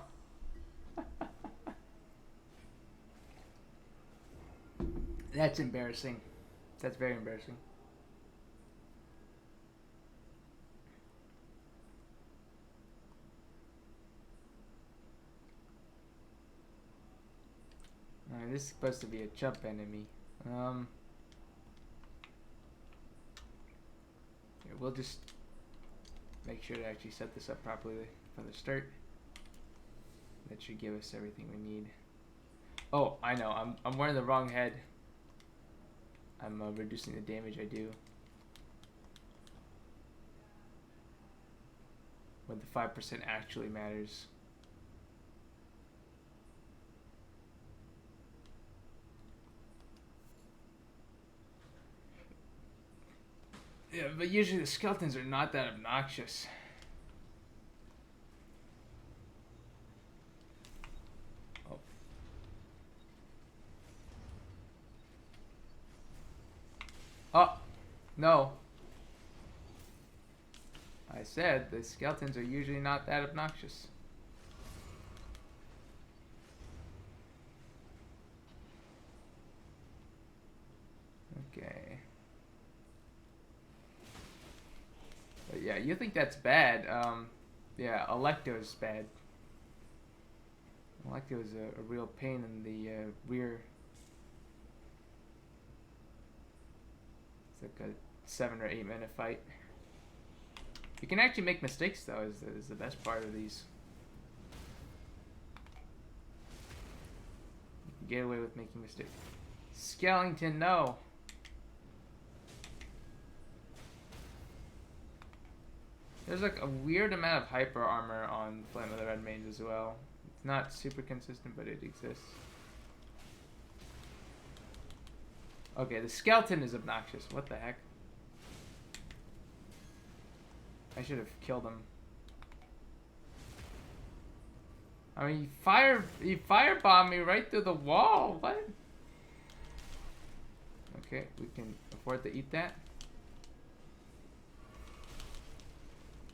That's embarrassing. That's very embarrassing. Alright, this is supposed to be a jump enemy. Here, we'll just make sure to actually set this up properly from the start. That should give us everything we need. Oh, I know. I'm wearing the wrong head. I'm reducing the damage I do. When the 5% actually matters. Yeah, but usually the skeletons are not that obnoxious. Oh. Oh, no. I said the skeletons are usually not that obnoxious. Okay. But yeah, you think that's bad. Yeah, Electo's bad. Electo is a real pain in the rear. It's like a 7 or 8 minute fight. You can actually make mistakes though, is the best part of these. You can get away with making mistakes. Skellington, no! There's like a weird amount of hyper armor on Flame of the Red Mains as well. It's not super consistent, but it exists. Okay, the skeleton is obnoxious. What the heck? I should have killed him. I mean, he firebombed me right through the wall. What? Okay, we can afford to eat that.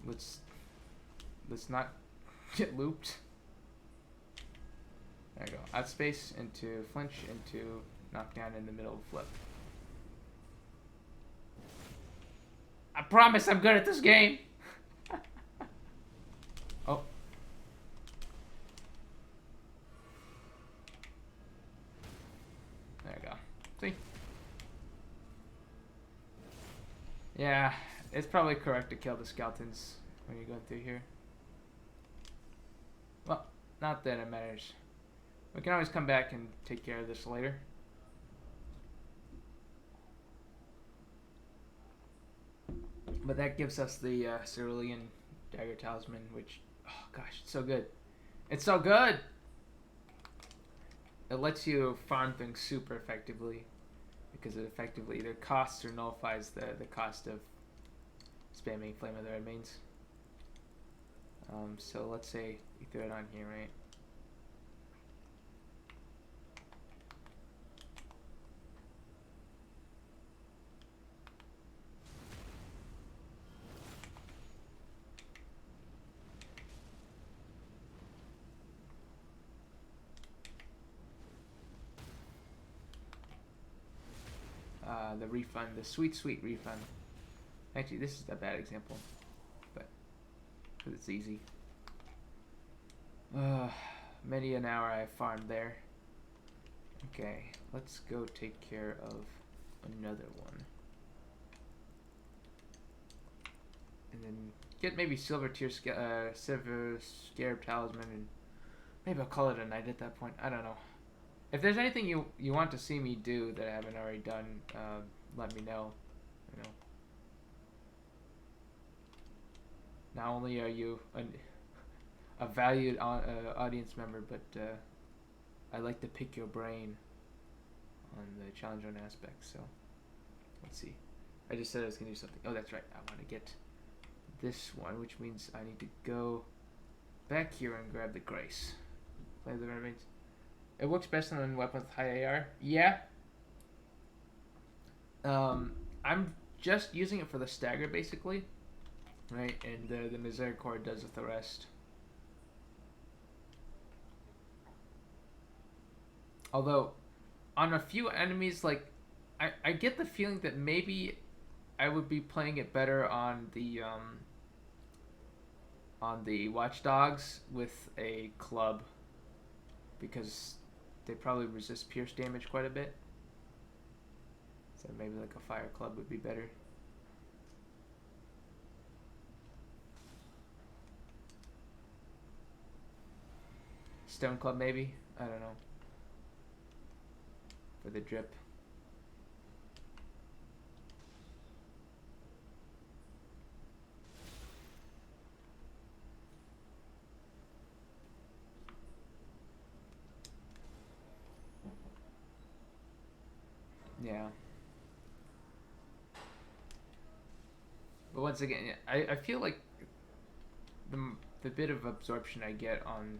Let's not get looped. There you go. Outspace into flinch into knockdown in the middle of flip. I promise I'm good at this game. Oh. There you go. See? Yeah, it's probably correct to kill the skeletons when you're going through here. Well, not that it matters. We can always come back and take care of this later. But that gives us the Cerulean Dagger Talisman, which, oh gosh, it's so good. It's so good! It lets you farm things super effectively, because it effectively either costs or nullifies the cost of spamming Flame of the Red Mains. So let's say we throw it on here, right? The refund, the sweet, sweet refund. Actually, this is a bad example, but because it's easy. Many an hour I farmed there. Okay, let's go take care of another one. And then get maybe Silver Scarab Talisman, and maybe I'll call it a night at that point. I don't know. If there's anything you want to see me do that I haven't already done, let me know. You know. Not only are you a valued audience member, but I like to pick your brain on the challenge zone aspect. So let's see. I just said I was gonna do something. Oh, that's right. I want to get this one, which means I need to go back here and grab the Grace. Play the remains. It works best on weapons with high AR. Yeah. I'm just using it for the stagger basically, right? And the Misericord does with the rest. Although, on a few enemies, like, I get the feeling that maybe I would be playing it better on the Watchdogs with a club, because they probably resist pierce damage quite a bit. So maybe like a fire club would be better. Stone club maybe? I don't know. For the drip. Yeah. But once again, I feel like the bit of absorption I get on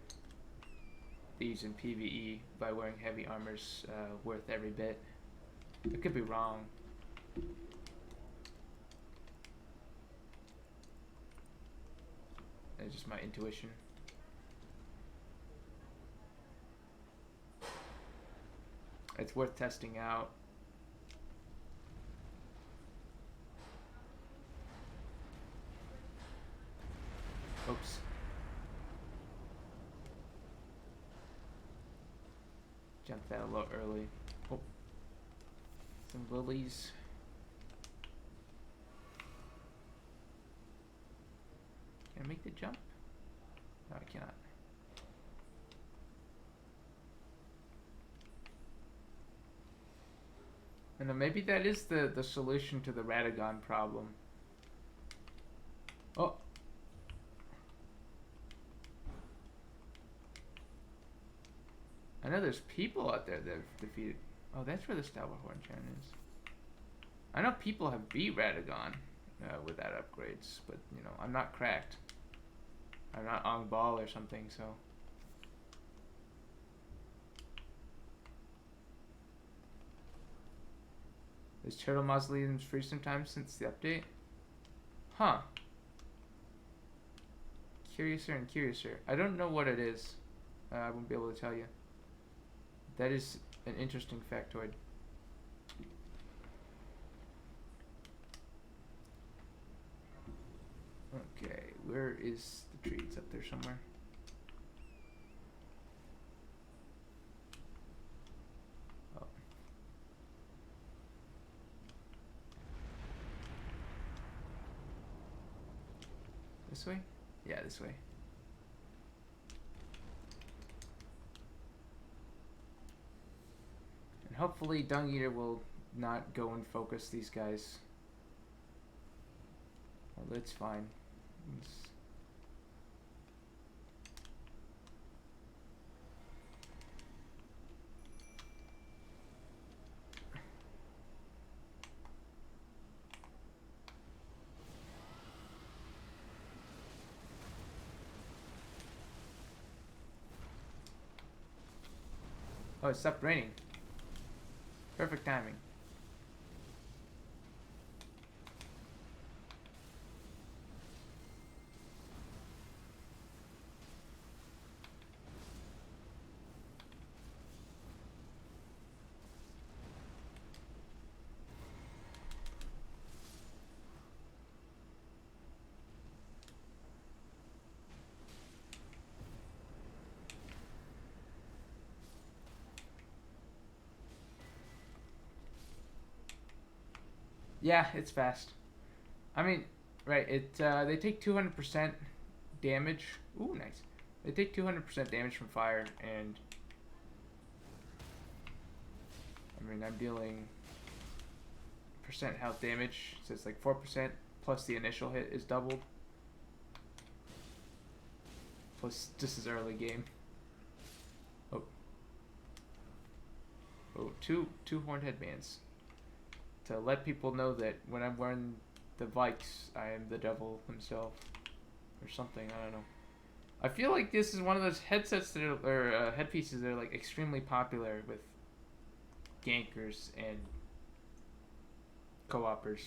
these in PvE by wearing heavy armor's worth every bit. I could be wrong. It's just my intuition. It's worth testing out. Oops. Jumped that a little early. Oh. Some lilies. Can I make the jump? No, I cannot. And maybe that is the solution to the Radagon problem. Oh. I know there's people out there that have defeated. Oh, that's where the Stalwart Chain is. I know people have beat Radagon without upgrades, but you know, I'm not cracked. I'm not on ball or something, so. Is Turtle Mausoleums free sometimes since the update? Huh. Curiouser and curiouser. I don't know what it is. I won't be able to tell you. That is an interesting factoid. Okay, where is the tree? It's up there somewhere. Oh. This way? Yeah, this way. And hopefully Dung Eater will not go and focus these guys. Well, that's fine. Oh, it stopped raining. Perfect timing. Yeah, it's fast. I mean, right, they take 200% damage. Ooh, nice. They take 200% damage from fire, and I mean, I'm dealing percent health damage, so it's like 4% plus the initial hit is doubled. Plus, this is early game. Oh. Oh, two horned headbands. To let people know that when I'm wearing the Vikes, I am the devil himself. Or something, I don't know. I feel like this is one of those headsets that are, or headpieces that are like extremely popular with gankers and co-opers.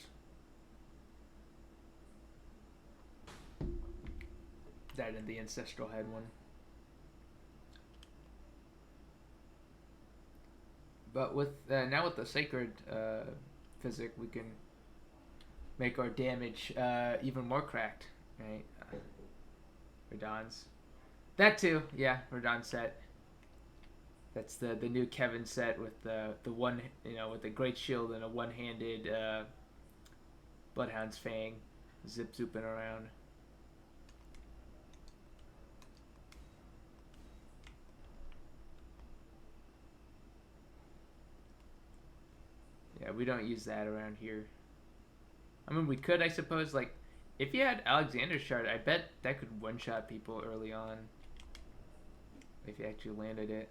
That and the ancestral head one. But with now with the sacred physic, we can make our damage even more cracked, right? Radahn's. That too, yeah, Radahn set. That's the new Kevin set with the one, with the great shield and a one-handed Bloodhound's Fang, zip zooping around. Yeah, we don't use that around here. I mean, we could, I suppose, like, if you had Alexander's Shard, I bet that could one-shot people early on. If you actually landed it.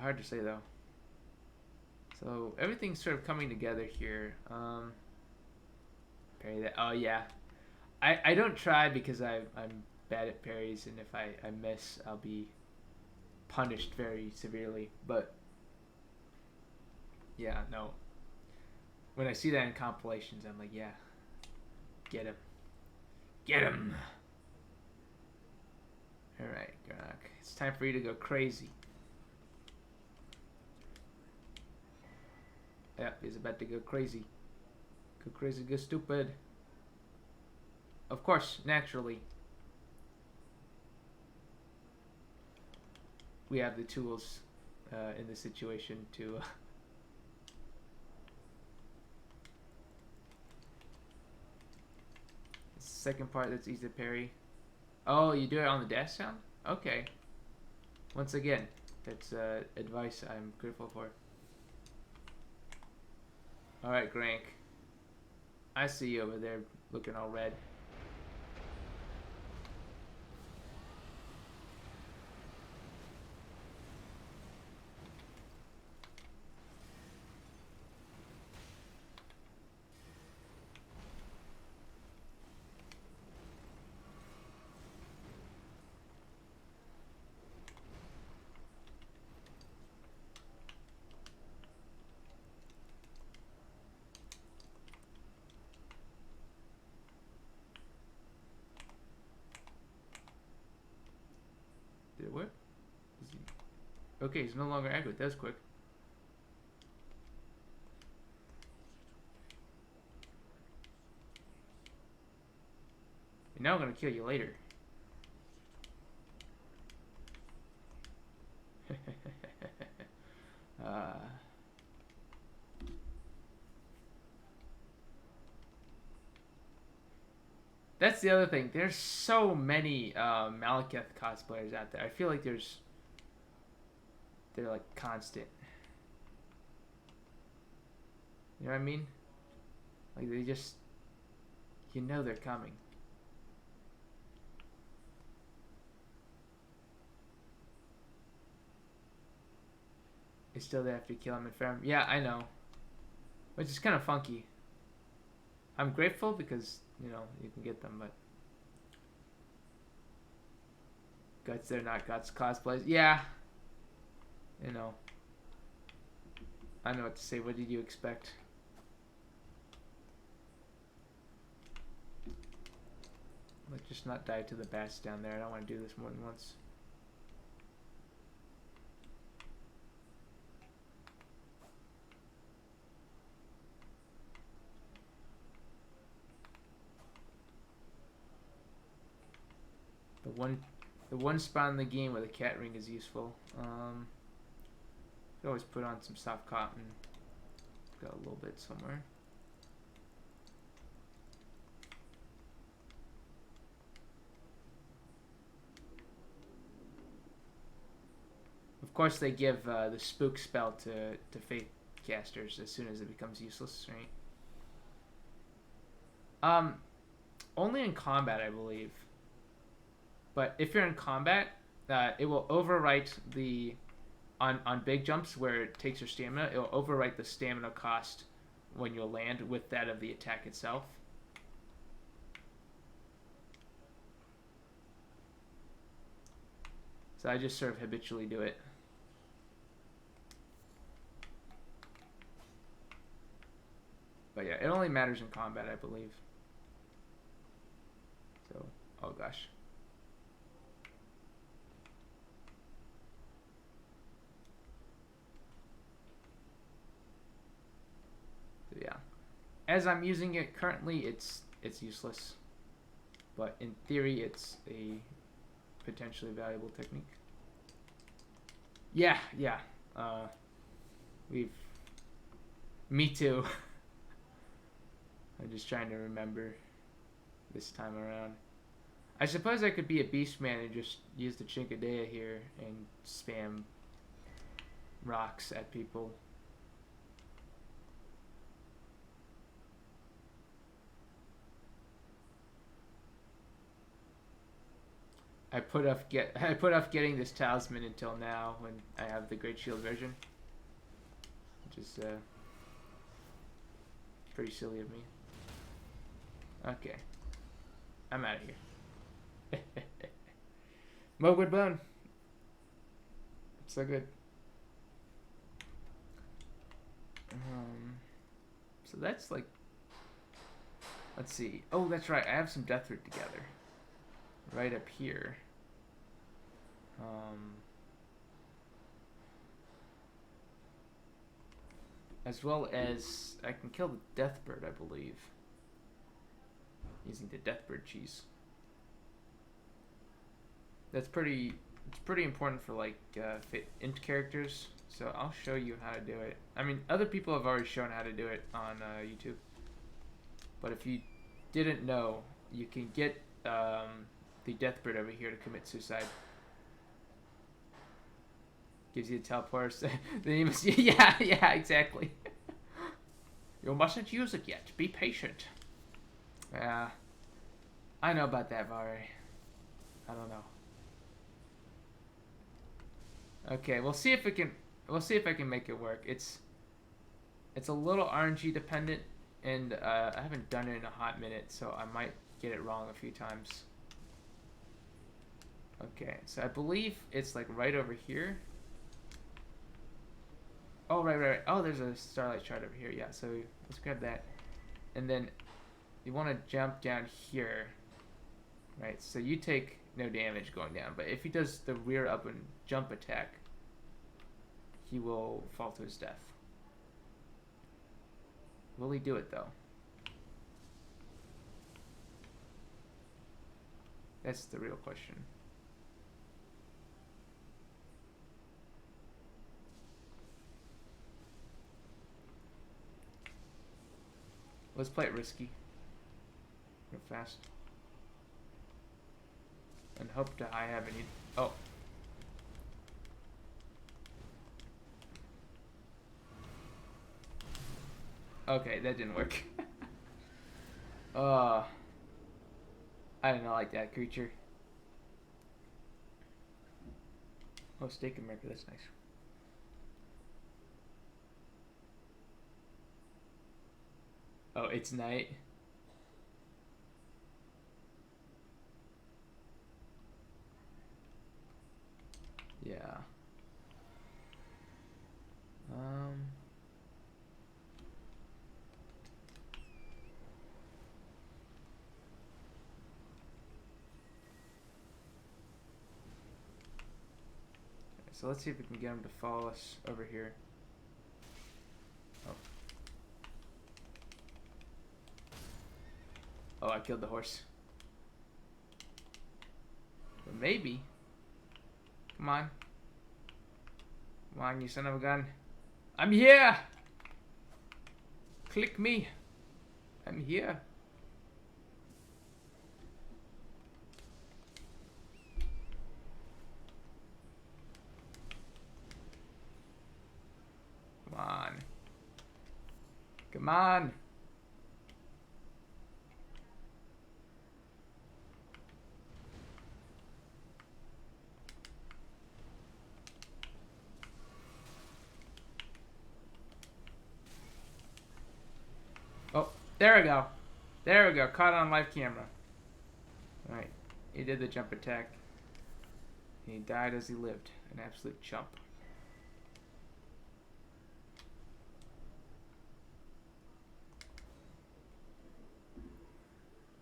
Hard to say, though. So, everything's sort of coming together here. Parry that. Oh, yeah. I don't try because I'm bad at parries, and if I miss, I'll be punished very severely. But, yeah, no. When I see that in compilations, I'm like, yeah. Get him. Get him! Alright, Gronk. It's time for you to go crazy. Yeah, he's about to go crazy. Go crazy, go stupid. Of course, naturally. We have the tools in this situation to... Second part that's easy to parry. Oh, you do it on the dash sound? Okay. Once again, that's advice I'm grateful for. Alright, Grank. I see you over there looking all red. Did it work? Okay, he's no longer aggro. That was quick. And now I'm gonna kill you later. That's the other thing. There's so many Malekith cosplayers out there. I feel like they're like constant. You know what I mean? Like they just, they're coming. They still have to kill him and farm. Yeah, I know. Which is kind of funky. I'm grateful because, you can get them, but... Guts, they're not Guts cosplays. Yeah. I know what to say. What did you expect? Let's just not die to the bats down there. I don't want to do this more than once. The one spot in the game where the cat ring is useful. You can always put on some soft cotton. Got a little bit somewhere. Of course, they give the spook spell to faith casters as soon as it becomes useless, right? Only in combat, I believe. But if you're in combat, it will overwrite the on big jumps where it takes your stamina. It will overwrite the stamina cost when you land with that of the attack itself. So I just sort of habitually do it. But yeah, it only matters in combat, I believe. So, oh gosh. So yeah, as I'm using it currently, it's useless. But in theory, it's a potentially valuable technique. Yeah, yeah. We've. Me too. I'm just trying to remember this time around. I suppose I could be a beastman and just use the Chinkadea here and spam rocks at people. I put off getting this talisman until now when I have the Great Shield version, which is pretty silly of me. Okay, I'm out of here. Mogwood Bone. It's so good. So that's like, let's see. Oh, that's right. I have some Deathroot together. Right up here. As well as I can kill the Deathbird, I believe, using the Deathbird cheese. That's pretty. It's pretty important for like int characters. So I'll show you how to do it. I mean, other people have already shown how to do it on YouTube. But if you didn't know, you can get the Deathbird over here to commit suicide. Gives you a teleport. Then you must, yeah, exactly. You mustn't use it yet. Be patient. Yeah, I know about that, Vari. I don't know. Okay, we'll see if it can. We'll see if I can make it work. It's a little RNG dependent, and I haven't done it in a hot minute, so I might get it wrong a few times. Okay, so I believe it's like right over here. Oh, right. Oh, there's a Starlight Shard over here. Yeah, so let's grab that. And then you want to jump down here. Right, so you take no damage going down. But if he does the rear up and jump attack, he will fall to his death. Will he do it, though? That's the real question. Let's play it risky. Real fast. And hope to I have any. Oh. Okay, that didn't work. I did not like that creature. Oh, steak and America, that's nice. Oh, it's night. Yeah. So let's see if we can get him to follow us over here. Oh. Oh, I killed the horse. But maybe. Come on. Come on, you son of a gun. I'm here! Click me. I'm here. Come on. Come on. Oh, there we go. There we go. Caught on live camera. Alright. He did the jump attack. He died as he lived. An absolute chump.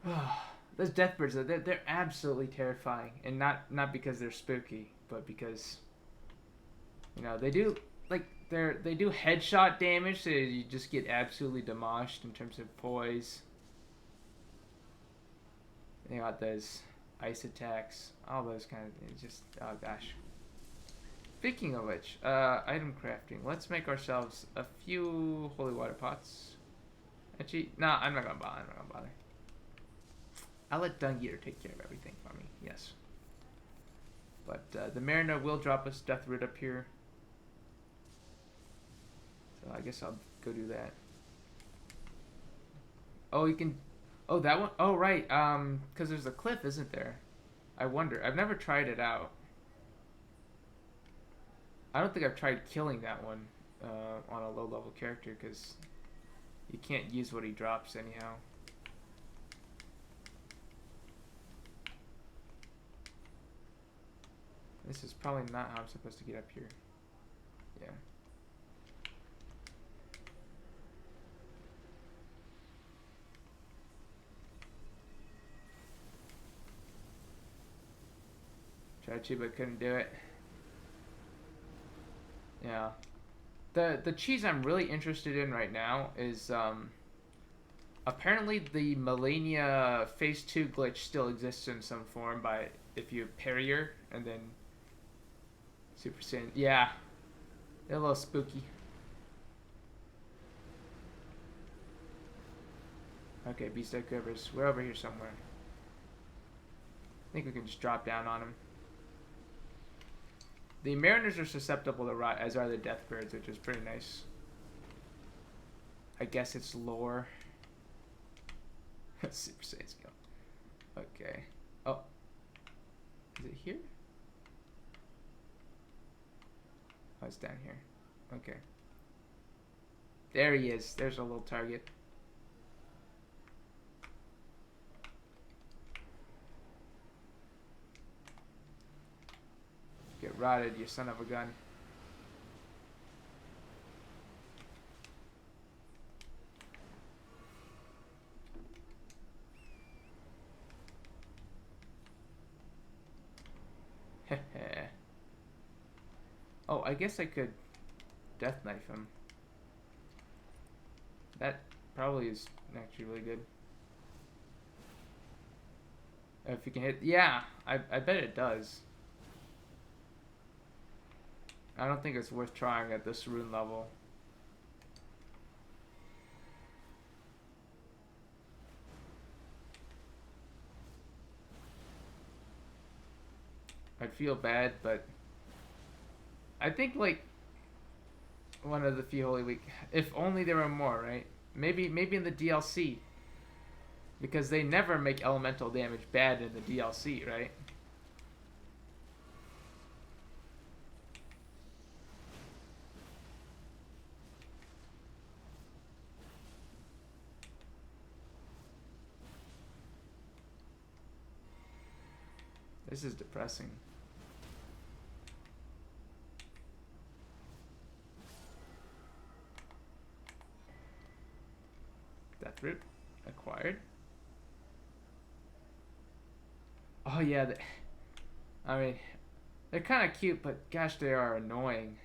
Those deathbirds, they're absolutely terrifying, and not because they're spooky, but because they do like they do headshot damage, so you just get absolutely demolished in terms of poise. They got those ice attacks, all those kind of things. Just oh gosh. Speaking of which, item crafting. Let's make ourselves a few holy water pots. Actually, no, I'm not gonna bother. I'll let Dungeater take care of everything for me. Yes. But the Mariner will drop us Death Root up here. So I guess I'll go do that. Oh, you can... Oh, that one? Oh, right. Because there's a cliff, isn't there? I wonder. I've never tried it out. I don't think I've tried killing that one on a low-level character, because you can't use what he drops anyhow. This is probably not how I'm supposed to get up here. Yeah. Tried to, but couldn't do it. Yeah. The cheese I'm really interested in right now is apparently the Melania Phase 2 glitch still exists in some form by if you parry her and then Super Saiyan. Yeah. They're a little spooky. Okay, Beast Egg Quivers. We're over here somewhere. I think we can just drop down on them. The Mariners are susceptible to rot, as are the Deathbirds, which is pretty nice. I guess it's lore. Super Saiyan skill. Okay. Oh. Is it here? Oh, it's down here. Okay. There he is. There's a little target. Get rotted, you son of a gun. Oh, I guess I could death knife him. That probably is actually really good. If you can hit... Yeah, I bet it does. I don't think it's worth trying at this rune level. I'd feel bad, but I think like one of the few Holy Week. If only there were more, right? Maybe in the DLC, because they never make elemental damage bad in the DLC, right? This is depressing. Death Root acquired. Oh yeah, I mean, they're kind of cute, but gosh, they are annoying.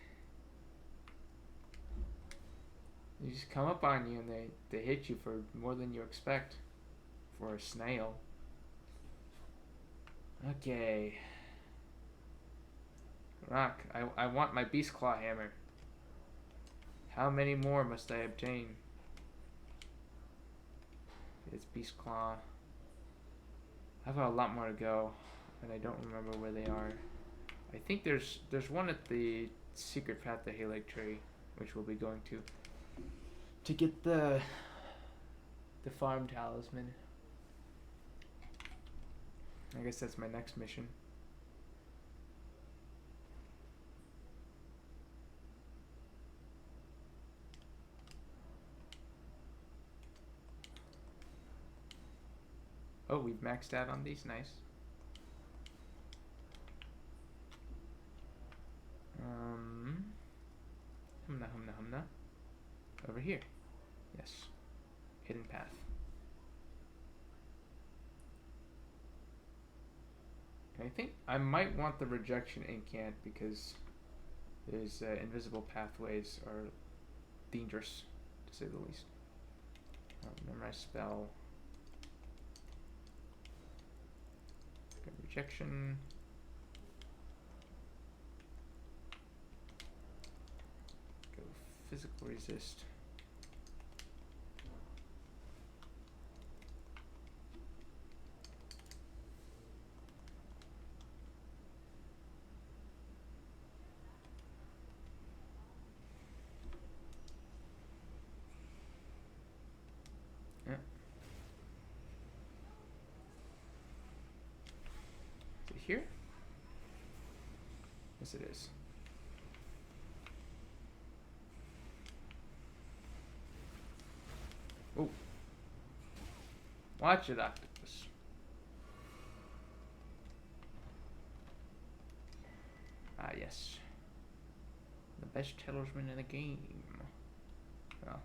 They just come up on you and they hit you for more than you expect for a snail. Okay. Rock, I want my Beast Claw Hammer. How many more must I obtain? It's Beast Claw. I've got a lot more to go, and I don't remember where they are. I think there's one at the secret path to Halake Tree, which we'll be going to get the farm talisman. I guess that's my next mission. Oh, we've maxed out on these. Nice. Humna. Over here. Yes. Hidden path. I think I might want the rejection incant because his invisible pathways are dangerous, to say the least. Memorize spell. Rejection. Go physical resist. Yeah. Is it here? Yes, it is. Oh. Watch it, octopus. Ah, yes. The best talisman in the game. Well.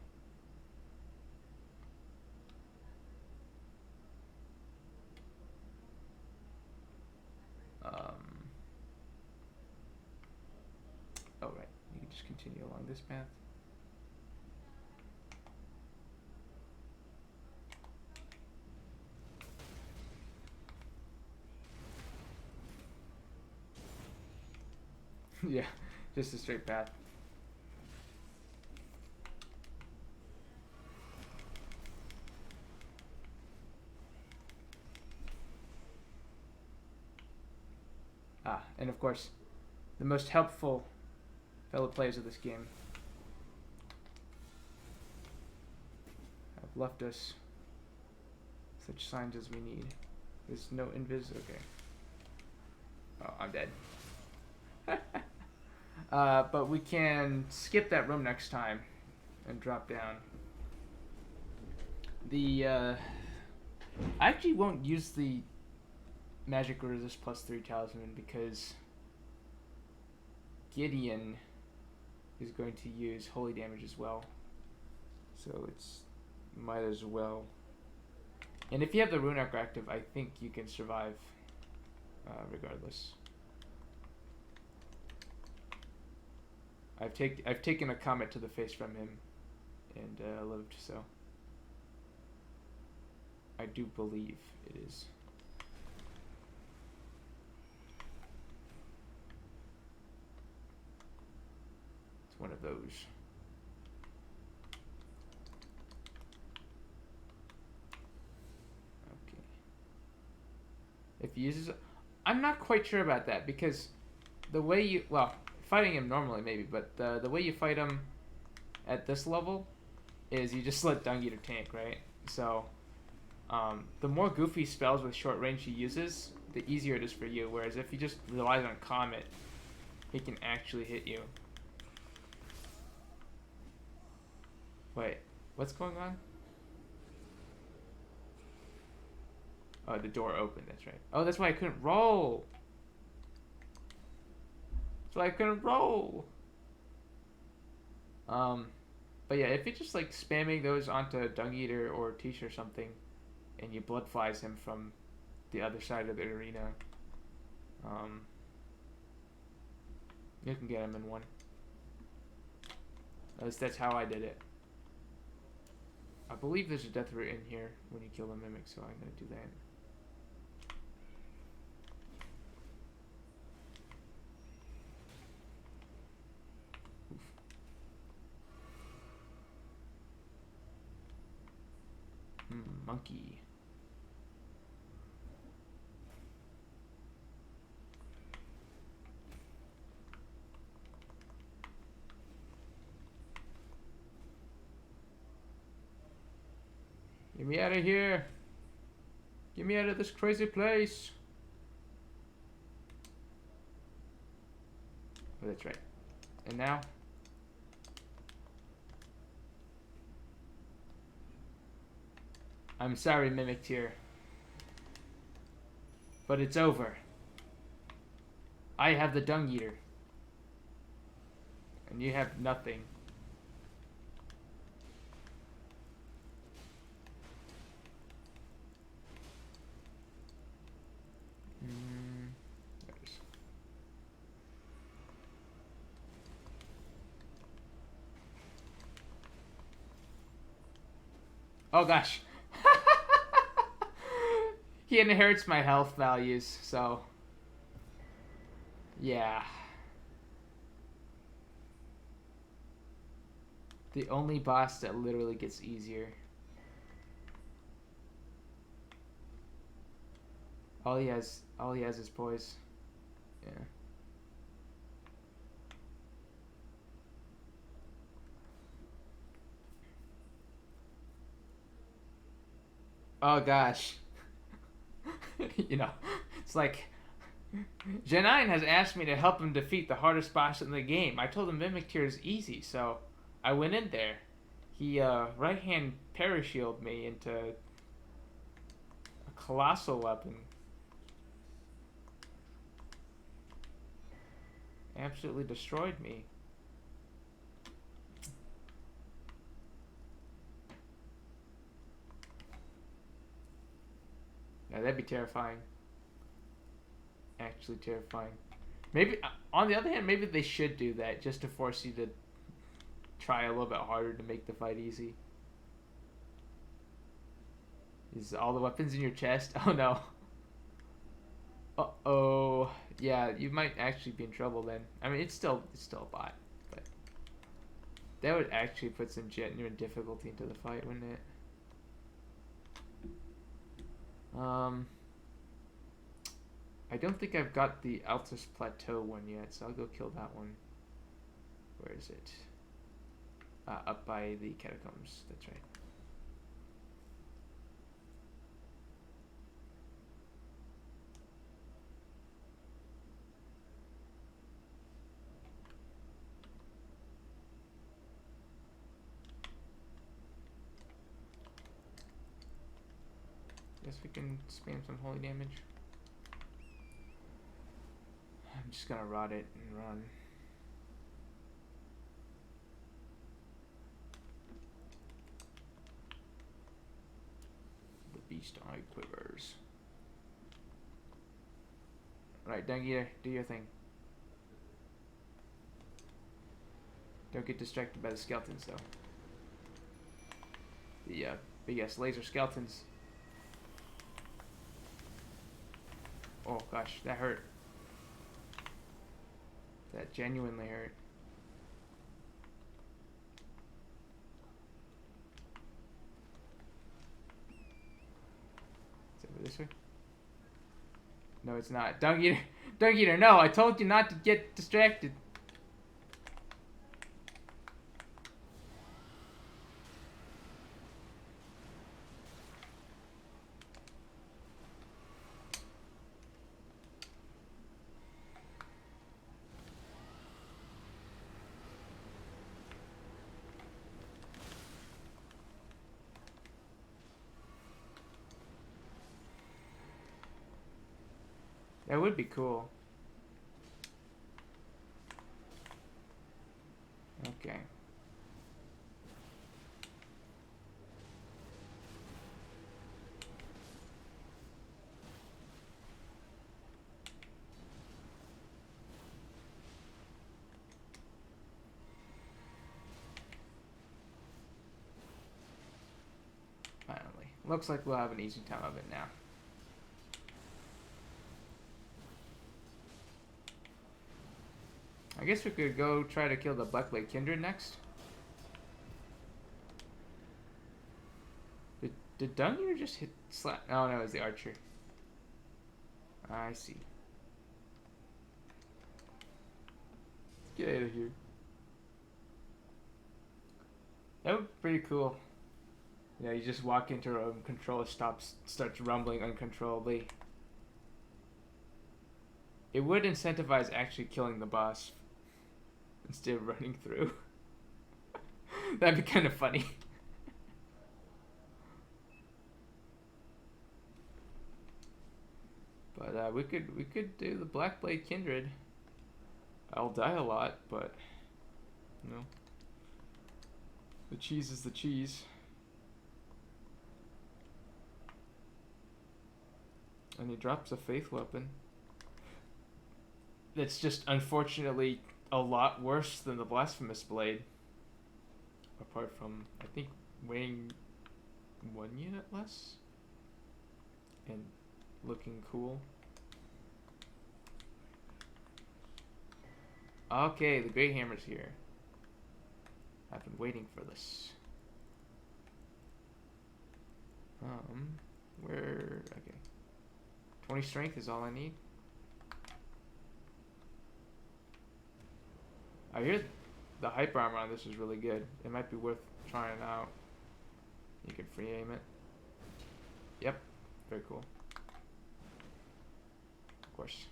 Oh, right. You can just continue along this path. Yeah, just a straight path. Ah, and of course, the most helpful fellow players of this game have left us such signs as we need. There's no invis. Okay. Oh, I'm dead. But we can skip that room next time and drop down. I actually won't use the magic resist +3 talisman because Gideon is going to use holy damage as well, so it's might as well. And if you have the rune arc active, I think you can survive regardless. I've taken a comet to the face from him and lived, so I do believe it is. It's one of those. Okay. If he uses, I'm not quite sure about that because the way you, well, fighting him normally maybe, but the way you fight him at this level is you just let Dung Eater tank, right? So the more goofy spells with short range he uses, the easier it is for you. Whereas if he just relies on Comet, he can actually hit you. Wait, what's going on? Oh, the door opened, that's right. Oh, that's why I couldn't roll. That's why I couldn't roll. But yeah, if you're just like spamming those onto Dung Eater or Tisha or something, and you blood flies him from the other side of the arena, you can get him in one. That's how I did it. I believe there's a death root in here when you kill the mimic, so I'm gonna do that. Monkey. Get me out of here. Get me out of this crazy place. Oh, that's right. And now? I'm sorry, Mimic Tier. But it's over. I have the Dung Eater. And you have nothing. Oh gosh. He inherits my health values, so yeah. The only boss that literally gets easier. All he has is poise. Yeah. Oh gosh. You know, it's like Janine has asked me to help him defeat the hardest boss in the game. I told him Mimic Tier is easy, so I went in there. He right hand parashielded me into a colossal weapon. Absolutely destroyed me. Yeah, that'd be terrifying. Actually terrifying. Maybe, on the other hand, maybe they should do that just to force you to try a little bit harder to make the fight easy. Is all the weapons in your chest? Oh no. Uh-oh. Yeah, you might actually be in trouble then. I mean, it's still a bot, but that would actually put some genuine difficulty into the fight, wouldn't it? I don't think I've got the Altus Plateau one yet, so I'll go kill that one. Where is it? Up by the catacombs. That's right. Guess we can spam some holy damage. I'm just gonna rot it and run. The beast eye quivers. Alright, Dagger, do your thing. Don't get distracted by the skeletons, though. The big ass laser skeletons. Oh gosh, that hurt. That genuinely hurt. Is it over this way? No, it's not. Dung Eater, no! I told you not to get distracted. That would be cool. Okay. Finally. Looks like we'll have an easy time of it now. I guess we could go try to kill the Blackblade Kindred next. Did Dungeon just hit slap? Oh no, it was the archer. I see. Get out of here. That would be pretty cool. Yeah, you just walk into a room, controller starts rumbling uncontrollably. It would incentivize actually killing the boss instead of running through. That'd be kind of funny. But we could do the Blackblade Kindred. I'll die a lot, but you know, the cheese is the cheese. And he drops a faith weapon. That's just unfortunately a lot worse than the Blasphemous Blade. Apart from, I think, weighing 1 unit less. And looking cool. Okay, the Great Hammer's here. I've been waiting for this. Where? Okay. 20 strength is all I need. I hear the hyper armor on this is really good. It might be worth trying out. You can free aim it. Yep, very cool. Of course.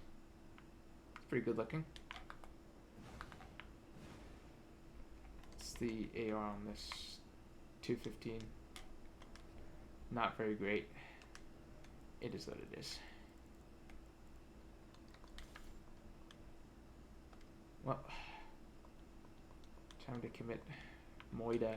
It's pretty good looking. It's the AR on this 215. Not very great. It is what it is. Well, time to commit Moida.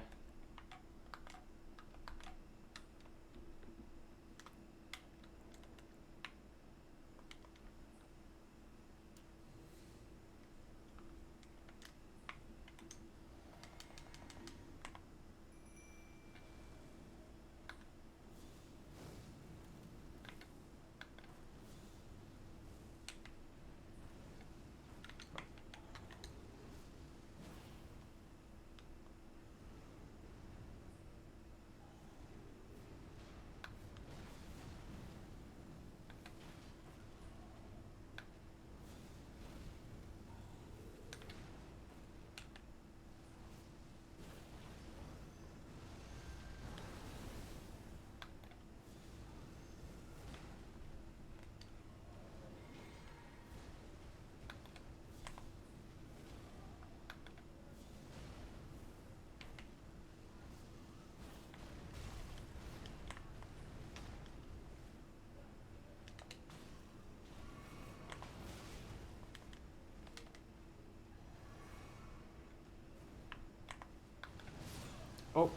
Oh.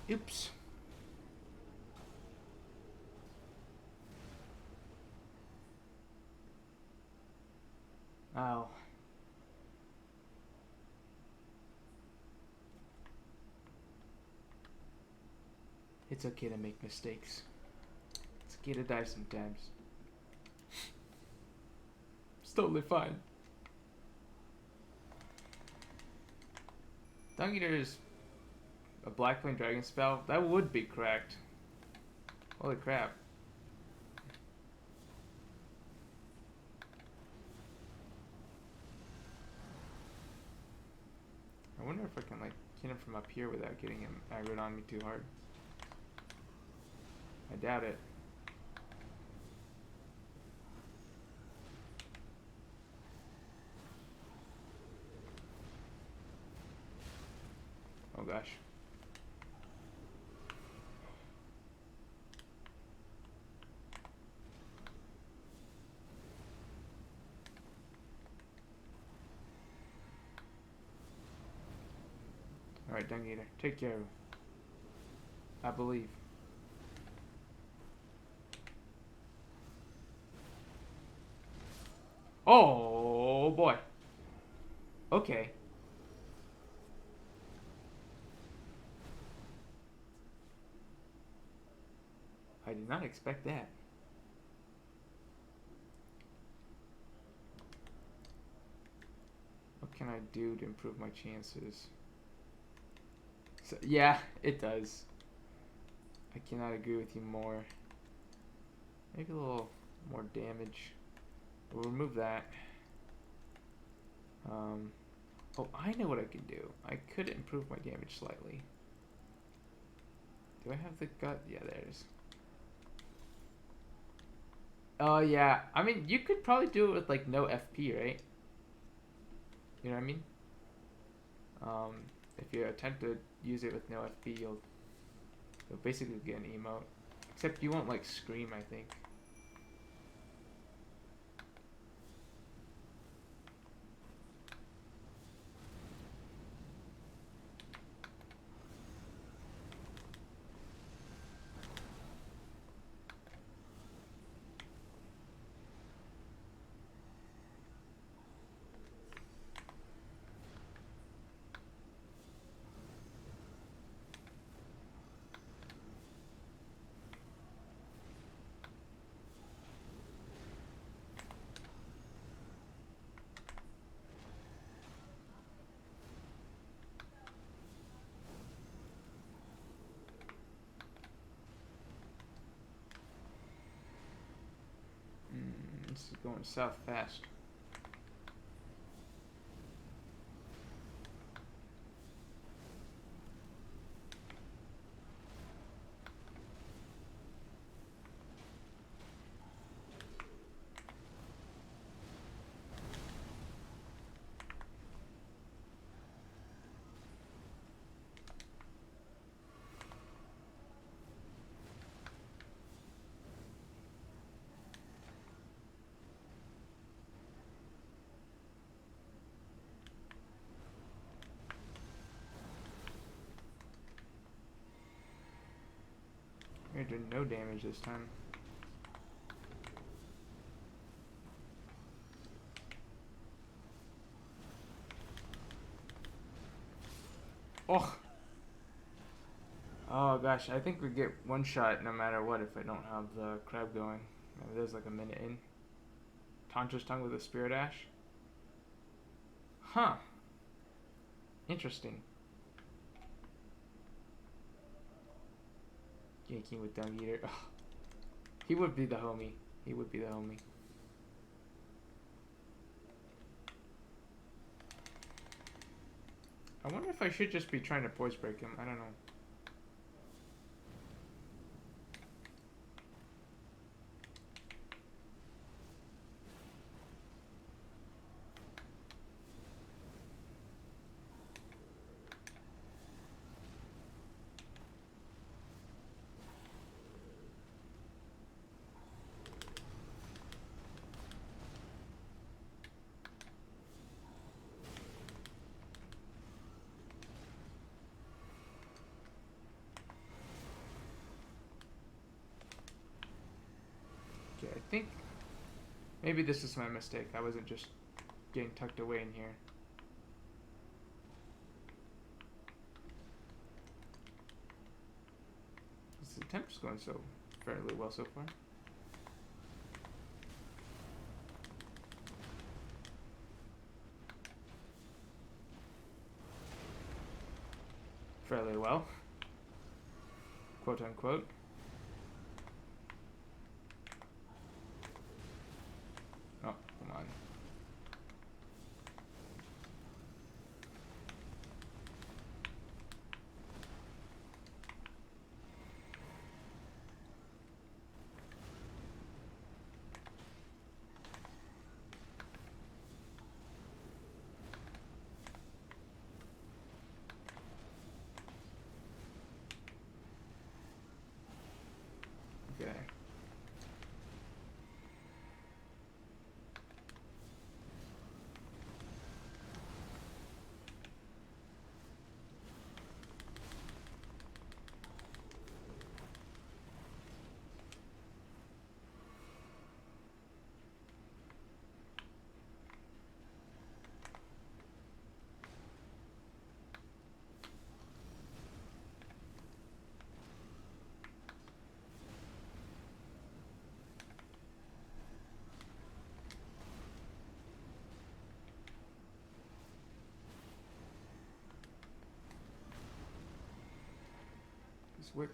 Oops. Oh. It's okay to make mistakes. It's okay to die sometimes. It's totally fine. Dung Eater is a Black Flame Dragon spell. That would be cracked. Holy crap. I wonder if I can like hit him from up here without getting him aggroed on me too hard. I doubt it. Oh gosh. Alright, Dung Eater, take care of him. I believe. Oh boy. Okay. I did not expect that. What can I do to improve my chances? So, yeah, it does. I cannot agree with you more. Maybe a little more damage. We'll remove that. Oh, I know what I can do. I could improve my damage slightly. Do I have the gut? Yeah, there it is. Oh, yeah. I mean, you could probably do it with, like, no FP, right? You know what I mean? If you attempt to use it with no FP, you'll basically get an emote. Except you won't, like, scream, I think. This is going south fast. We're doing no damage this time. Oh! Oh gosh, I think we get one shot no matter what if I don't have the crab going. There's like a minute in. Tantra's tongue with a spirit ash? Huh. Interesting. Yanking with Dung Eater. Ugh. He would be the homie. He would be the homie. I wonder if I should just be trying to poise break him. I don't know. Okay, I think maybe this is my mistake. I wasn't just getting tucked away in here. This attempt's going so fairly well so far. Fairly well. Quote unquote. Oh, come on. Okay. This wick.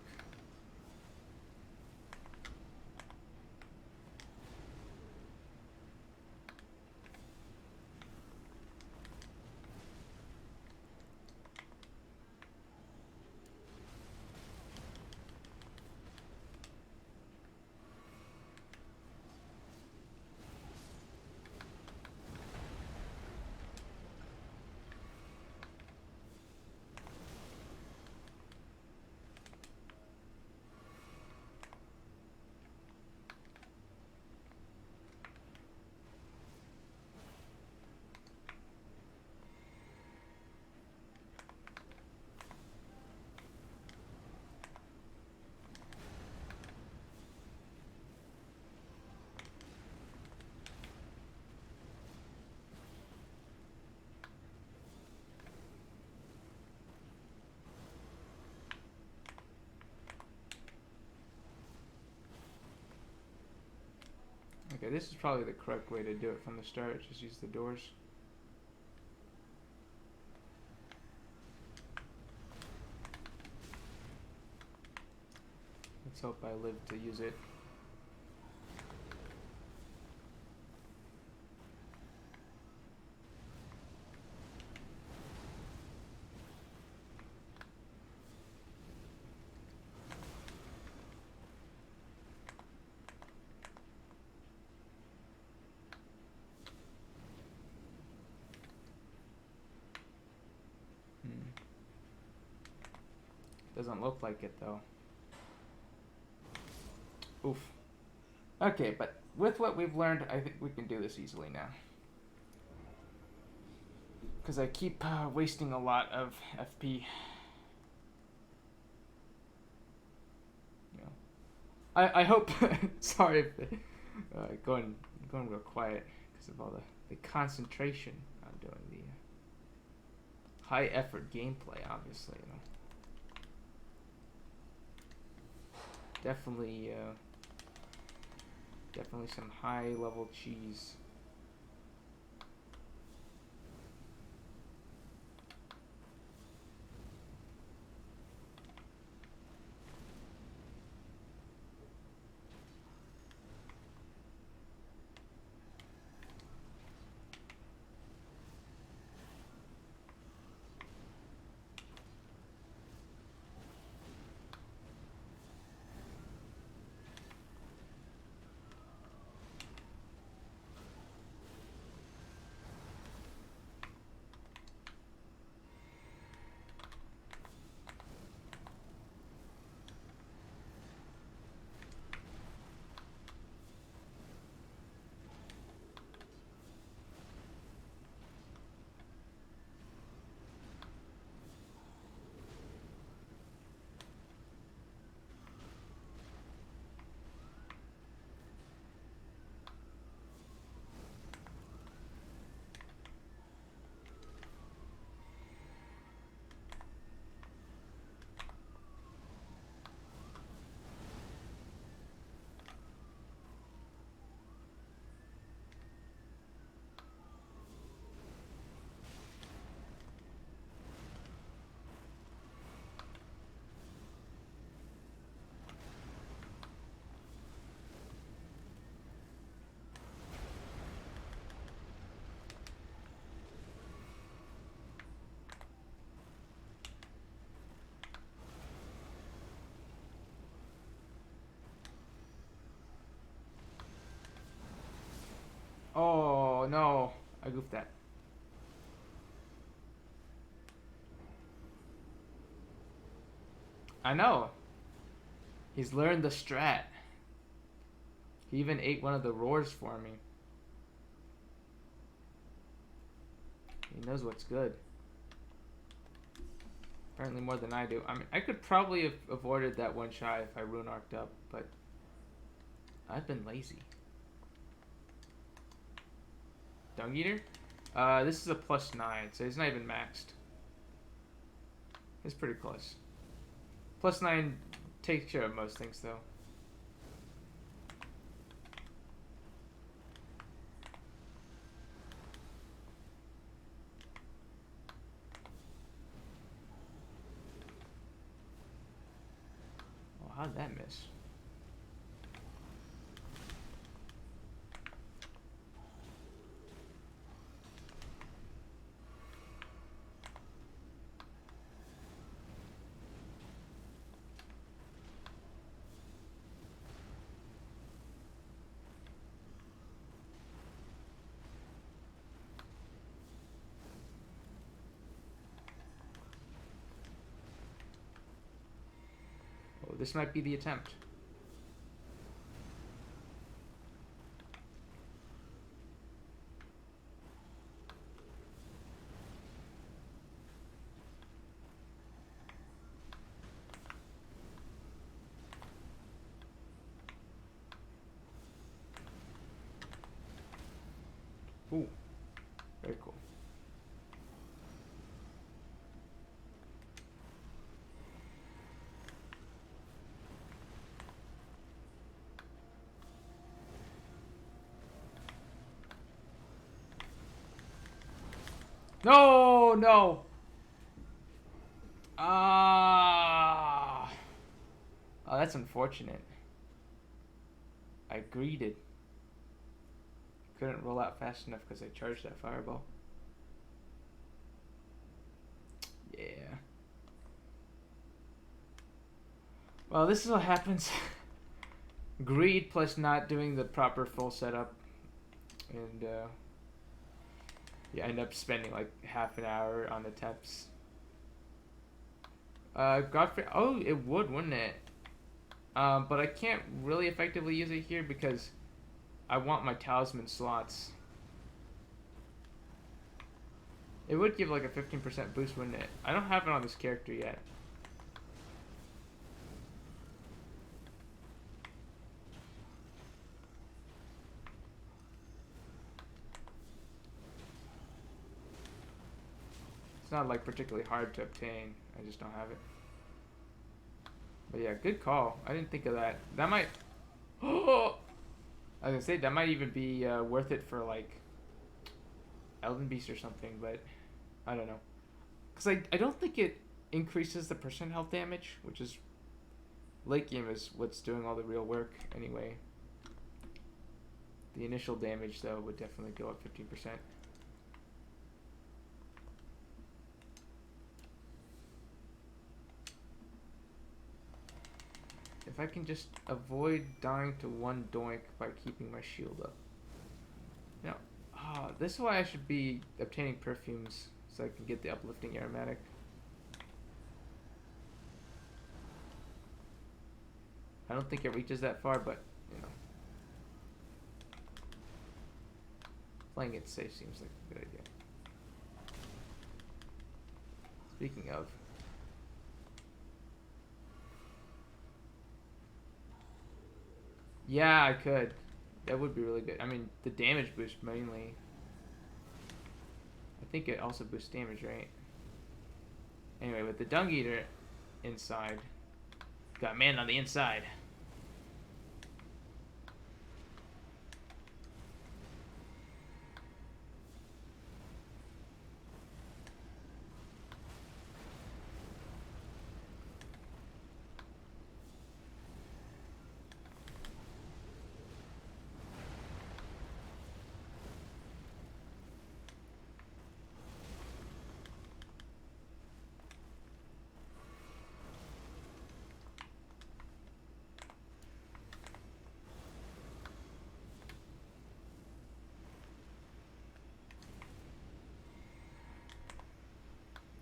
Okay, this is probably the correct way to do it from the start. Just use the doors. Let's hope I live to use it. Doesn't look like it though. Oof. Okay, but with what we've learned, I think we can do this easily now. Because I keep wasting a lot of FP. You know, I hope. Sorry if going real quiet because of all the concentration I'm doing the high effort gameplay. Obviously, you know. Definitely some high level cheese. Oh no, I goofed that. I know. He's learned the strat. He even ate one of the roars for me. He knows what's good. Apparently more than I do. I mean, I could probably have avoided that one shot if I rune arced up, but I've been lazy. Dung Eater? This is a +9, so he's not even maxed. It's pretty close. +9 takes care of most things, though. Oh, how'd that miss? This might be the attempt. Ooh, very cool. No, no. Ah. Oh, that's unfortunate. I greeted. Couldn't roll out fast enough because I charged that fireball. Yeah. Well, this is what happens. Greed plus not doing the proper full setup. And, you end up spending like half an hour on attempts. Godfrey. Oh, it would, wouldn't it? But I can't really effectively use it here because I want my Talisman slots. It would give like a 15% boost, wouldn't it? I don't have it on this character yet. It's not like particularly hard to obtain. I just don't have it. But yeah, good call. I didn't think of that. That might... Oh! I was gonna say, that might even be worth it for like Elden Beast or something, but I don't know. Because I don't think it increases the percent health damage, which is... Late game is what's doing all the real work anyway. The initial damage, though, would definitely go up 15%. If I can just avoid dying to one doink by keeping my shield up. Now, this is why I should be obtaining perfumes so I can get the uplifting aromatic. I don't think it reaches that far, but, you know. Playing it safe seems like a good idea. Speaking of... Yeah, I could. That would be really good. I mean, the damage boost mainly. I think it also boosts damage, right? Anyway, with the Dung Eater inside. Got man on the inside.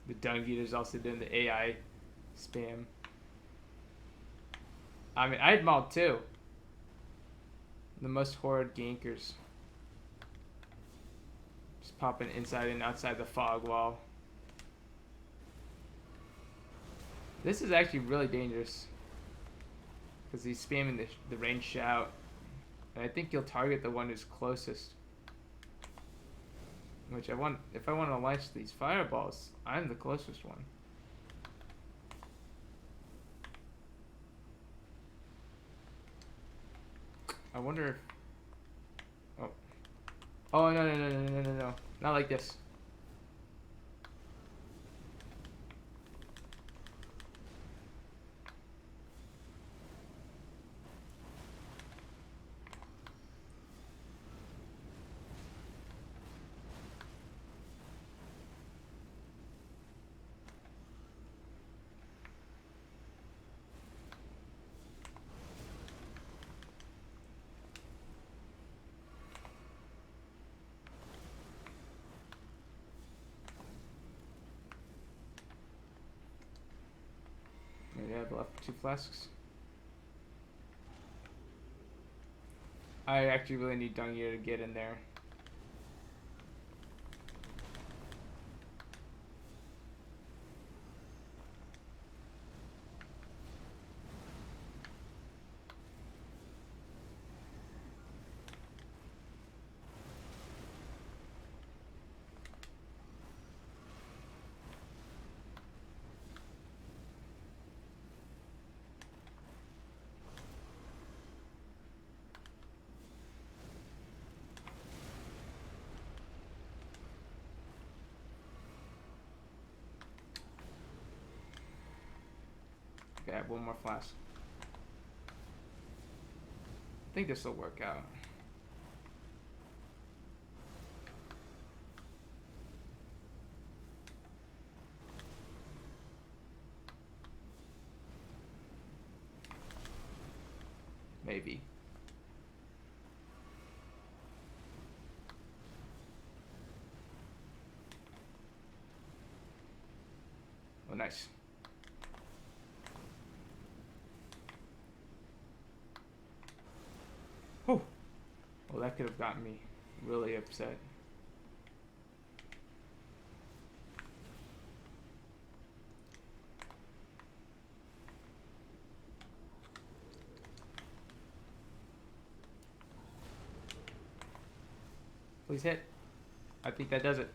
The Dung Eater's also doing the AI spam. I mean, I had Maul too. The most horrid gankers. Just popping inside and outside the fog wall. This is actually really dangerous. Because he's spamming the ranged shout. And I think he'll target the one who's closest. Which I want, if I want to launch these fireballs, I'm the closest one. I wonder if... Oh. Oh, no. Not like this. Maybe I have left 2 flasks. I actually really need Dung Eater to get in there. Okay, I have 1 more flask. I think this will work out. Maybe. Oh, nice. Well, that could have gotten me really upset. Please hit. I think that does it.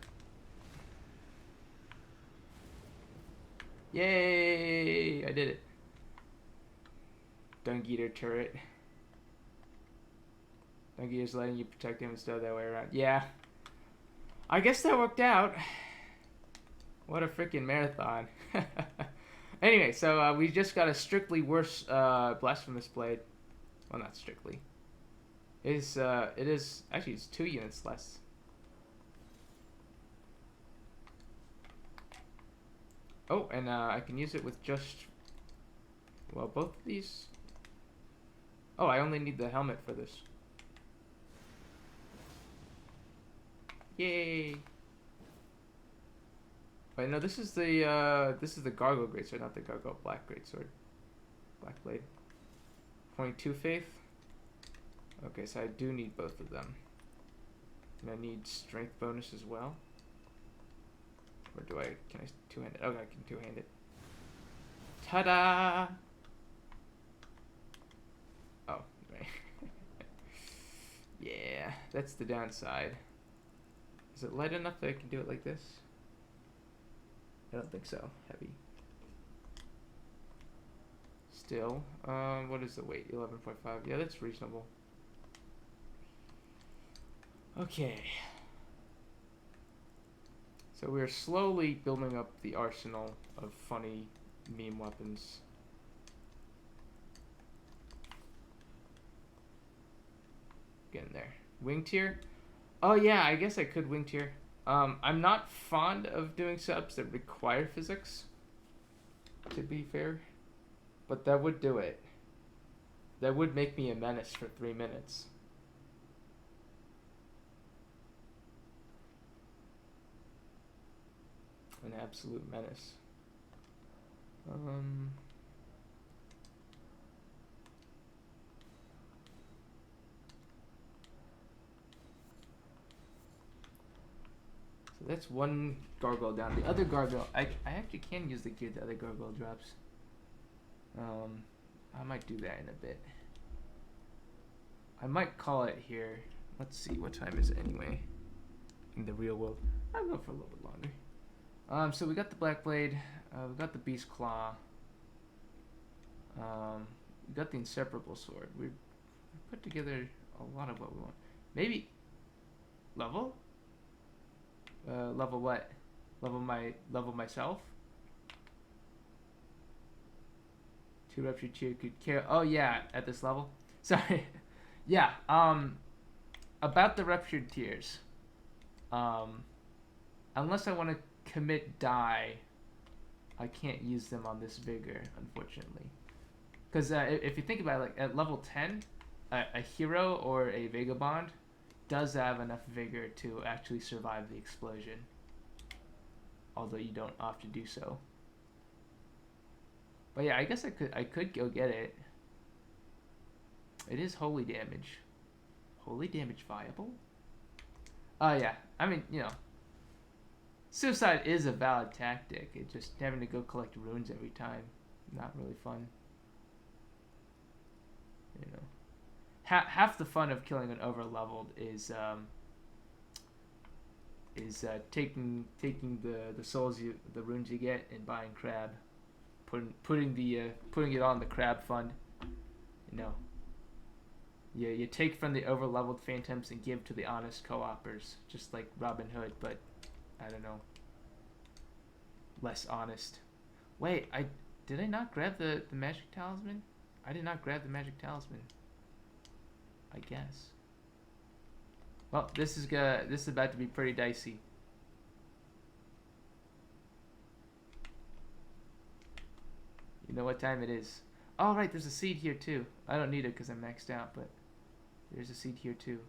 Yay! I did it. Dung Eater turret. Dung Eater's letting you protect him instead of that way around. Yeah. I guess that worked out. What a freaking marathon. Anyway, so we just got a strictly worse Blasphemous Blade. Well, not strictly. It is actually, it's 2 units less. Oh, and I can use it with just, well, both of these. Oh, I only need the helmet for this. Yay! Wait, no, this is the Gargoyle Greatsword, not the Gargoyle Black Greatsword. Black Blade. 22 faith. Okay, so I do need both of them. And I need strength bonus as well. Or do I, can I two-hand it? Okay, I can two-hand it. Ta-da! Oh, right. Yeah, that's the downside. Is it light enough that I can do it like this? I don't think so. Heavy. Still, what is the weight? 11.5. Yeah, that's reasonable. Okay. So we're slowly building up the arsenal of funny meme weapons. Getting there. Wing tier? Oh yeah, I guess I could wing tier. I'm not fond of doing subs that require physics, to be fair. But that would do it. That would make me a menace for 3 minutes. An absolute menace. So that's one gargoyle down. The other gargoyle, I actually can use the gear the other gargoyle drops. I might do that in a bit. I might call it here. Let's see, what time is it anyway? In the real world. I'll go for a little bit longer. So we got the Black Blade, we got the Beast Claw, we got the Inseparable Sword. We put together a lot of what we want. Maybe level? Level what? Level myself? 2 ruptured tier could carry. Oh yeah, at this level. Sorry. Yeah. About the ruptured tiers. Unless I want to commit die, I can't use them on this vigor, unfortunately. Because if you think about it, like at level 10, a hero or a vagabond does have enough vigor to actually survive the explosion. Although you don't have to do so. But yeah, I guess I could go get it. It is holy damage. Holy damage viable? Oh yeah, I mean, you know, suicide is a valid tactic. It's just having to go collect runes every time. Not really fun. You know, half the fun of killing an over-leveled is taking the souls the runes you get and buying crab, putting it on the crab fund. You know. Yeah, you take from the over-leveled phantoms and give to the honest co-opers, just like Robin Hood, but I don't know, less honest. Wait, did I not grab the magic talisman? I did not grab the magic talisman. I guess. Well, this is about to be pretty dicey. You know what time it is. Oh right, there's a seed here too. I don't need it because I'm maxed out, but there's a seed here too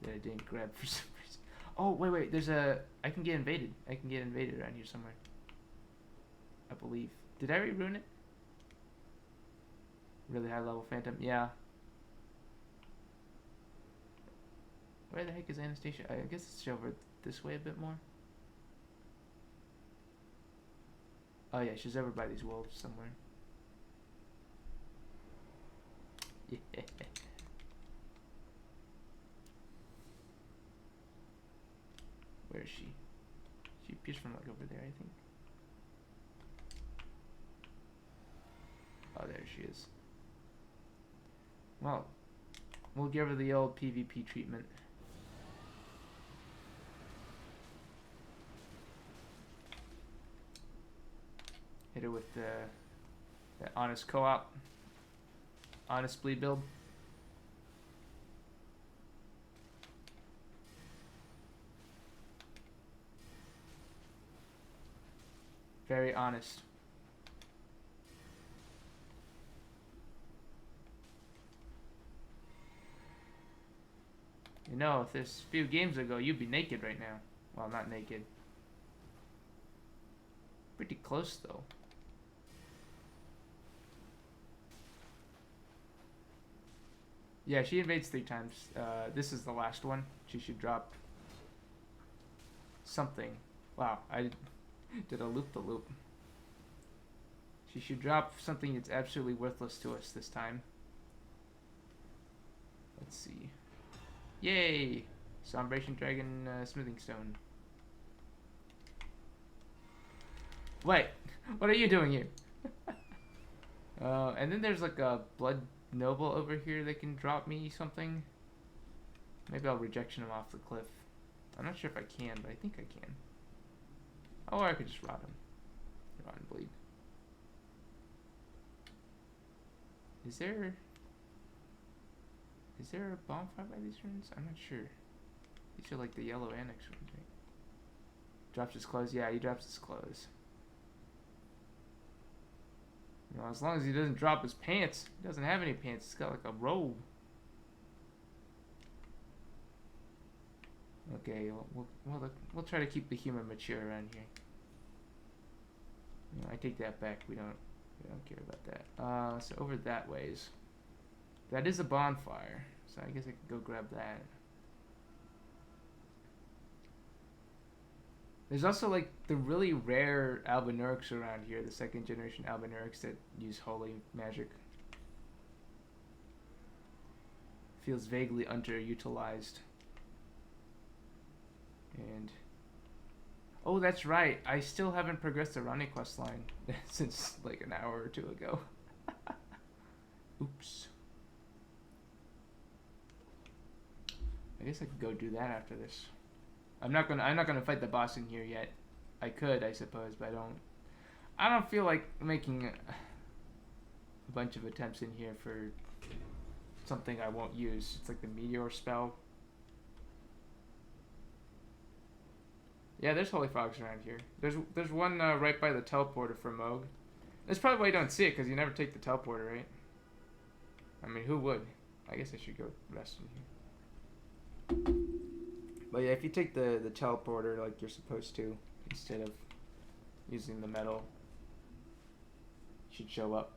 that I didn't grab for some reason. Oh wait, there's I can get invaded. I can get invaded around here somewhere, I believe. Did I already ruin it? Really high level phantom, yeah. Where the heck is Anastasia? I guess it's over this way a bit more. Oh yeah, she's over by these wolves somewhere. Yeah. Where is she? She appears from like over there, I think. Oh, there she is. Well, we'll give her the old PvP treatment. Hit her with the honest co-op, honest bleed build. Very honest. You know, if this few games ago, you'd be naked right now. Well, not naked. Pretty close, though. Yeah, she invades 3 times. This is the last one. She should drop something. Wow, I did a loop-the-loop. She should drop something that's absolutely worthless to us this time. Let's see. Yay! Sombration Dragon Smithing Stone. Wait, what are you doing here? And then there's like a Blood Noble over here that can drop me something. Maybe I'll rejection him off the cliff. I'm not sure if I can, but I think I can. Oh, or I could just rot him. Rot and bleed. Is there a bonfire by these runes? I'm not sure. These are like the yellow annex runes, right? Drops his clothes? Yeah, he drops his clothes. You know, as long as he doesn't drop his pants. He doesn't have any pants. He's got like a robe. Okay, we'll try to keep the humor mature around here. You know, I take that back. We don't care about that. So over that ways. That is a bonfire, so I guess I could go grab that. There's also like the really rare Albinurics around here, the 2nd generation Albinurics that use holy magic. Feels vaguely underutilized. And oh, that's right. I still haven't progressed the Ronnie quest line since like an hour or 2 ago. Oops. I guess I could go do that after this. I'm not gonna fight the boss in here yet. I could, I suppose, but I don't feel like making a bunch of attempts in here for something I won't use. It's like the meteor spell. Yeah, there's holy frogs around here. There's one right by the teleporter for Moog. That's probably why you don't see it, because you never take the teleporter, right? I mean, who would? I guess I should go rest in here. But yeah, if you take the teleporter like you're supposed to, instead of using the metal, it should show up.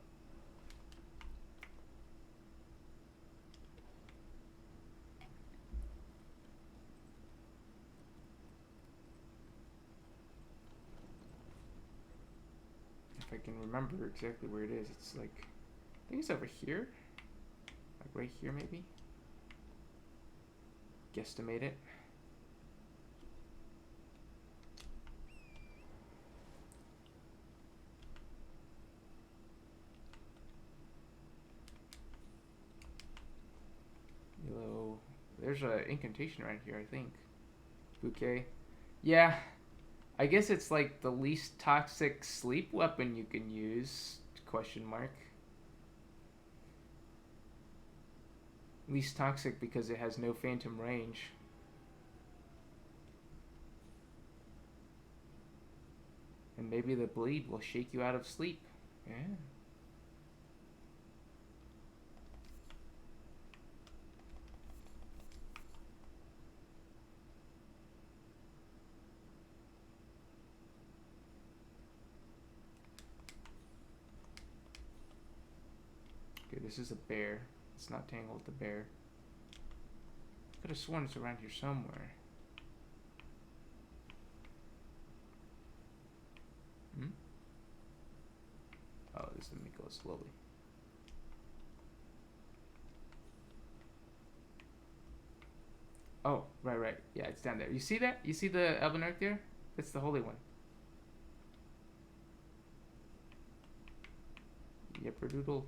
If I can remember exactly where it is, it's like, I think it's over here. Like right here, maybe? Guesstimate it. Yellow. There's an incantation right here, I think. Bouquet. Yeah. I guess it's like the least toxic sleep weapon you can use, question mark. Least toxic because it has no phantom range. And maybe the bleed will shake you out of sleep. Yeah. Okay, this is a bear. It's not tangled with the bear. Could have sworn it's around here somewhere. Hmm? Oh, this is the Mickella slowly. Oh, right. Yeah, it's down there. You see that? You see the Elven Arc there? That's the holy one. Yepper doodle.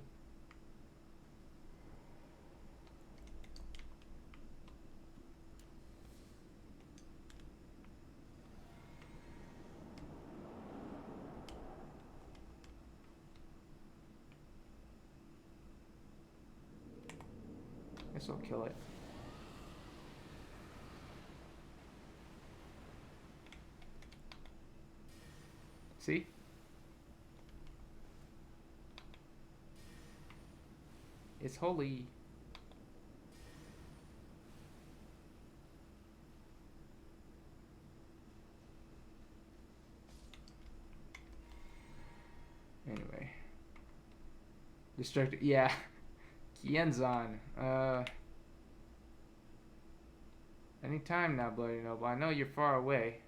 Guess I'll kill it. See? It's holy. Anyway. Distracted. Yeah. Kienzan. Anytime now, Bloody Noble. I know you're far away.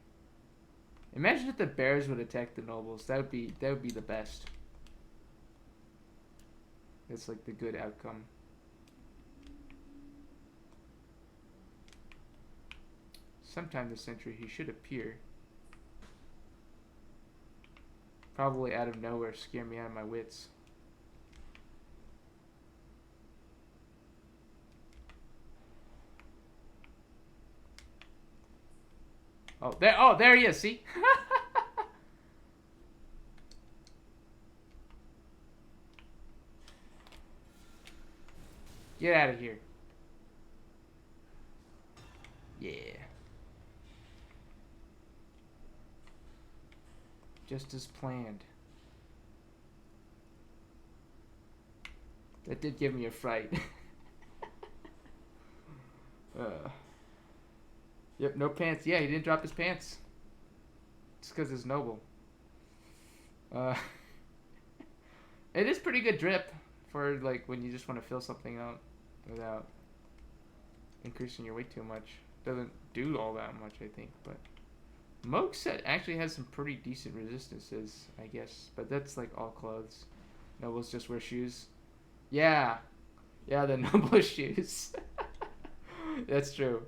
Imagine if the bears would attack the nobles. That would be the best. That's like the good outcome. Sometime this century he should appear. Probably out of nowhere, scare me out of my wits. Oh, there he is, see? Get out of here. Yeah. Just as planned. That did give me a fright. Yep, no pants. Yeah, he didn't drop his pants. It's because it's noble. It is pretty good drip for like when you just want to fill something out without increasing your weight too much. Doesn't do all that much, I think, but Moog set actually has some pretty decent resistances, I guess. But that's like all clothes. Nobles just wear shoes. Yeah, the noble shoes. That's true.